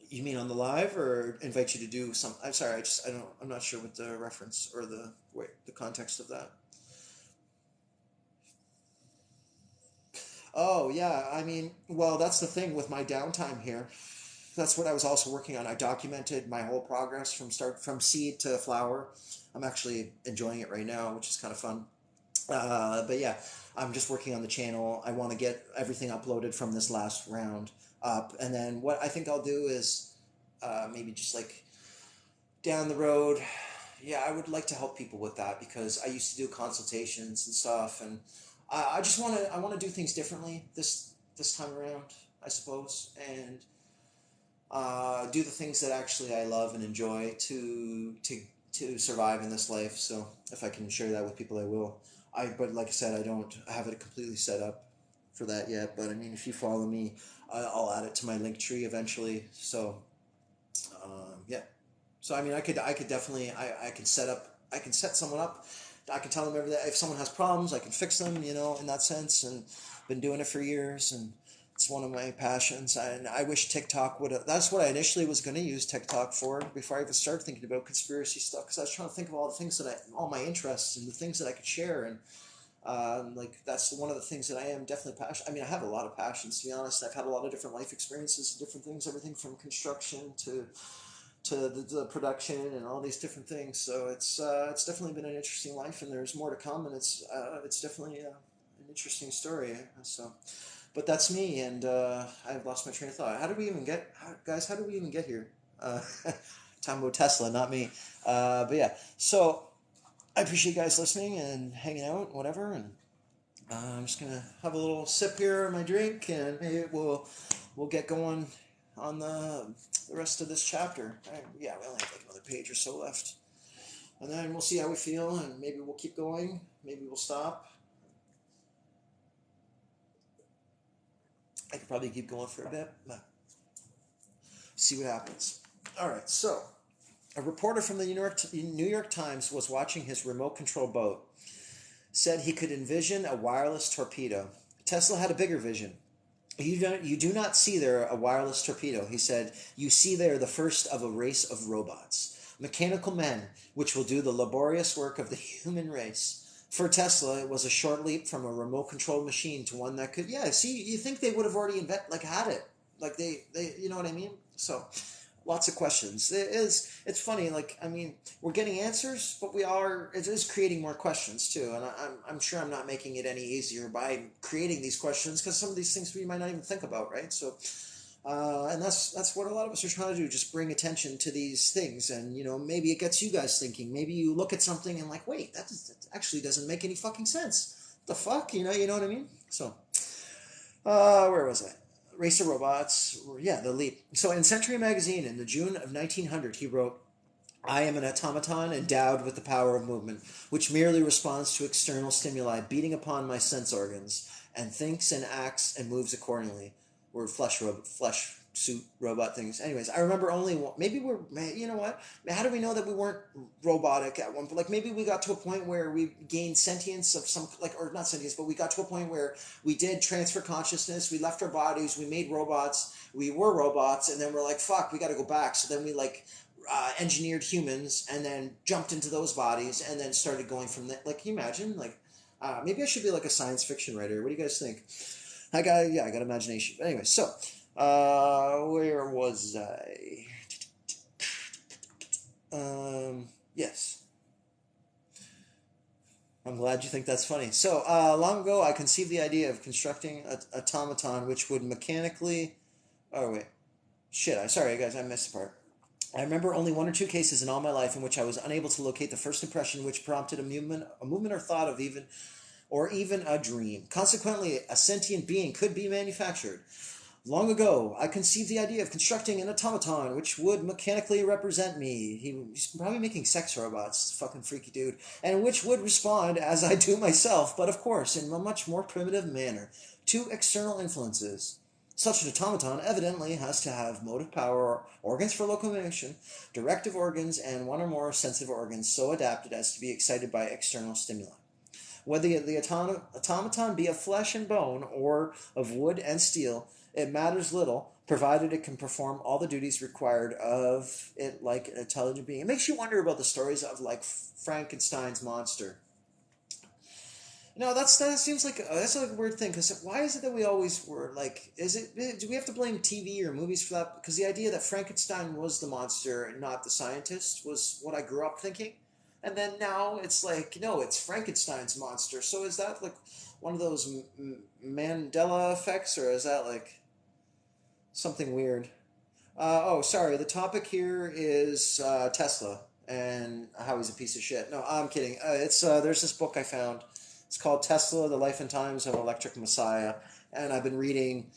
You mean on the live, or invite you to do some? I'm sorry, I'm not sure what the reference or the context of that. Oh yeah, I mean, well, that's the thing with my downtime here. That's what I was also working on. I documented my whole progress from seed to flower. I'm actually enjoying it right now, which is kind of fun. But yeah, I'm just working on the channel. I want to get everything uploaded from this last round up, and then what I think I'll do is maybe just like down the road. Yeah, I would like to help people with that because I used to do consultations and stuff, and I just want to do things differently this time around, I suppose, and do the things that actually I love and enjoy to survive in this life. So if I can share that with people, I will. But like I said, I don't have it completely set up for that yet. But I mean, if you follow me, I'll add it to my link tree eventually. So yeah. So I mean, I could definitely I can set someone up. I can tell them everything. If someone has problems, I can fix them. In that sense, and been doing it for years, and it's one of my passions. And I wish TikTok would. That's what I initially was going to use TikTok for before I even started thinking about conspiracy stuff. Because I was trying to think of all the things all my interests and the things that I could share, and like that's one of the things that I am definitely passionate. I mean, I have a lot of passions, to be honest. I've had a lot of different life experiences, different things, everything from construction to the production and all these different things. So it's definitely been an interesting life, and there's more to come, and it's definitely an interesting story. So, but that's me, and I've lost my train of thought. How did we even get, guys? How did we even get here? Talking about Tesla, not me. But yeah, so I appreciate you guys listening and hanging out, whatever, and I'm just gonna have a little sip here of my drink, and maybe we'll get going on the rest of this chapter. Yeah, we only have like another page or so left, and then we'll see how we feel, and maybe we'll keep going. Maybe we'll stop. I could probably keep going for a bit, but see what happens. All right, so a reporter from the New York Times was watching his remote control boat. Said he could envision a wireless torpedo. Tesla had a bigger vision. You do not see there a wireless torpedo, he said. You see there the first of a race of robots, mechanical men, which will do the laborious work of the human race. For Tesla, it was a short leap from a remote-controlled machine to one that could, yeah, see, you think they would have already had it. Like they, you know what I mean? So, lots of questions. It's funny, like, I mean, we're getting answers, but it is creating more questions too, and I'm sure I'm not making it any easier by creating these questions, because some of these things we might not even think about, right? So and that's what a lot of us are trying to do, just bring attention to these things, and maybe it gets you guys thinking. Maybe you look at something and like, wait, that actually doesn't make any fucking sense. The fuck, you know what I mean? So where was I? Race of Robots, yeah, The Leap. So in Century Magazine in the June of 1900, he wrote, I am an automaton endowed with the power of movement, which merely responds to external stimuli beating upon my sense organs, and thinks and acts and moves accordingly. We're flesh suit robot things. Anyways, I remember maybe you know what? How do we know that we weren't robotic at one point? Like maybe we got to a point where we gained sentience of some, like, or not sentience, but we got to a point where we did transfer consciousness, we left our bodies, we made robots, we were robots, and then we're like, fuck, we got to go back. So then we engineered humans and then jumped into those bodies and then started going from that. Like, can you imagine? Like, maybe I should be like a science fiction writer. What do you guys think? I got imagination. But anyway, so where was I? Yes. I'm glad you think that's funny. So, long ago, I conceived the idea of constructing an automaton which would mechanically. Oh wait, shit! Sorry, guys, I missed the part. I remember only one or two cases in all my life in which I was unable to locate the first impression which prompted a movement or thought of even a dream. Consequently, a sentient being could be manufactured. Long ago, I conceived the idea of constructing an automaton which would mechanically represent me. He's probably making sex robots, fucking freaky dude, and which would respond as I do myself, but of course in a much more primitive manner, to external influences. Such an automaton evidently has to have motive power, organs for locomotion, directive organs, and one or more sensitive organs so adapted as to be excited by external stimuli. Whether the automaton be of flesh and bone or of wood and steel, it matters little, provided it can perform all the duties required of it like an intelligent being. It makes you wonder about the stories of like Frankenstein's monster. No, that seems like that's like a weird thing. Because why is it that we always were like? Do we have to blame TV or movies for that? Because the idea that Frankenstein was the monster and not the scientist was what I grew up thinking, and then now it's like no, it's Frankenstein's monster. So is that like one of those Mandela effects, or is that like something weird? Oh, sorry. The topic here is Tesla and how he's a piece of shit. No, I'm kidding. It's there's this book I found. It's called Tesla: The Life and Times of Electric Messiah, and I've been reading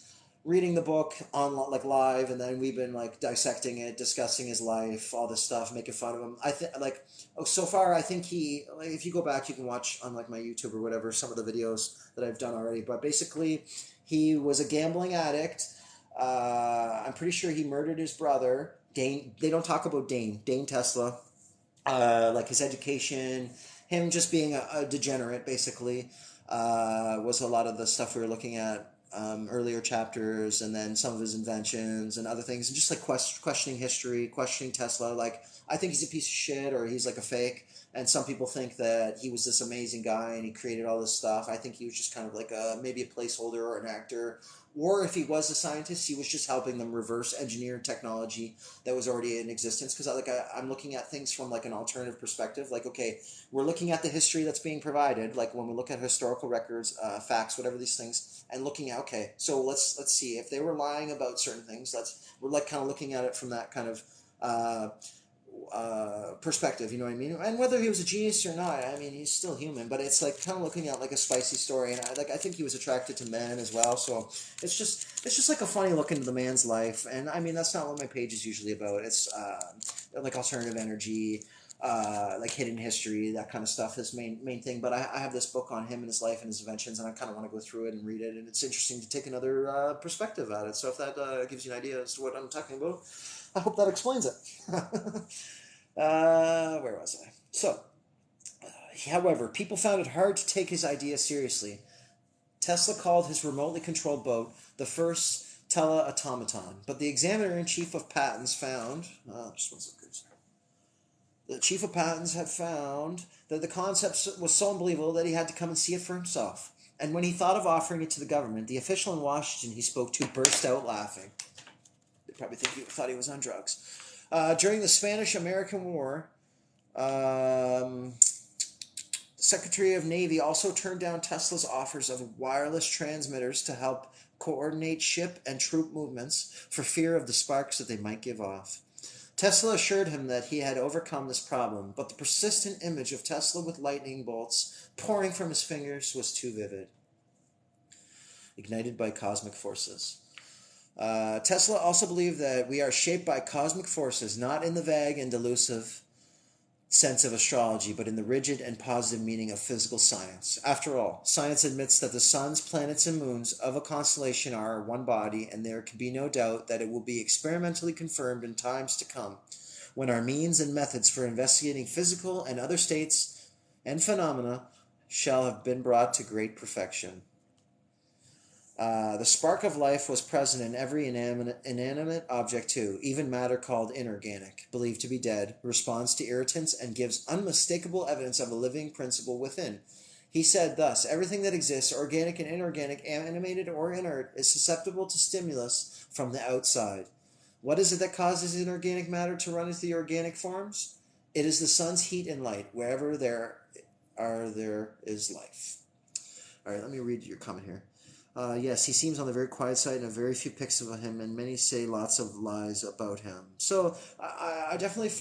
the book on like live, and then we've been like dissecting it, discussing his life, all this stuff, making fun of him. I think like oh, so far I think he like, if you go back, you can watch on like my YouTube or whatever some of the videos that I've done already. But basically, he was a gambling addict. I'm pretty sure he murdered his brother, Dane. They don't talk about Dane Tesla. Like his education, him just being a degenerate, basically, was a lot of the stuff we were looking at earlier chapters, and then some of his inventions and other things, and just like questioning history, questioning Tesla. Like, I think he's a piece of shit, or he's like a fake. And some people think that he was this amazing guy and he created all this stuff. I think he was just kind of like maybe a placeholder or an actor. Or if he was a scientist, he was just helping them reverse engineer technology that was already in existence. Because I'm looking at things from like an alternative perspective. Like, okay, we're looking at the history that's being provided. Like when we look at historical records, facts, whatever these things, and looking at okay, so let's see if they were lying about certain things. We're like kind of looking at it from that kind of perspective, you know what I mean? And whether he was a genius or not, I mean, he's still human, but it's like kind of looking at like a spicy story, and I think he was attracted to men as well. So it's just like a funny look into the man's life, and I mean that's not what my page is usually about. It's like alternative energy, like hidden history, that kind of stuff is main thing. But I have this book on him and his life and his inventions, and I kind of want to go through it and read it, and it's interesting to take another perspective at it. So if that gives you an idea as to what I'm talking about, I hope that explains it. Where was I? So, however, people found it hard to take his idea seriously. Tesla called his remotely controlled boat the first tele-automaton, but the examiner-in-chief of patents found... just one second. The chief of patents had found that the concept was so unbelievable that he had to come and see it for himself. And when he thought of offering it to the government, the official in Washington he spoke to burst out laughing. They probably thought he was on drugs. During the Spanish-American War, the Secretary of Navy also turned down Tesla's offers of wireless transmitters to help coordinate ship and troop movements for fear of the sparks that they might give off. Tesla assured him that he had overcome this problem, but the persistent image of Tesla with lightning bolts pouring from his fingers was too vivid. Ignited by cosmic forces. Tesla also believed that we are shaped by cosmic forces, not in the vague and delusive sense of astrology, but in the rigid and positive meaning of physical science. After all, science admits that the suns, planets, and moons of a constellation are one body, and there can be no doubt that it will be experimentally confirmed in times to come, when our means and methods for investigating physical and other states and phenomena shall have been brought to great perfection. The spark of life was present in every inanimate object too. Even matter called inorganic, believed to be dead, responds to irritants and gives unmistakable evidence of a living principle within. He said thus, everything that exists, organic and inorganic, animated or inert, is susceptible to stimulus from the outside. What is it that causes inorganic matter to run into the organic forms? It is the sun's heat and light. Wherever there is life. All right, let me read your comment here. Yes, he seems on the very quiet side, and have very few pics of him, and many say lots of lies about him. So I definitely,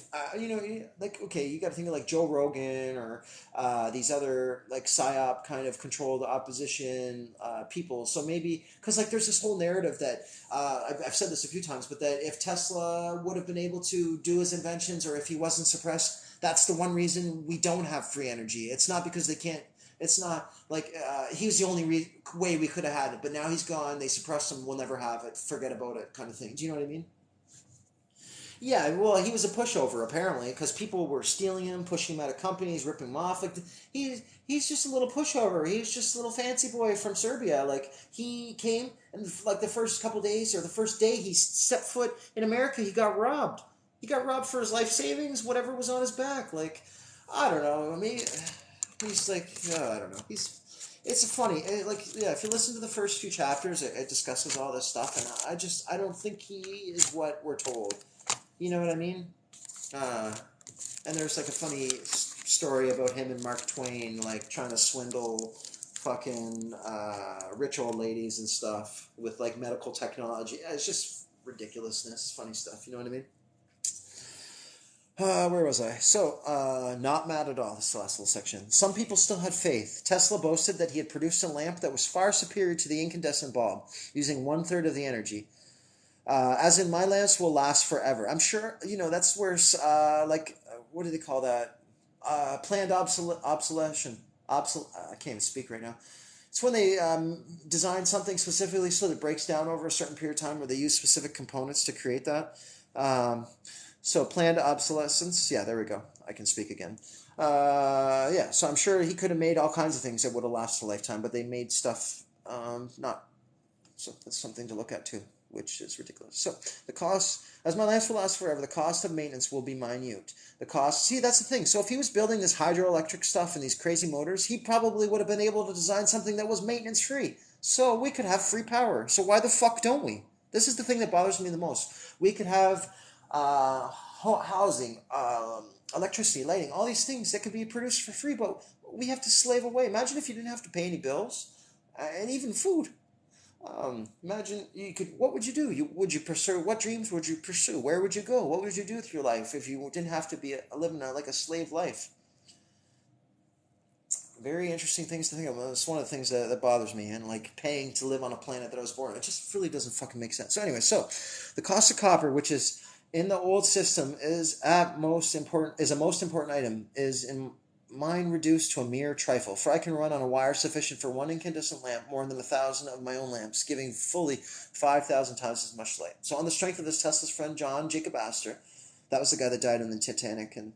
like, okay, you got to think of like Joe Rogan or these other like psyop kind of controlled opposition people. So maybe because like there's this whole narrative that I've said this a few times, but that if Tesla would have been able to do his inventions, or if he wasn't suppressed, that's the one reason we don't have free energy. It's not because they can't. It's not like he was the only way we could have had it, but now he's gone. They suppressed him. We'll never have it. Forget about it, kind of thing. Do you know what I mean? Yeah, well, he was a pushover apparently because people were stealing him, pushing him out of companies, ripping him off. Like he's just a little pushover. He's just a little fancy boy from Serbia. Like he came and like the first couple days or the first day he stepped foot in America, he got robbed. He got robbed for his life savings, whatever was on his back. Like I don't know. I mean, he's like I don't know. It's a funny like yeah. If you listen to the first few chapters, it discusses all this stuff, and I don't think he is what we're told. You know what I mean? Uh, and there's like a funny story about him and Mark Twain, like trying to swindle fucking rich old ladies and stuff with like medical technology. Yeah, it's just ridiculousness, funny stuff. You know what I mean? Where was I? So, not mad at all, this is the last little section. Some people still had faith. Tesla boasted that he had produced a lamp that was far superior to the incandescent bulb, using one-third of the energy. As in, my lamps will last forever. I'm sure, that's where, what do they call that? Planned obsolescence. I can't even speak right now. It's when they design something specifically so that it breaks down over a certain period of time where they use specific components to create that. So planned obsolescence. Yeah, there we go. I can speak again. Yeah, so I'm sure he could have made all kinds of things that would have lasted a lifetime, but they made stuff not. So that's something to look at too, which is ridiculous. So the cost, as my lamps will last forever, the cost of maintenance will be minute. The cost, see, that's the thing. So if he was building this hydroelectric stuff and these crazy motors, he probably would have been able to design something that was maintenance free. So we could have free power. So why the fuck don't we? This is the thing that bothers me the most. We could have housing, electricity, lighting, all these things that could be produced for free, but we have to slave away. Imagine if you didn't have to pay any bills and even food. Imagine you could. What would you do? Would you pursue? What dreams would you pursue? Where would you go? What would you do with your life if you didn't have to be living like a slave life? Very interesting things to think of. It's one of the things that bothers me, and like paying to live on a planet that I was born on. It just really doesn't fucking make sense. So anyway, so the cost of copper, which is in the old system, is a most important item, is in mine reduced to a mere trifle. For I can run on a wire sufficient for one incandescent lamp more than 1,000 of my own lamps, giving fully 5,000 times as much light. So on the strength of this, Tesla's friend John Jacob Astor, that was the guy that died in the Titanic, and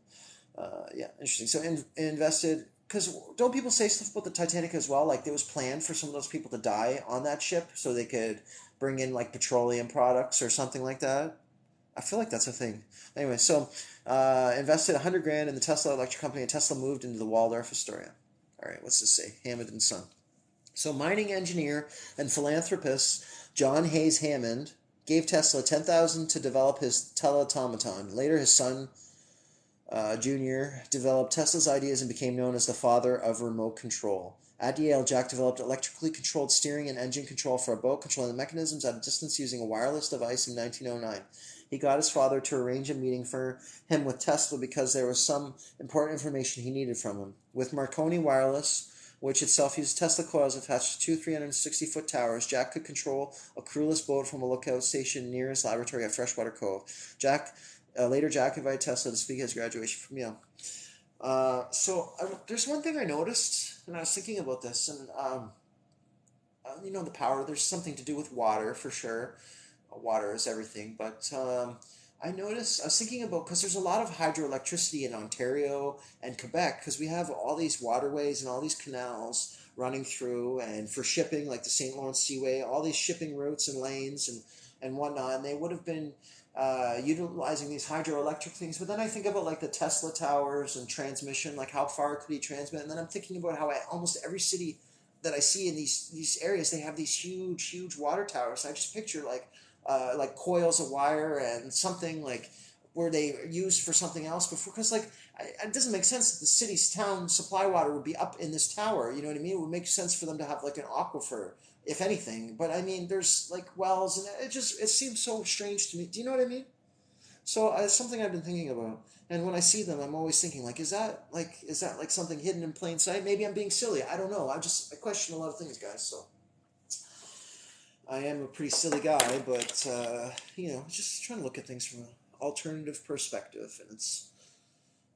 yeah, interesting. So invested. Because don't people say stuff about the Titanic as well? Like it was planned for some of those people to die on that ship so they could bring in like petroleum products or something like that. I feel like that's a thing. Anyway, so invested 100 grand in the Tesla Electric Company, and Tesla moved into the Waldorf Astoria. All right, what's this say? Hammond and Son. So mining engineer and philanthropist John Hayes Hammond gave Tesla 10,000 to develop his teleautomaton. Later, his son Jr. developed Tesla's ideas and became known as the father of remote control. At Yale, Jack developed electrically controlled steering and engine control for a boat, controlling the mechanisms at a distance using a wireless device in 1909. He got his father to arrange a meeting for him with Tesla because there was some important information he needed from him. With Marconi Wireless, which itself used Tesla coils attached to two 360-foot towers, Jack could control a crewless boat from a lookout station near his laboratory at Freshwater Cove. Later, Jack invited Tesla to speak at his graduation from Yale. There's one thing I noticed, and I was thinking about this, and the power. There's something to do with water for sure. Water is everything, but I was thinking about because there's a lot of hydroelectricity in Ontario and Quebec because we have all these waterways and all these canals running through, and for shipping, like the St. Lawrence Seaway, all these shipping routes and lanes and whatnot, and they would have been utilizing these hydroelectric things. But then I think about like the Tesla towers and transmission, like how far could he transmit? And then I'm thinking about how almost every city that I see in these areas, they have these huge water towers. I just picture like coils of wire and something like where they used for something else before. Because it doesn't make sense that the city's town supply water would be up in this tower. You know what I mean? It would make sense for them to have like an aquifer, if anything. But I mean, there's like wells, and it seems so strange to me. Do you know what I mean? So it's something I've been thinking about. And when I see them, I'm always thinking is that like something hidden in plain sight? Maybe I'm being silly. I don't know. I question a lot of things, guys. So I am a pretty silly guy, but just trying to look at things from an alternative perspective, and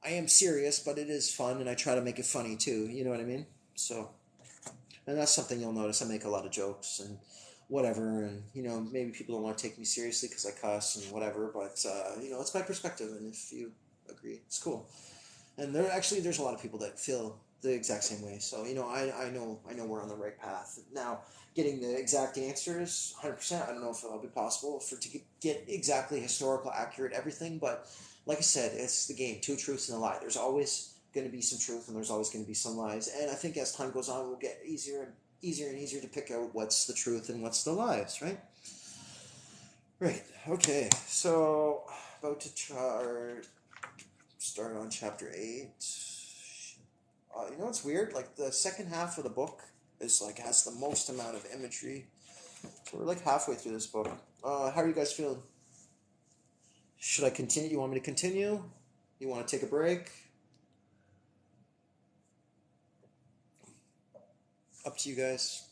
I am serious, but it is fun, and I try to make it funny too. You know what I mean? So, and that's something you'll notice. I make a lot of jokes, and whatever, and maybe people don't want to take me seriously because I cuss and whatever, but it's my perspective, and if you agree, it's cool. And there's a lot of people that feel the exact same way. So I know we're on the right path now. Getting the exact answers, 100%. I don't know if it'll be possible to get exactly historical, accurate everything. But like I said, it's the game: two truths and a lie. There's always going to be some truth, and there's always going to be some lies. And I think as time goes on, we'll get easier and easier to pick out what's the truth and what's the lies. Right. Right. Okay. So about to start on chapter 8. What's weird? Like the second half of the book is has the most amount of imagery. So we're halfway through this book. How are you guys feeling? Should I continue? You want me to continue? You want to take a break? Up to you guys.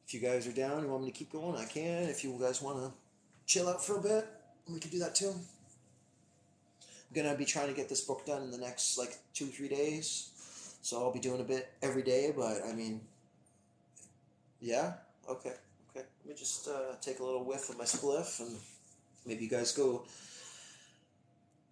If you guys are down, you want me to keep going, I can. If you guys want to chill out for a bit, we can do that too. I'm going to be trying to get this book done in the next 2-3 days. So I'll be doing a bit every day, but I mean, yeah? Okay. Let me just take a little whiff of my spliff, and maybe you guys go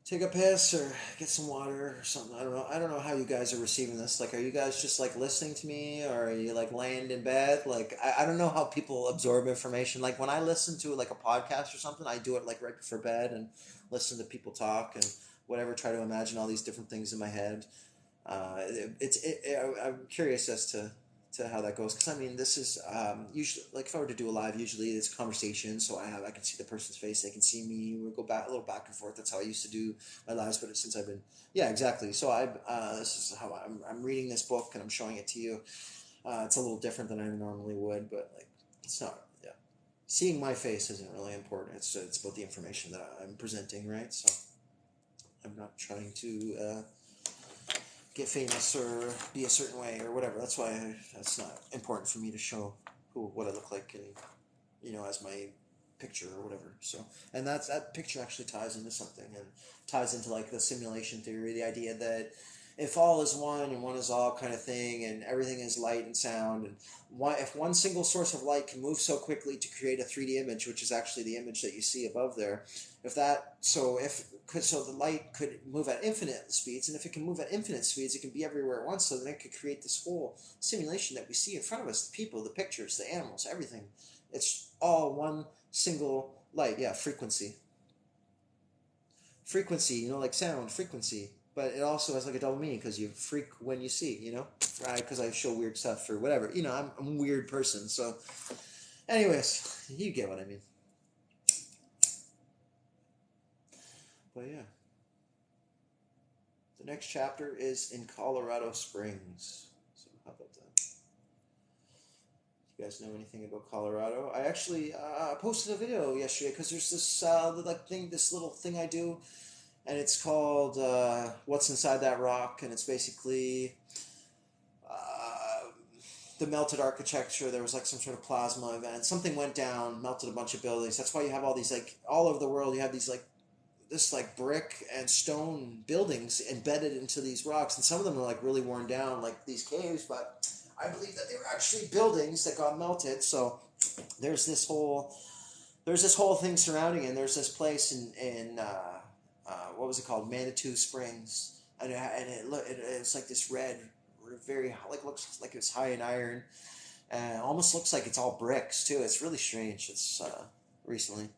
take a piss or get some water or something. I don't know how you guys are receiving this. Are you guys just listening to me, or are you laying in bed? I don't know how people absorb information. When I listen to a podcast or something, I do it right before bed and listen to people talk and whatever, try to imagine all these different things in my head. I'm curious as to how that goes, because I mean, this is usually if I were to do a live, usually it's conversation, so I can see the person's face, they can see me, we go back a little back and forth. That's how I used to do my lives, but since I've been exactly. So this is how I'm reading this book and I'm showing it to you. It's a little different than I normally would, but it's not. Yeah, seeing my face isn't really important. It's about the information that I'm presenting, right? So I'm not trying to get famous or be a certain way or whatever. That's why that's not important for me to show what I look like, and as my picture or whatever. So, and that picture actually ties into something, and ties into the simulation theory, the idea that if all is one and one is all kind of thing, and everything is light and sound, and if one single source of light can move so quickly to create a 3D image, which is actually the image that you see above there, so the light could move at infinite speeds, and if it can move at infinite speeds, it can be everywhere at once, so then it could create this whole simulation that we see in front of us, the people, the pictures, the animals, everything. It's all one single light. Yeah, frequency, sound frequency, but it also has a double meaning, because you freak when you see, right? Because I show weird stuff or whatever. I'm a weird person. So anyways, you get what I mean. But yeah, the next chapter is in Colorado Springs. So how about that? You guys know anything about Colorado? I actually posted a video yesterday, because there's this little thing I do, and it's called What's Inside That Rock, and it's basically the melted architecture. There was some sort of plasma event. Something went down, melted a bunch of buildings. That's why you have all these all over the world. You have these this brick and stone buildings embedded into these rocks, and some of them are really worn down, like these caves. But I believe that they were actually buildings that got melted. So there's this whole thing surrounding it. And there's this place in what was it called, Manitou Springs, and it's this red, very looks like it's high in iron, and almost looks like it's all bricks too. It's really strange. It's recently.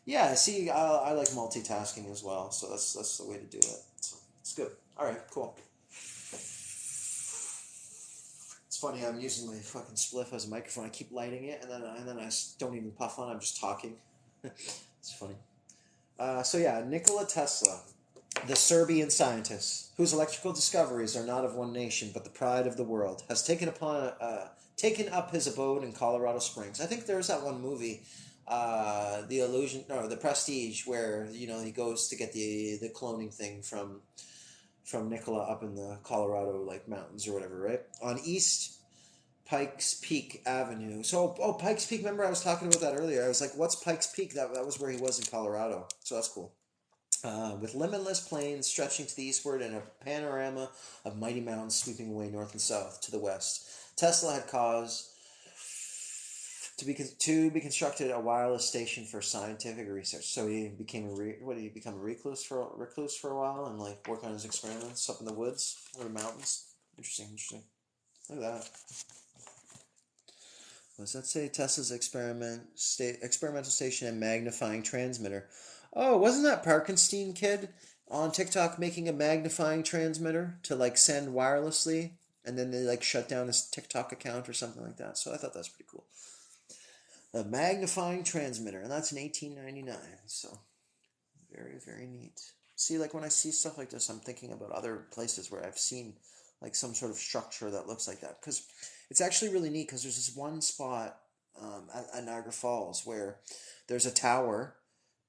Yeah, see, I like multitasking as well, so that's the way to do it. So it's good. All right, cool. It's funny, I'm using my fucking spliff as a microphone. I keep lighting it, and then I don't even puff on. I'm just talking. It's funny. So yeah, Nikola Tesla, the Serbian scientist, whose electrical discoveries are not of one nation but the pride of the world, has taken up his abode in Colorado Springs. I think there's that one movie, The Prestige, where he goes to get the cloning thing from Nikola up in the Colorado mountains or whatever, right? On East Pikes Peak Avenue. So, Pikes Peak, remember I was talking about that earlier. I was like, what's Pikes Peak? That was where he was in Colorado. So that's cool. With limitless plains stretching to the eastward and a panorama of mighty mountains sweeping away north and south to the west. Tesla had caused to be constructed a wireless station for scientific research. So he became what did he become a recluse for a while and like work on his experiments up in the woods or the mountains. Interesting. Look at that. What does that say? Tesla's experimental station and magnifying transmitter. Oh, wasn't that Parkenstein kid on TikTok making a magnifying transmitter to like send wirelessly, and then they like shut down his TikTok account or something like that? So I thought that's pretty cool. A magnifying transmitter, and that's in 1899. So very neat. See, like when I see stuff like this, I'm thinking about other places where I've seen like some sort of structure that looks like that, because it's actually really neat. Because there's this one spot at Niagara Falls where there's a tower,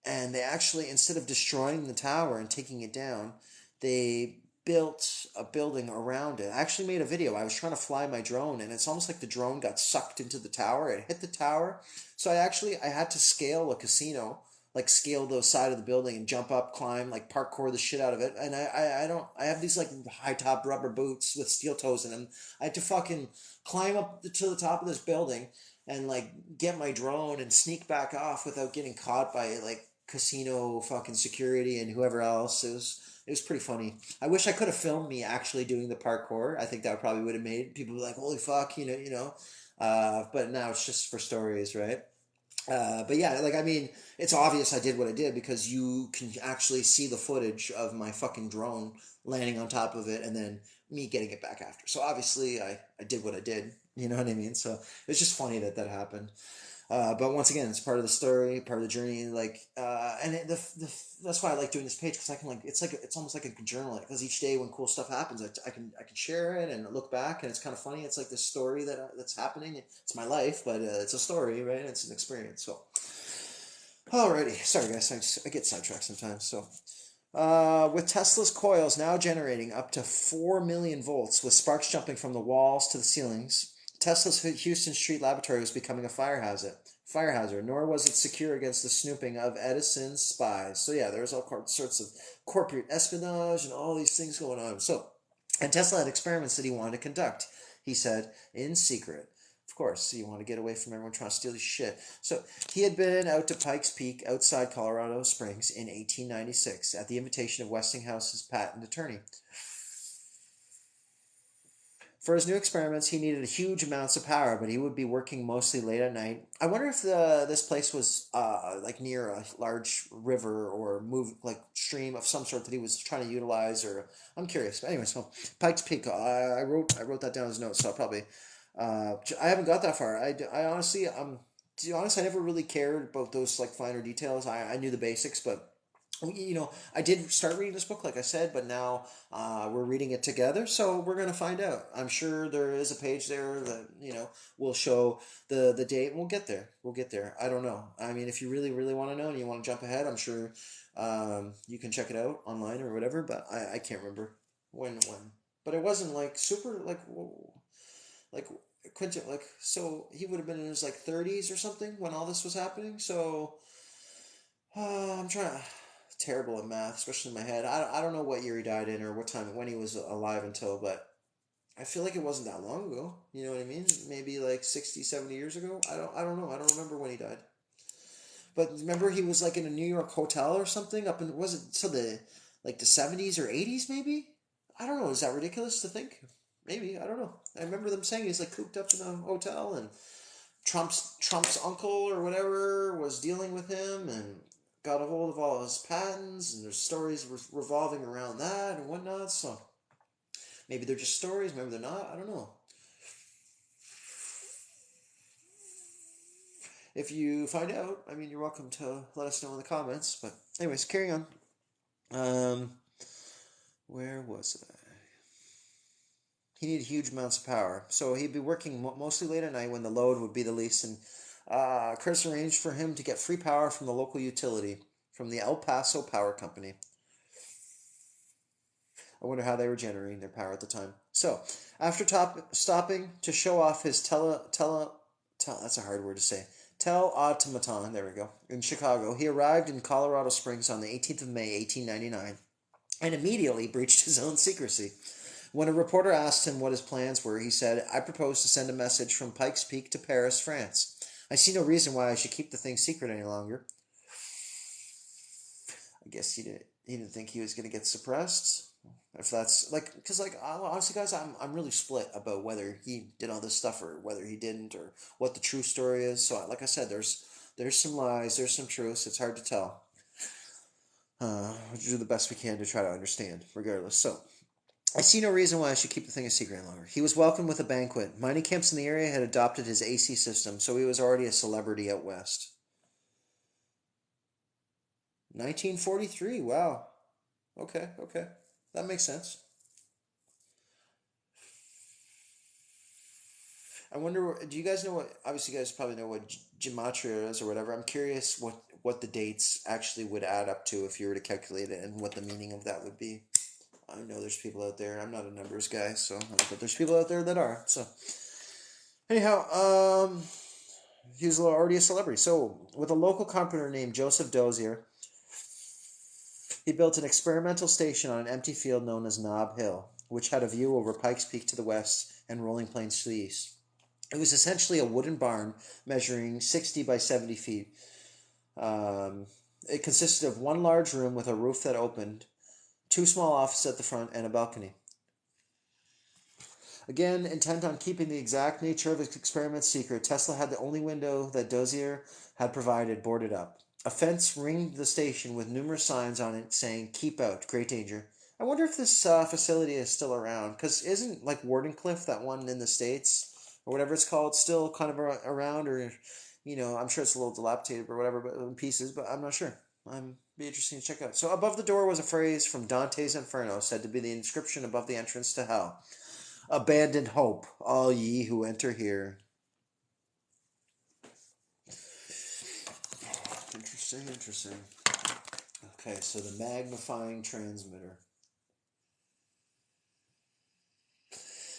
and they actually, instead of destroying the tower and taking it down, they built a building around it. I actually made a video. I was trying to fly my drone, and it's almost like the drone got sucked into the tower. It hit the tower, so I had to scale a casino, like scale the side of the building and jump up, climb, like parkour the shit out of it. And I have these like high top rubber boots with steel toes in them. I had to fucking climb up to the top of this building and like get my drone and sneak back off without getting caught by like casino fucking security and whoever else. It was pretty funny. I wish I could have filmed me actually doing the parkour. I think that probably would have made people be like, "Holy fuck," you know. But now it's just for stories, right? But yeah, like I mean, it's obvious I did what I did because you can actually see the footage of my fucking drone landing on top of it and then me getting it back after. So obviously I did what I did. You know what I mean? So it's just funny that happened. But once again, it's part of the story, part of the journey. Like, and that's why I like doing this page, because I can like it's almost like a journal. Because each day when cool stuff happens, I can share it and look back, and it's kind of funny. It's like this story that's happening. It's my life, but it's a story, right? It's an experience. So, alrighty, sorry guys, I get sidetracked sometimes. So. With Tesla's coils now generating up to 4 million volts, with sparks jumping from the walls to the ceilings, Tesla's Houston Street laboratory was becoming a fire hazard, nor was it secure against the snooping of Edison's spies. So yeah, there was all sorts of corporate espionage and all these things going on. And Tesla had experiments that he wanted to conduct, he said, in secret. Of course, you want to get away from everyone trying to steal your shit. So he had been out to Pikes Peak outside Colorado Springs in 1896 at the invitation of Westinghouse's patent attorney. For his new experiments, he needed huge amounts of power, but he would be working mostly late at night. I wonder if this place was like near a large river or stream of some sort that he was trying to utilize. Or I'm curious. But anyway, so Pikes Peak. I wrote that down as notes, so I'll probably. I haven't got that far. I honestly, to be honest, I never really cared about those like finer details. I knew the basics, but I did start reading this book, like I said, but now we're reading it together, so we're gonna find out. I'm sure there is a page there that will show the date, and we'll get there. We'll get there. I don't know. I mean, if you really want to know and you want to jump ahead, I'm sure you can check it out online or whatever. But I can't remember when. But it wasn't like super like Quentin, like, so he would have been in his like 30s or something when all this was happening. So I'm trying. Terrible at math, especially in my head. I don't know what year he died in or what time when he was alive until, but I feel like it wasn't that long ago. You know what I mean? Maybe like 60, 70 years ago. I don't know. I don't remember when he died. But remember he was like in a New York hotel or something up in, was it so the 70s or 80s maybe? I don't know. Is that ridiculous to think? Maybe. I don't know. I remember them saying he's like cooped up in a hotel, and Trump's uncle or whatever was dealing with him and got a hold of all his patents, and there's stories revolving around that and whatnot. So maybe they're just stories, maybe they're not. I don't know. If you find out, I mean, you're welcome to let us know in the comments. But anyways, carry on. Um, where was I? He needed huge amounts of power, so he'd be working mostly late at night when the load would be the least, and Chris arranged for him to get free power from the local utility, from the El Paso Power Company. I wonder how they were generating their power at the time. So, after stopping to show off his that's a hard word to say, automaton, there we go, in Chicago, he arrived in Colorado Springs on the 18th of May, 1899, and immediately breached his own secrecy. When a reporter asked him what his plans were, he said, I propose to send a message from Pikes Peak to Paris, France. I see no reason why I should keep the thing secret any longer. I guess he didn't think he was going to get suppressed. If that's like, because like honestly, guys, I'm really split about whether he did all this stuff or whether he didn't, or what the true story is. So like I said, there's some lies, there's some truths. It's hard to tell. We do the best we can to try to understand, regardless. So I see no reason why I should keep the thing a secret any longer. He was welcomed with a banquet. Mining camps in the area had adopted his AC system, so he was already a celebrity out west. 1943. Wow. Okay. Okay. That makes sense. I wonder. Do you guys know what? Obviously, you guys probably know what gematria is or whatever. I'm curious what the dates actually would add up to if you were to calculate it, and what the meaning of that would be. I know there's people out there. I'm not a numbers guy, but there's people out there that are. So anyhow, he was already a celebrity. So with a local carpenter named Joseph Dozier, he built an experimental station on an empty field known as Nob Hill, which had a view over Pikes Peak to the west and Rolling Plains to the east. It was essentially a wooden barn measuring 60 by 70 feet. It consisted of one large room with a roof that opened, two small offices at the front, and a balcony. Again, intent on keeping the exact nature of his experiment secret, Tesla had the only window that Dozier had provided boarded up. A fence ringed the station with numerous signs on it saying, Keep out, great danger. I wonder if this facility is still around, because isn't like Wardenclyffe, that one in the States, or whatever it's called, still kind of around, or, I'm sure it's a little dilapidated or whatever, but in pieces, but I'm not sure. I'm be interesting to check out. So above the door was a phrase from Dante's Inferno, said to be the inscription above the entrance to hell. Abandon hope, all ye who enter here. Interesting, interesting. Okay, so the magnifying transmitter.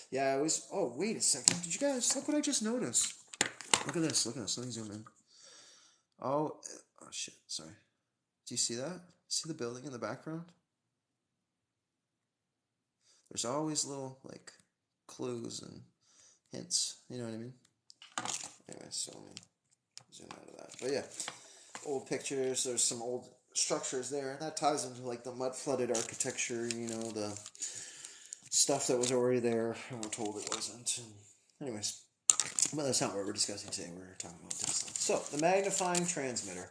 Yeah, I was. Oh, wait a second. Did you guys look what I just noticed? Look at this. Look at this. Let me zoom in. Oh shit. Sorry. Do you see that? See the building in the background? There's always little like clues and hints. You know what I mean? Anyway, so let me zoom out of that. But yeah, old pictures. There's some old structures there, and that ties into like the mud flooded architecture. The stuff that was already there, and we're told it wasn't. Anyways, but that's not what we're discussing today. We're talking about Tesla. So the magnifying transmitter.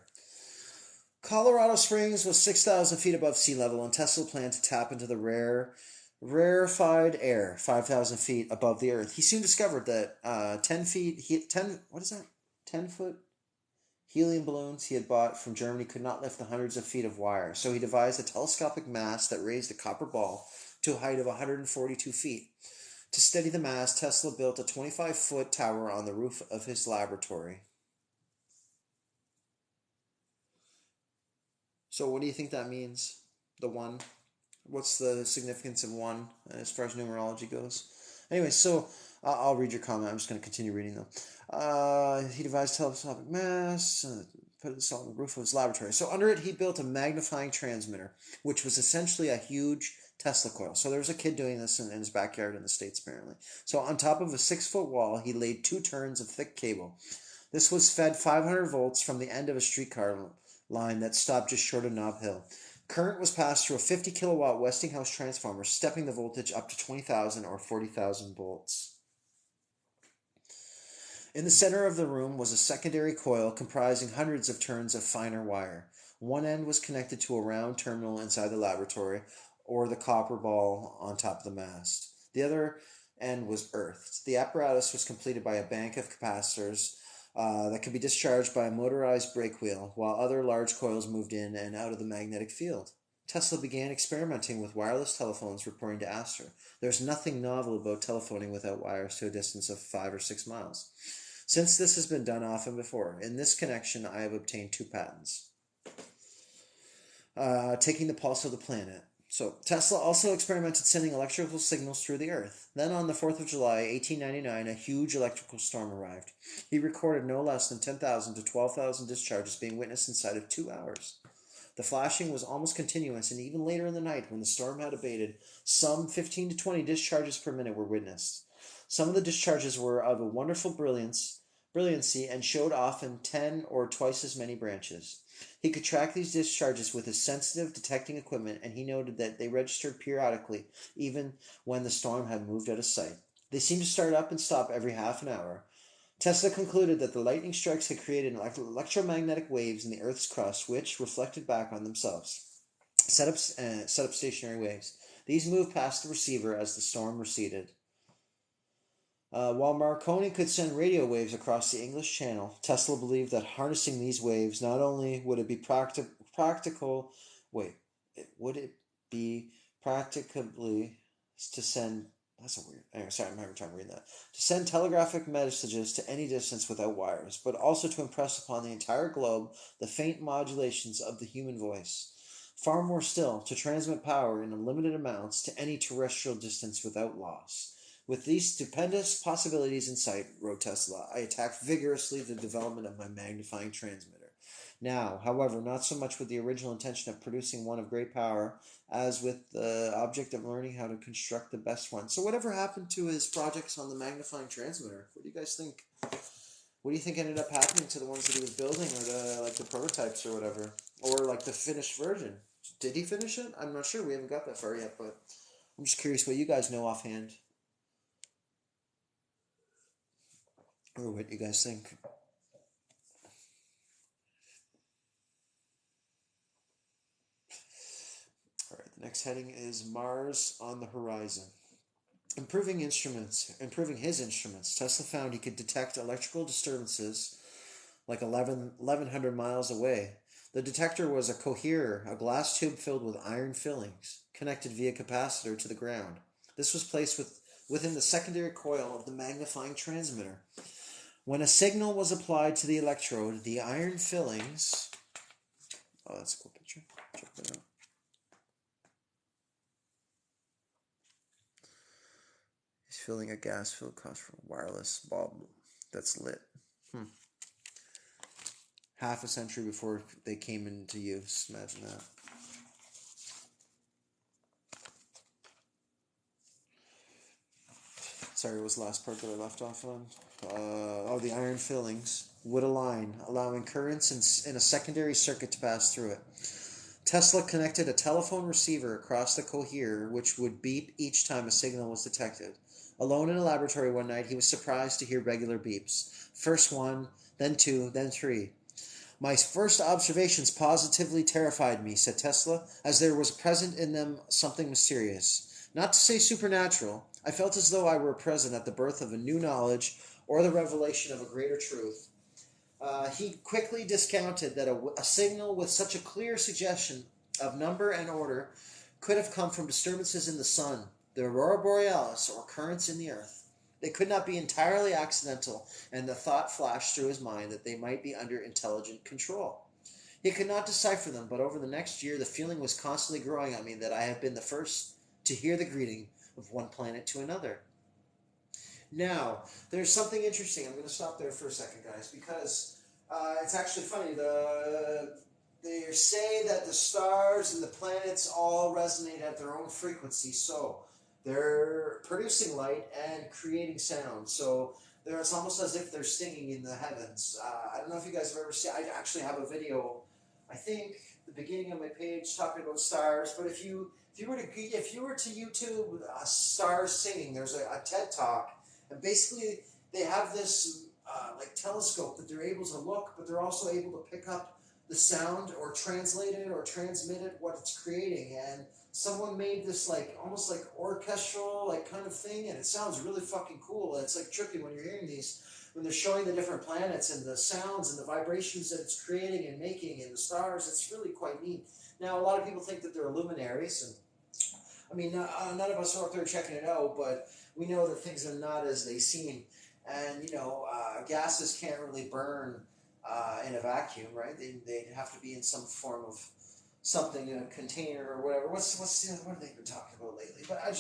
Colorado Springs was 6,000 feet above sea level, and Tesla planned to tap into the rarefied air 5,000 feet above the Earth. He soon discovered that 10-foot helium balloons he had bought from Germany could not lift the hundreds of feet of wire. So he devised a telescopic mast that raised a copper ball to a height of 142 feet. To steady the mast, Tesla built a 25-foot tower on the roof of his laboratory. So what do you think that means? The one? What's the significance of one as far as numerology goes? Anyway, so I'll read your comment. I'm just going to continue reading though. He devised telescopic mast, put this on the roof of his laboratory. So under it, he built a magnifying transmitter, which was essentially a huge Tesla coil. So there was a kid doing this in his backyard in the States, apparently. So on top of a 6-foot wall, he laid 2 turns of thick cable. This was fed 500 volts from the end of a streetcar line that stopped just short of Nob Hill. Current was passed through a 50 kilowatt Westinghouse transformer, stepping the voltage up to 20,000 or 40,000 volts. In the center of the room was a secondary coil comprising hundreds of turns of finer wire. One end was connected to a round terminal inside the laboratory, or the copper ball on top of the mast. The other end was earthed. The apparatus was completed by a bank of capacitors that could be discharged by a motorized brake wheel, while other large coils moved in and out of the magnetic field. Tesla began experimenting with wireless telephones, reporting to Astor. There's nothing novel about telephoning without wires to a distance of 5 or 6 miles. Since this has been done often before, in this connection I have obtained 2 patents. Taking the pulse of the planet. So Tesla also experimented sending electrical signals through the Earth. Then on the 4th of July, 1899, a huge electrical storm arrived. He recorded no less than 10,000 to 12,000 discharges being witnessed inside of 2 hours. The flashing was almost continuous, and even later in the night, when the storm had abated, some 15 to 20 discharges per minute were witnessed. Some of the discharges were of a wonderful brilliancy and showed often 10 or twice as many branches. He could track these discharges with his sensitive detecting equipment, and he noted that they registered periodically, even when the storm had moved out of sight. They seemed to start up and stop every half an hour. Tesla concluded that the lightning strikes had created electromagnetic waves in the Earth's crust, which reflected back on themselves. Set up stationary waves. These moved past the receiver as the storm receded. While Marconi could send radio waves across the English Channel, Tesla believed that harnessing these waves not only would it be practicable, would it be practicably to send. That's a weird. Anyway, sorry, I'm having trouble reading that. To send telegraphic messages to any distance without wires, but also to impress upon the entire globe the faint modulations of the human voice. Far more still, to transmit power in unlimited amounts to any terrestrial distance without loss. With these stupendous possibilities in sight, wrote Tesla, I attacked vigorously the development of my magnifying transmitter. Now, however, not so much with the original intention of producing one of great power as with the object of learning how to construct the best one. So whatever happened to his projects on the magnifying transmitter? What do you guys think? What do you think ended up happening to the ones that he was building, or the prototypes or whatever? Or like the finished version? Did he finish it? I'm not sure. We haven't got that far yet, but I'm just curious what you guys know offhand. Or what you guys think. Alright, the next heading is Mars on the Horizon. Improving his instruments, Tesla found he could detect electrical disturbances like 1,100 miles away. The detector was a coherer, a glass tube filled with iron fillings, connected via capacitor to the ground. This was placed within the secondary coil of the magnifying transmitter. When a signal was applied to the electrode, the iron fillings... Oh, that's a cool picture. Check that out. He's filling a gas-filled cost for a wireless bulb that's lit. Half a century before they came into use. Imagine that. Sorry, what was the last part that I left off on? The iron fillings would align, allowing currents in a secondary circuit to pass through it. Tesla connected a telephone receiver across the coherer, which would beep each time a signal was detected. Alone in a laboratory one night, he was surprised to hear regular beeps. First one, then two, then three. My first observations positively terrified me, said Tesla, as there was present in them something mysterious. Not to say supernatural, I felt as though I were present at the birth of a new knowledge or the revelation of a greater truth. He quickly discounted that a signal with such a clear suggestion of number and order could have come from disturbances in the sun, the aurora borealis, or currents in the earth. They could not be entirely accidental, and the thought flashed through his mind that they might be under intelligent control. He could not decipher them, but over the next year the feeling was constantly growing on me that I have been the first to hear the greeting of one planet to another. Now, there's something interesting. I'm going to stop there for a second, guys, because it's actually funny. They say that the stars and the planets all resonate at their own frequency, so they're producing light and creating sound. So it's almost as if they're singing in the heavens. I don't know if you guys have ever seen. I actually have a video. I think the beginning of my page talking about stars. But if you were to YouTube stars singing, there's a TED Talk. And basically, they have this telescope that they're able to look, but they're also able to pick up the sound or translate it or transmit it, what it's creating. And someone made this almost like orchestral kind of thing, and it sounds really fucking cool. It's like trippy when you're hearing these, when they're showing the different planets and the sounds and the vibrations that it's creating and making and the stars. It's really quite neat. Now, a lot of people think that they're luminaries, and I mean, none of us are out there checking it out, but we know that things are not as they seem. And, gases can't really burn in a vacuum, right? They'd have to be in some form of something in a container or whatever. What have they been talking about lately? But I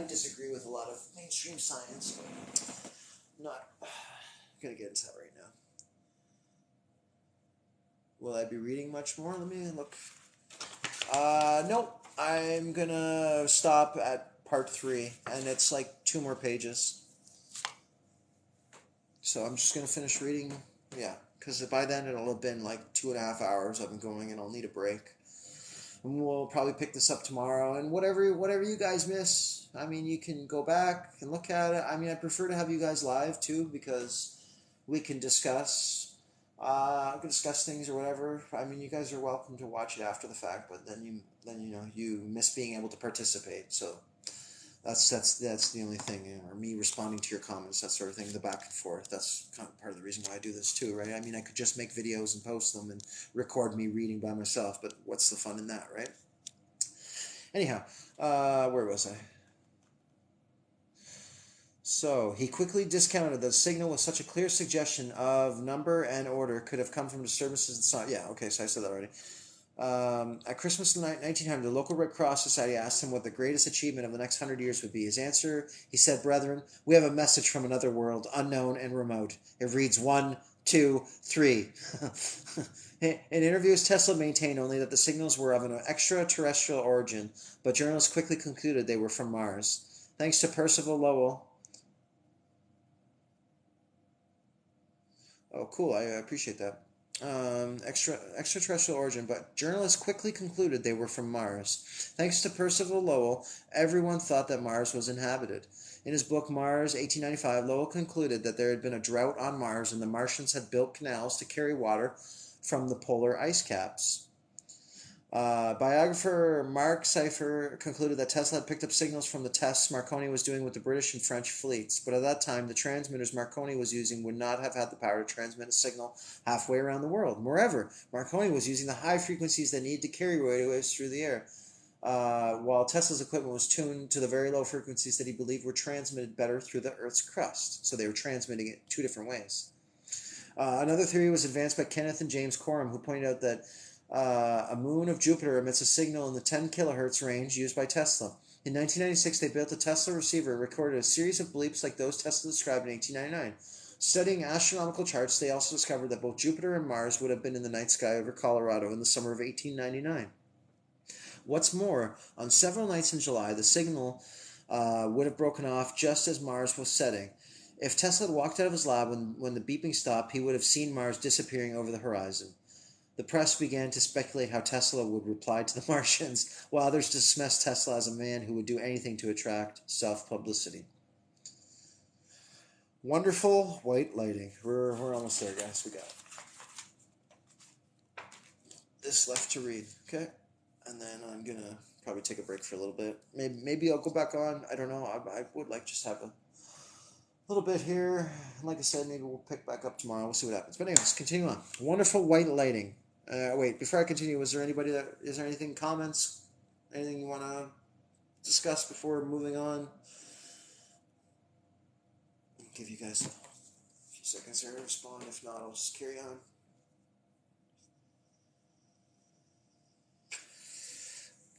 disagree with a lot of mainstream science, but I'm not going to get into that right now. Will I be reading much more? Let me look. Nope. I'm gonna stop at part 3, and it's like 2 more pages. So I'm just gonna finish reading. Yeah, because by then it'll have been like 2.5 hours I've been going, and I'll need a break. And we'll probably pick this up tomorrow. And whatever you guys miss, I mean, you can go back and look at it. I mean, I prefer to have you guys live too, because we can discuss things or whatever. I mean, you guys are welcome to watch it after the fact, but then you miss being able to participate. So that's the only thing, or me responding to your comments, that sort of thing, the back and forth. That's kind of part of the reason why I do this too, right? I mean, I could just make videos and post them and record me reading by myself, but what's the fun in that, right? Anyhow, where was I? So, he quickly discounted that the signal with such a clear suggestion of number and order could have come from disturbances in sound. Yeah, okay, so I said that already. At Christmas in 1900, the local Red Cross Society asked him what the greatest achievement of the next 100 years would be. His answer, he said, "Brethren, we have a message from another world, unknown and remote. It reads 1, 2, 3. In interviews, Tesla maintained only that the signals were of an extraterrestrial origin, but journalists quickly concluded they were from Mars. Thanks to Percival Lowell. Oh, cool. I appreciate that. Extraterrestrial origin, but journalists quickly concluded they were from Mars. Thanks to Percival Lowell, everyone thought that Mars was inhabited. In his book Mars, 1895, Lowell concluded that there had been a drought on Mars and the Martians had built canals to carry water from the polar ice caps. Biographer Mark Seifer concluded that Tesla had picked up signals from the tests Marconi was doing with the British and French fleets, but at that time the transmitters Marconi was using would not have had the power to transmit a signal halfway around the world. Moreover, Marconi was using the high frequencies that needed to carry radio waves through the air, while Tesla's equipment was tuned to the very low frequencies that he believed were transmitted better through the Earth's crust. So they were transmitting it 2 different ways. Another theory was advanced by Kenneth and James Coram, who pointed out that a moon of Jupiter emits a signal in the 10 kilohertz range used by Tesla. In 1996, they built a Tesla receiver, recorded a series of bleeps like those Tesla described in 1899. Studying astronomical charts, they also discovered that both Jupiter and Mars would have been in the night sky over Colorado in the summer of 1899. What's more, on several nights in July, the signal would have broken off just as Mars was setting. If Tesla had walked out of his lab when the beeping stopped, he would have seen Mars disappearing over the horizon. The press began to speculate how Tesla would reply to the Martians, while others dismissed Tesla as a man who would do anything to attract self-publicity. Wonderful white lighting. We're almost there, guys. We got this left to read, okay? And then I'm going to probably take a break for a little bit. Maybe I'll go back on. I don't know. I would like just have a little bit here. Like I said, maybe we'll pick back up tomorrow. We'll see what happens. But anyways, continue on. Wonderful white lighting. Wait, before I continue, is there anything, comments, anything you want to discuss before moving on? I'll give you guys a few seconds here to respond. If not, I'll just carry on.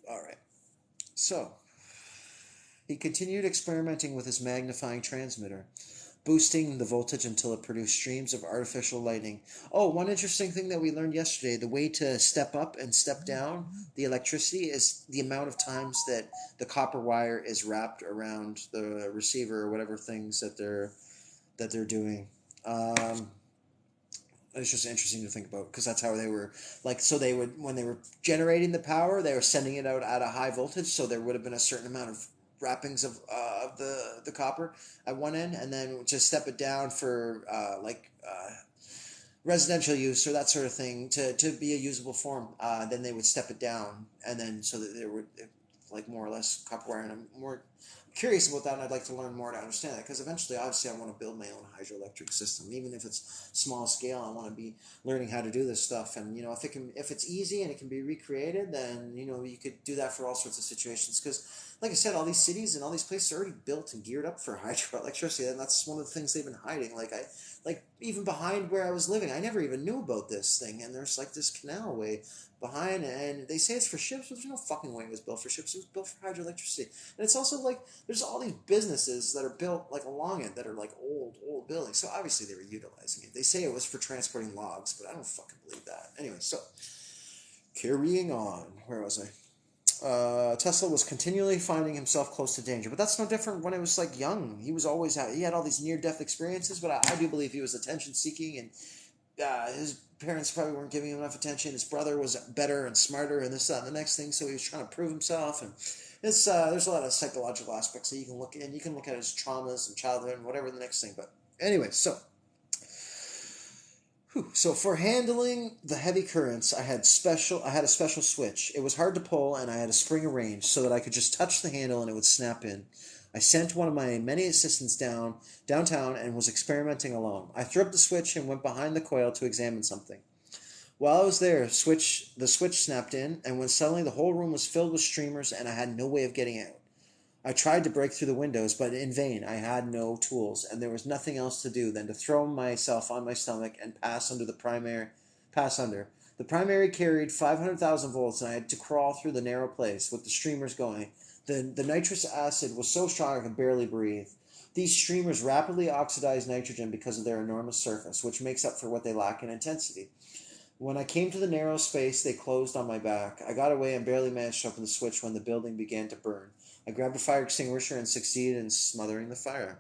All right. So, he continued experimenting with his magnifying transmitter, boosting the voltage until it produced streams of artificial lighting. Oh, one interesting thing that we learned yesterday, the way to step up and step down the electricity is the amount of times that the copper wire is wrapped around the receiver or whatever things that they're doing. It's just interesting to think about, because that's how they were, like, so they would, when they were generating the power, they were sending it out at a high voltage, so there would have been a certain amount of wrappings of the copper at one end, and then to step it down for residential use or that sort of thing to be a usable form, then they would step it down, and then so that there would, like, more or less copper wire. And I'm more curious about that, and I'd like to learn more to understand that, because eventually, obviously, I want to build my own hydroelectric system, even if it's small scale. I want to be learning how to do this stuff, and if it's easy and it can be recreated, then you could do that for all sorts of situations. Because, like I said, all these cities and all these places are already built and geared up for hydroelectricity, and that's one of the things they've been hiding. Like even behind where I was living, I never even knew about this thing, and there's like this canal way behind, and they say it's for ships, but there's no fucking way it was built for ships. It was built for hydroelectricity. And it's also like, there's all these businesses that are built like along it that are like old buildings. So obviously they were utilizing it. They say it was for transporting logs, but I don't fucking believe that. Anyway, so carrying on. Where was I? Tesla was continually finding himself close to danger, but that's no different when he was like young. He was always he had all these near-death experiences, but I do believe he was attention-seeking, and his parents probably weren't giving him enough attention. His brother was better and smarter, and this, that, and the next thing. So he was trying to prove himself, and it's there's a lot of psychological aspects that you can look at, and you can look at his traumas and childhood and whatever the next thing. But anyway, so. So for handling the heavy currents, I had a special switch. It was hard to pull, and I had a spring arranged so that I could just touch the handle and it would snap in. I sent one of my many assistants downtown and was experimenting alone. I threw up the switch and went behind the coil to examine something. While I was there, the switch snapped in, and when suddenly the whole room was filled with streamers and I had no way of getting out. I tried to break through the windows, but in vain. I had no tools, and there was nothing else to do than to throw myself on my stomach and pass under. The primary carried 500,000 volts, and I had to crawl through the narrow place with the streamers going. The nitrous acid was so strong I could barely breathe. These streamers rapidly oxidize nitrogen because of their enormous surface, which makes up for what they lack in intensity. When I came to the narrow space, they closed on my back. I got away and barely managed to open the switch when the building began to burn. I grabbed a fire extinguisher and succeeded in smothering the fire.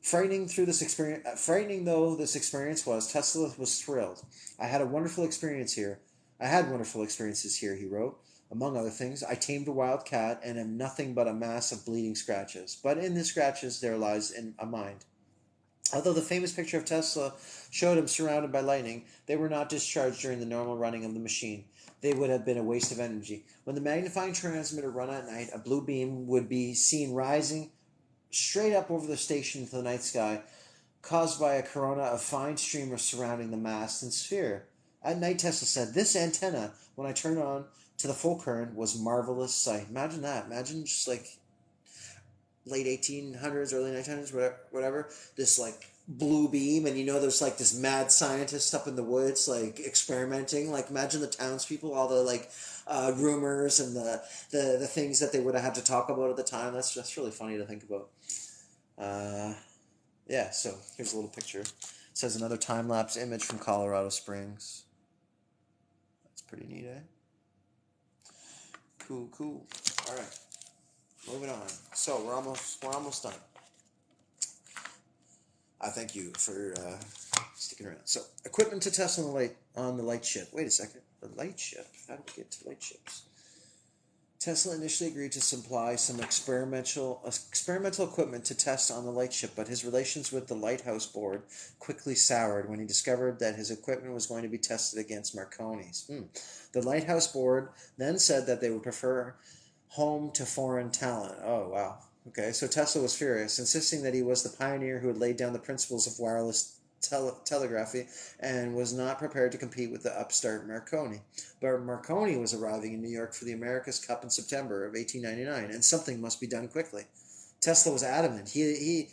Frightening though this experience was, Tesla was thrilled. I had wonderful experiences here, he wrote. Among other things, I tamed a wild cat and am nothing but a mass of bleeding scratches. But in the scratches there lies a mind. Although the famous picture of Tesla showed him surrounded by lightning, they were not discharged during the normal running of the machine. They would have been a waste of energy. When the magnifying transmitter run at night, a blue beam would be seen rising straight up over the station into the night sky, caused by a corona of fine streamers surrounding the mast and sphere. At night, Tesla said, this antenna, when I turned on to the full current, was marvelous sight. Imagine that. Imagine just like late 1800s, early 1900s, whatever, this like blue beam, and there's like this mad scientist up in the woods like experimenting. Like imagine the townspeople, all the like rumors and the things that they would have had to talk about at the time. That's really funny to think about. Yeah, so here's a little picture. It says another time-lapse image from Colorado Springs. That's pretty neat, eh? Cool. All right, moving on. So we're almost done. I thank you for sticking around. So, equipment to test on the light ship. Wait a second. The light ship? How do we get to light ships? Tesla initially agreed to supply some experimental equipment to test on the light ship, but his relations with the Lighthouse Board quickly soured when he discovered that his equipment was going to be tested against Marconi's. The Lighthouse Board then said that they would prefer home to foreign talent. Oh, wow. Okay, so Tesla was furious, insisting that he was the pioneer who had laid down the principles of wireless telegraphy and was not prepared to compete with the upstart Marconi. But Marconi was arriving in New York for the America's Cup in September of 1899, and something must be done quickly. Tesla was adamant. He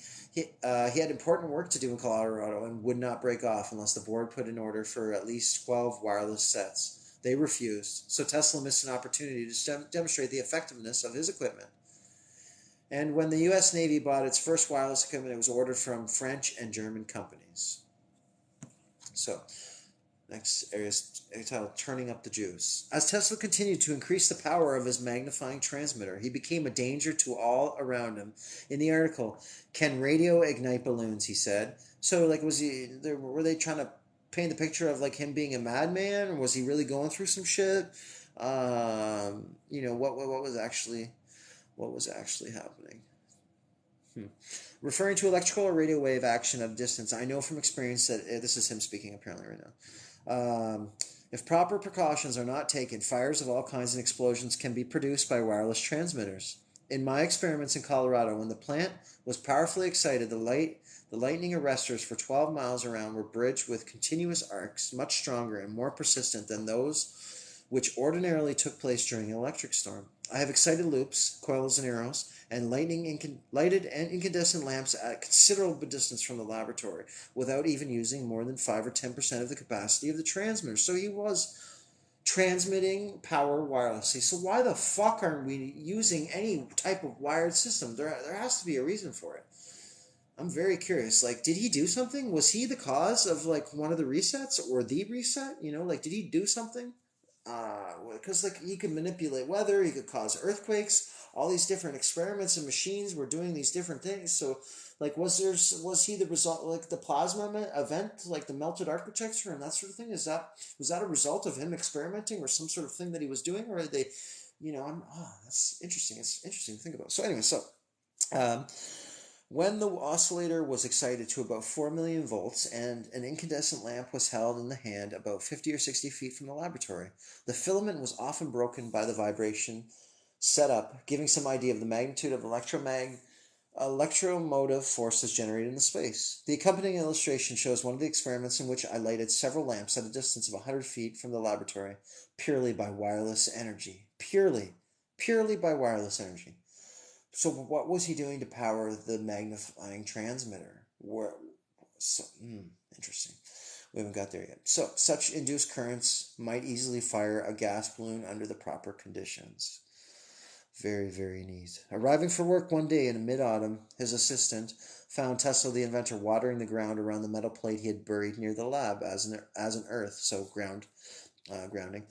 had important work to do in Colorado and would not break off unless the board put in order for at least 12 wireless sets. They refused, so Tesla missed an opportunity to demonstrate the effectiveness of his equipment. And when the U.S. Navy bought its first wireless equipment, it was ordered from French and German companies. So, next area is entitled Turning Up the Juice. As Tesla continued to increase the power of his magnifying transmitter, he became a danger to all around him. In the article, Can Radio Ignite Balloons, he said. So, like, were they trying to paint the picture of, like, him being a madman? Or was he really going through some shit? What was actually happening? Referring to electrical or radio wave action at a distance, I know from experience that this is him speaking apparently right now. If proper precautions are not taken, fires of all kinds and explosions can be produced by wireless transmitters. In my experiments in Colorado, when the plant was powerfully excited, the lightning arresters for 12 miles around were bridged with continuous arcs, much stronger and more persistent than those which ordinarily took place during an electric storm. I have excited loops, coils and arrows, and lighted and incandescent lamps at considerable distance from the laboratory, without even using more than 5 or 10% of the capacity of the transmitter. So he was transmitting power wirelessly. So why the fuck aren't we using any type of wired system? There has to be a reason for it. I'm very curious. Like, did he do something? Was he the cause of like one of the resets or the reset? You know, like, did he do something? Because like he could manipulate weather, he could cause earthquakes. All these different experiments and machines were doing these different things. So, like, was he the result, like the plasma event, like the melted architecture and that sort of thing? Was that a result of him experimenting or some sort of thing that he was doing, or they, that's interesting. It's interesting to think about. So anyway, um, when the oscillator was excited to about 4 million volts and an incandescent lamp was held in the hand about 50 or 60 feet from the laboratory, the filament was often broken by the vibration set up, giving some idea of the magnitude of electromotive forces generated in the space. The accompanying illustration shows one of the experiments in which I lighted several lamps at a distance of 100 feet from the laboratory, purely by wireless energy. Purely by wireless energy. So what was he doing to power the magnifying transmitter? Interesting. We haven't got there yet. So such induced currents might easily fire a gas balloon under the proper conditions. Very, very neat. Arriving for work one day in mid-autumn, his assistant found Tesla, the inventor, watering the ground around the metal plate he had buried near the lab as an earth, so grounding.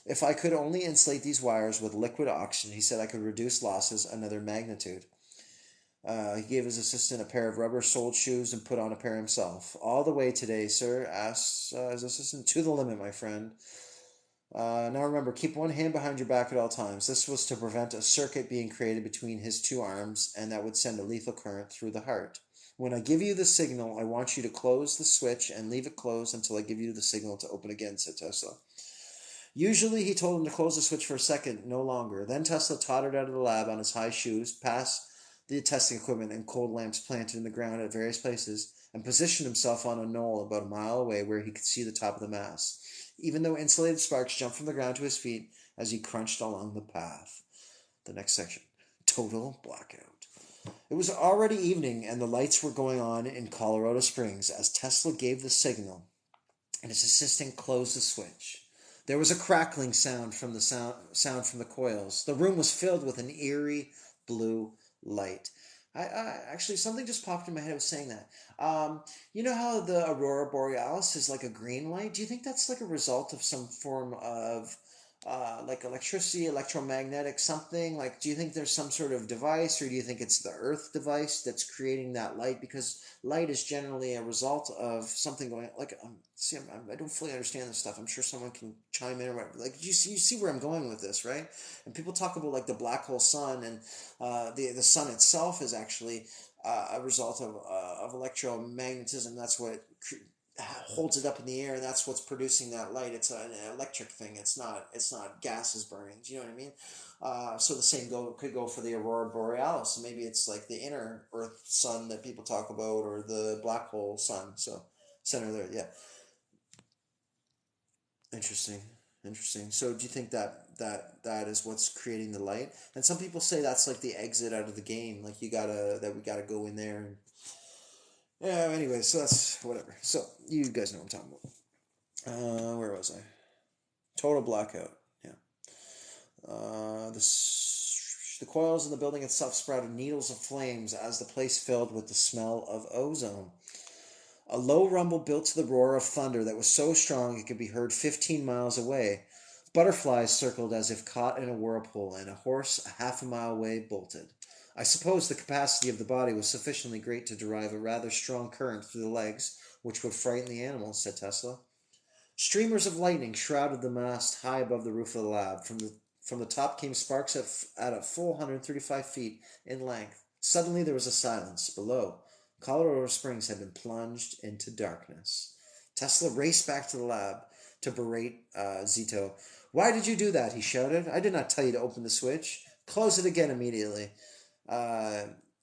If I could only insulate these wires with liquid oxygen, he said, I could reduce losses another magnitude. He gave his assistant a pair of rubber-soled shoes and put on a pair himself. All the way today, sir, asked his assistant. To the limit, my friend. Now remember, keep one hand behind your back at all times. This was to prevent a circuit being created between his two arms, and that would send a lethal current through the heart. When I give you the signal, I want you to close the switch and leave it closed until I give you the signal to open again, said Tesla. Usually he told him to close the switch for a second, no longer. Then Tesla tottered out of the lab on his high shoes, past the testing equipment and cold lamps planted in the ground at various places, and positioned himself on a knoll about a mile away where he could see the top of the mast, even though insulated sparks jumped from the ground to his feet as he crunched along the path. The next section. Total blackout. It was already evening, and the lights were going on in Colorado Springs as Tesla gave the signal, and his assistant closed the switch. There was a crackling sound from the coils. The room was filled with an eerie blue light. I actually, something just popped in my head. I was saying that. You know how the aurora borealis is like a green light? Do you think that's like a result of some form of like electricity, electromagnetic something? Like, do you think there's some sort of device, or do you think it's the Earth device that's creating that light? Because light is generally a result of something going. Like, I don't fully understand this stuff. I'm sure someone can chime in or whatever. Like, you see where I'm going with this, right? And people talk about like the black hole sun, and the sun itself is actually a result of electromagnetism. That's what holds it up in the air, and that's what's producing that light. It's an electric thing. It's not gases burning. Do you know what I mean? So the same could go for the aurora borealis. Maybe it's like the inner Earth sun that people talk about, or the black hole sun. So center there, yeah. Interesting. So do you think that is what's creating the light? And some people say that's like the exit out of the game. Like we gotta go in there. And, yeah. Anyway, so that's whatever. So you guys know what I'm talking about. Where was I? Total blackout. Yeah. The coils in the building itself sprouted needles of flames as the place filled with the smell of ozone. A low rumble built to the roar of thunder that was so strong it could be heard 15 miles away. Butterflies circled as if caught in a whirlpool, and a horse a half a mile away bolted. I suppose the capacity of the body was sufficiently great to derive a rather strong current through the legs, which would frighten the animals, said Tesla. Streamers of lightning shrouded the mast high above the roof of the lab. From the top came sparks at a full 135 feet in length. Suddenly there was a silence. Below, Colorado Springs had been plunged into darkness. Tesla raced back to the lab to berate Zito. Why did you do that? He shouted. I did not tell you to open the switch. Close it again immediately.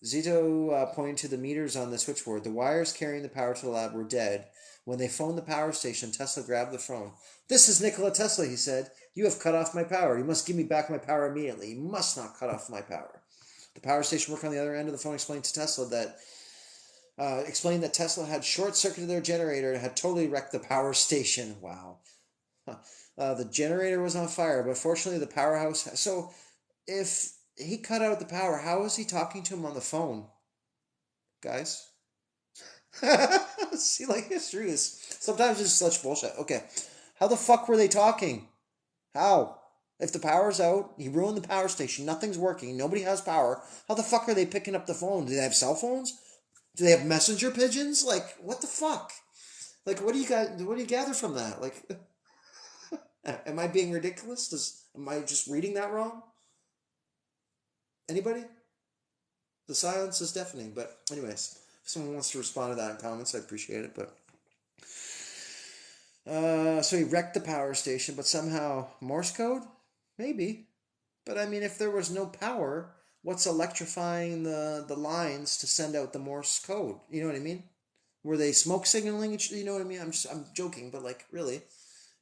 Zito pointed to the meters on the switchboard. The wires carrying the power to the lab were dead. When they phoned the power station, Tesla grabbed the phone. This is Nikola Tesla, he said. You have cut off my power. You must give me back my power immediately. You must not cut off my power. The power station worker on the other end of the phone explained to Tesla that Tesla had short-circuited their generator and had totally wrecked the power station. Wow. The generator was on fire, but fortunately the powerhouse. So if he cut out the power, how was he talking to him on the phone, guys? See, like history is sometimes it's such bullshit. Okay, how the fuck were they talking? How? If the power's out, he ruined the power station. Nothing's working. Nobody has power. How the fuck are they picking up the phone? Do they have cell phones? Do they have messenger pigeons? Like, what the fuck? Like, what do you got? What do you gather from that? Like, am I being ridiculous? Am I just reading that wrong? Anybody? The silence is deafening. But anyways, if someone wants to respond to that in comments, I appreciate it. But so he wrecked the power station, but somehow Morse code, maybe. But I mean, if there was no power, what's electrifying the lines to send out the Morse code? You know what I mean? Were they smoke signaling? You know what I mean? I'm joking, but like really,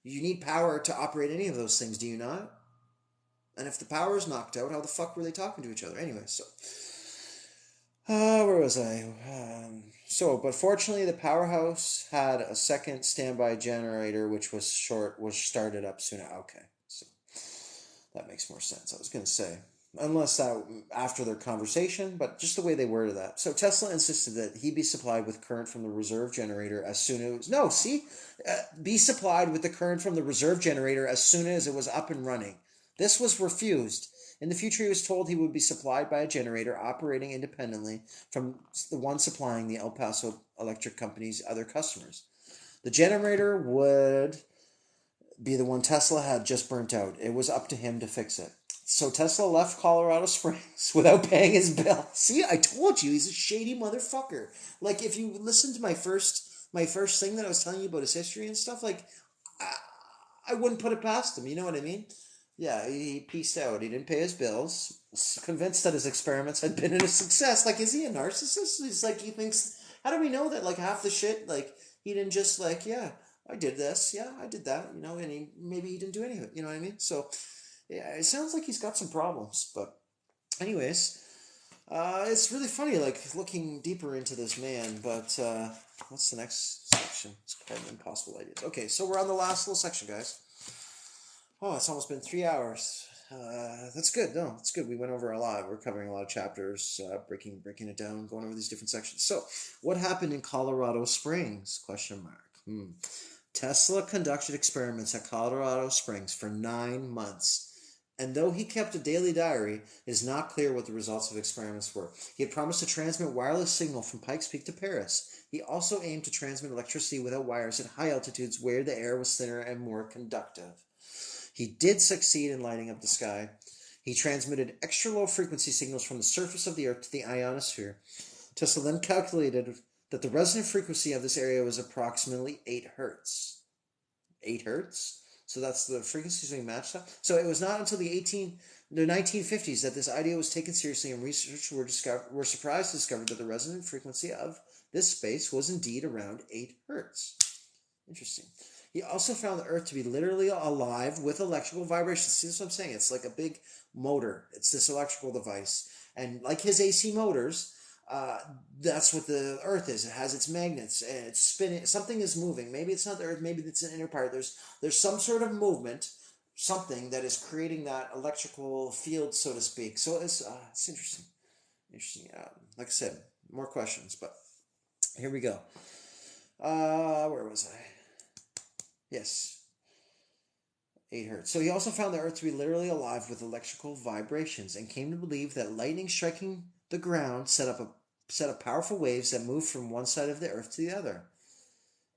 you need power to operate any of those things, do you not? And if the power is knocked out, how the fuck were they talking to each other? Anyway, so where was I? But fortunately, the powerhouse had a second standby generator, which was started up soon. Okay, so that makes more sense. I was gonna say, unless that after their conversation, but just the way they worded that. So Tesla insisted that he be supplied with current from the reserve generator as soon as be supplied with the current from the reserve generator as soon as it was up and running. This was refused. In the future, he was told he would be supplied by a generator operating independently from the one supplying the El Paso Electric Company's other customers. The generator would be the one Tesla had just burnt out. It was up to him to fix it. So Tesla left Colorado Springs without paying his bill. See, I told you he's a shady motherfucker. Like if you listen to my first thing that I was telling you about his history and stuff, like I wouldn't put it past him. You know what I mean? Yeah, he pieced out. He didn't pay his bills. Convinced that his experiments had been a success. Like, is he a narcissist? He's like, he thinks. How do we know that? Like half the shit, like he didn't just like, yeah, I did this, yeah, I did that, and maybe he didn't do any of it. You know what I mean? So, yeah, it sounds like he's got some problems. But, anyways, it's really funny, like looking deeper into this man. But what's the next section? It's called Impossible Ideas. Okay, so we're on the last little section, guys. Oh, it's almost been 3 hours. That's good. No, it's good. We went over a lot. We're covering a lot of chapters, breaking it down, going over these different sections. So, what happened in Colorado Springs? Question mark. Tesla conducted experiments at Colorado Springs for 9 months. And though he kept a daily diary, it is not clear what the results of experiments were. He had promised to transmit wireless signal from Pikes Peak to Paris. He also aimed to transmit electricity without wires at high altitudes where the air was thinner and more conductive. He did succeed in lighting up the sky. He transmitted extra low frequency signals from the surface of the Earth to the ionosphere. Tesla then calculated that the resonant frequency of this area was approximately 8 hertz. 8 hertz? So that's the frequencies we matched up. So it was not until the 1950s that this idea was taken seriously, and researchers were surprised to discover that the resonant frequency of this space was indeed around 8 hertz. Interesting. He also found the Earth to be literally alive with electrical vibrations. See, that's what I'm saying. It's like a big motor. It's this electrical device. And like his AC motors, that's what the Earth is. It has its magnets and it's spinning. Something is moving. Maybe it's not the Earth. Maybe it's an inner part. There's some sort of movement, something that is creating that electrical field, so to speak. So it's interesting. Interesting. Like I said, more questions, but here we go. Where was I? Yes. 8 hertz. So he also found the Earth to be literally alive with electrical vibrations and came to believe that lightning striking the ground set up powerful waves that moved from one side of the Earth to the other.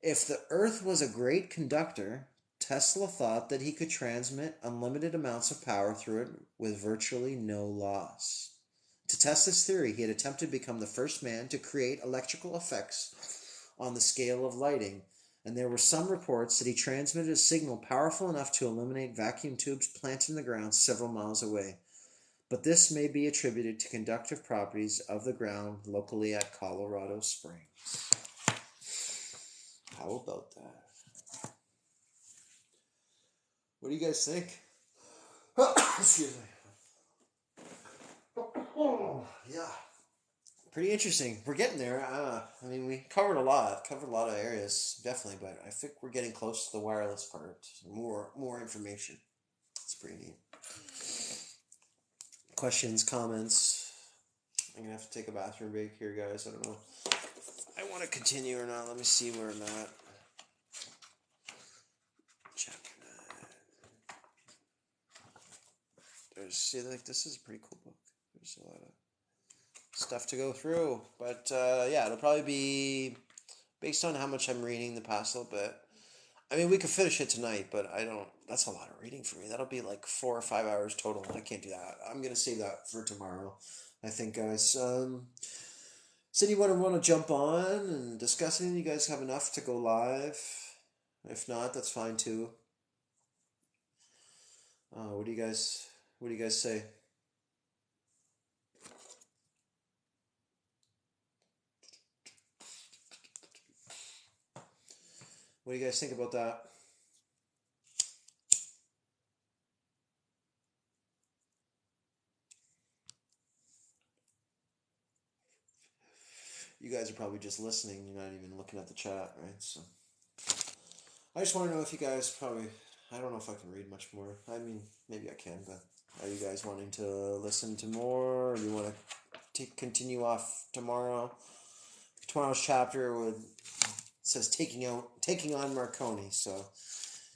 If the Earth was a great conductor, Tesla thought that he could transmit unlimited amounts of power through it with virtually no loss. To test this theory, he had attempted to become the first man to create electrical effects on the scale of lighting, and there were some reports that he transmitted a signal powerful enough to illuminate vacuum tubes planted in the ground several miles away. But this may be attributed to conductive properties of the ground locally at Colorado Springs. How about that? What do you guys think? Excuse me. Oh, yeah. Pretty interesting. We're getting there. I mean, we covered a lot of areas, definitely, but I think we're getting close to the wireless part. More information. It's pretty neat. Questions, comments. I'm gonna have to take a bathroom break here, guys. I don't know if I want to continue or not. Let me see where I'm at. Chapter 9. This is a pretty cool book. There's a lot of stuff to go through, but yeah, it'll probably be based on how much I'm reading the past little bit. I mean, we could finish it tonight, but I don't. That's a lot of reading for me. That'll be like 4 or 5 hours total. I can't do that. I'm gonna save that for tomorrow. I think, guys. Does anyone want to jump on and discuss anything? You guys have enough to go live? If not, that's fine too. What do you guys? What do you guys say? What do you guys think about that? You guys are probably just listening. You're not even looking at the chat, right? So I just want to know if you guys probably. I don't know if I can read much more. I mean, maybe I can, but are you guys wanting to listen to more, or do you want to continue off tomorrow? Tomorrow's chapter says taking on Marconi. So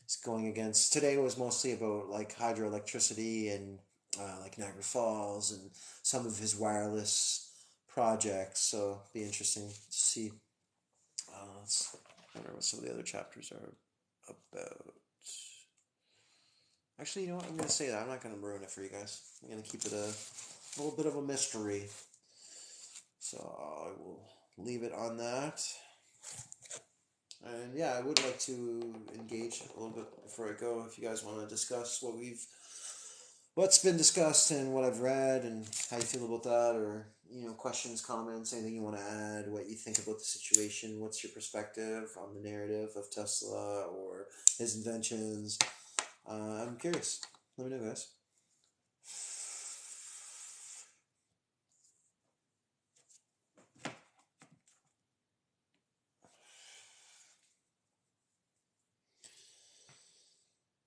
he's going against. Today was mostly about like hydroelectricity and like Niagara Falls and some of his wireless projects. So it'll be interesting to see. I wonder what some of the other chapters are about. Actually, you know what? I'm going to say that. I'm not going to ruin it for you guys. I'm going to keep it a little bit of a mystery. So I will leave it on that. And yeah, I would like to engage a little bit before I go. If you guys want to discuss what's been discussed and what I've read and how you feel about that, or questions, comments, anything you want to add, what you think about the situation, what's your perspective on the narrative of Tesla or his inventions. I'm curious. Let me know, guys.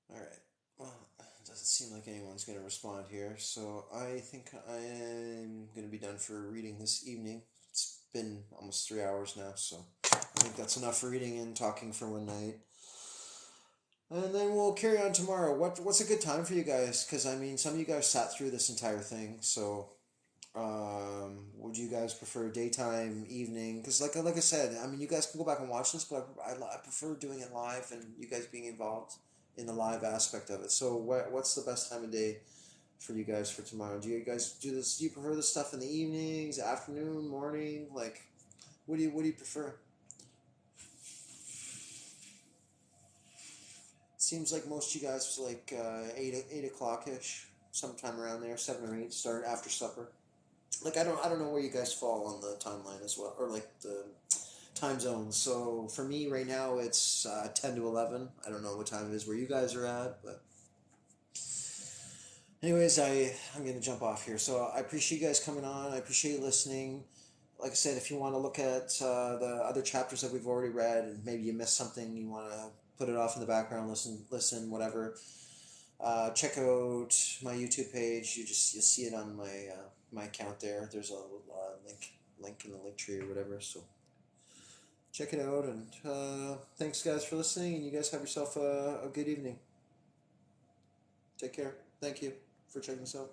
All right. Well, it doesn't seem like anyone's going to respond here, so I think I'm going to be done for reading this evening. It's been almost 3 hours now, so I think that's enough for reading and talking for one night. And then we'll carry on tomorrow. What's a good time for you guys? Because I mean, some of you guys sat through this entire thing, so would you guys prefer daytime, evening? Because like I said, I mean, you guys can go back and watch this, but I prefer doing it live and you guys being involved in the live aspect of it. So what's the best time of day for you guys for tomorrow? Do you guys do this? Do you prefer this stuff in the evenings, afternoon, morning? Like, what do you prefer? Seems like most of you guys like 8 o'clock ish, sometime around there, 7 or 8. Start after supper. Like I don't know where you guys fall on the timeline as well, or like the time zones. So for me right now it's 10 to 11. I don't know what time it is where you guys are at, but anyways, I'm gonna jump off here. So I appreciate you guys coming on. I appreciate you listening. Like I said, if you want to look at the other chapters that we've already read, and maybe you missed something, you want to put it off in the background, listen, whatever. Check out my YouTube page. You'll see it on my account there. There's a link in the link tree or whatever. So check it out, and thanks guys for listening. And you guys have yourself a good evening. Take care. Thank you for checking this out.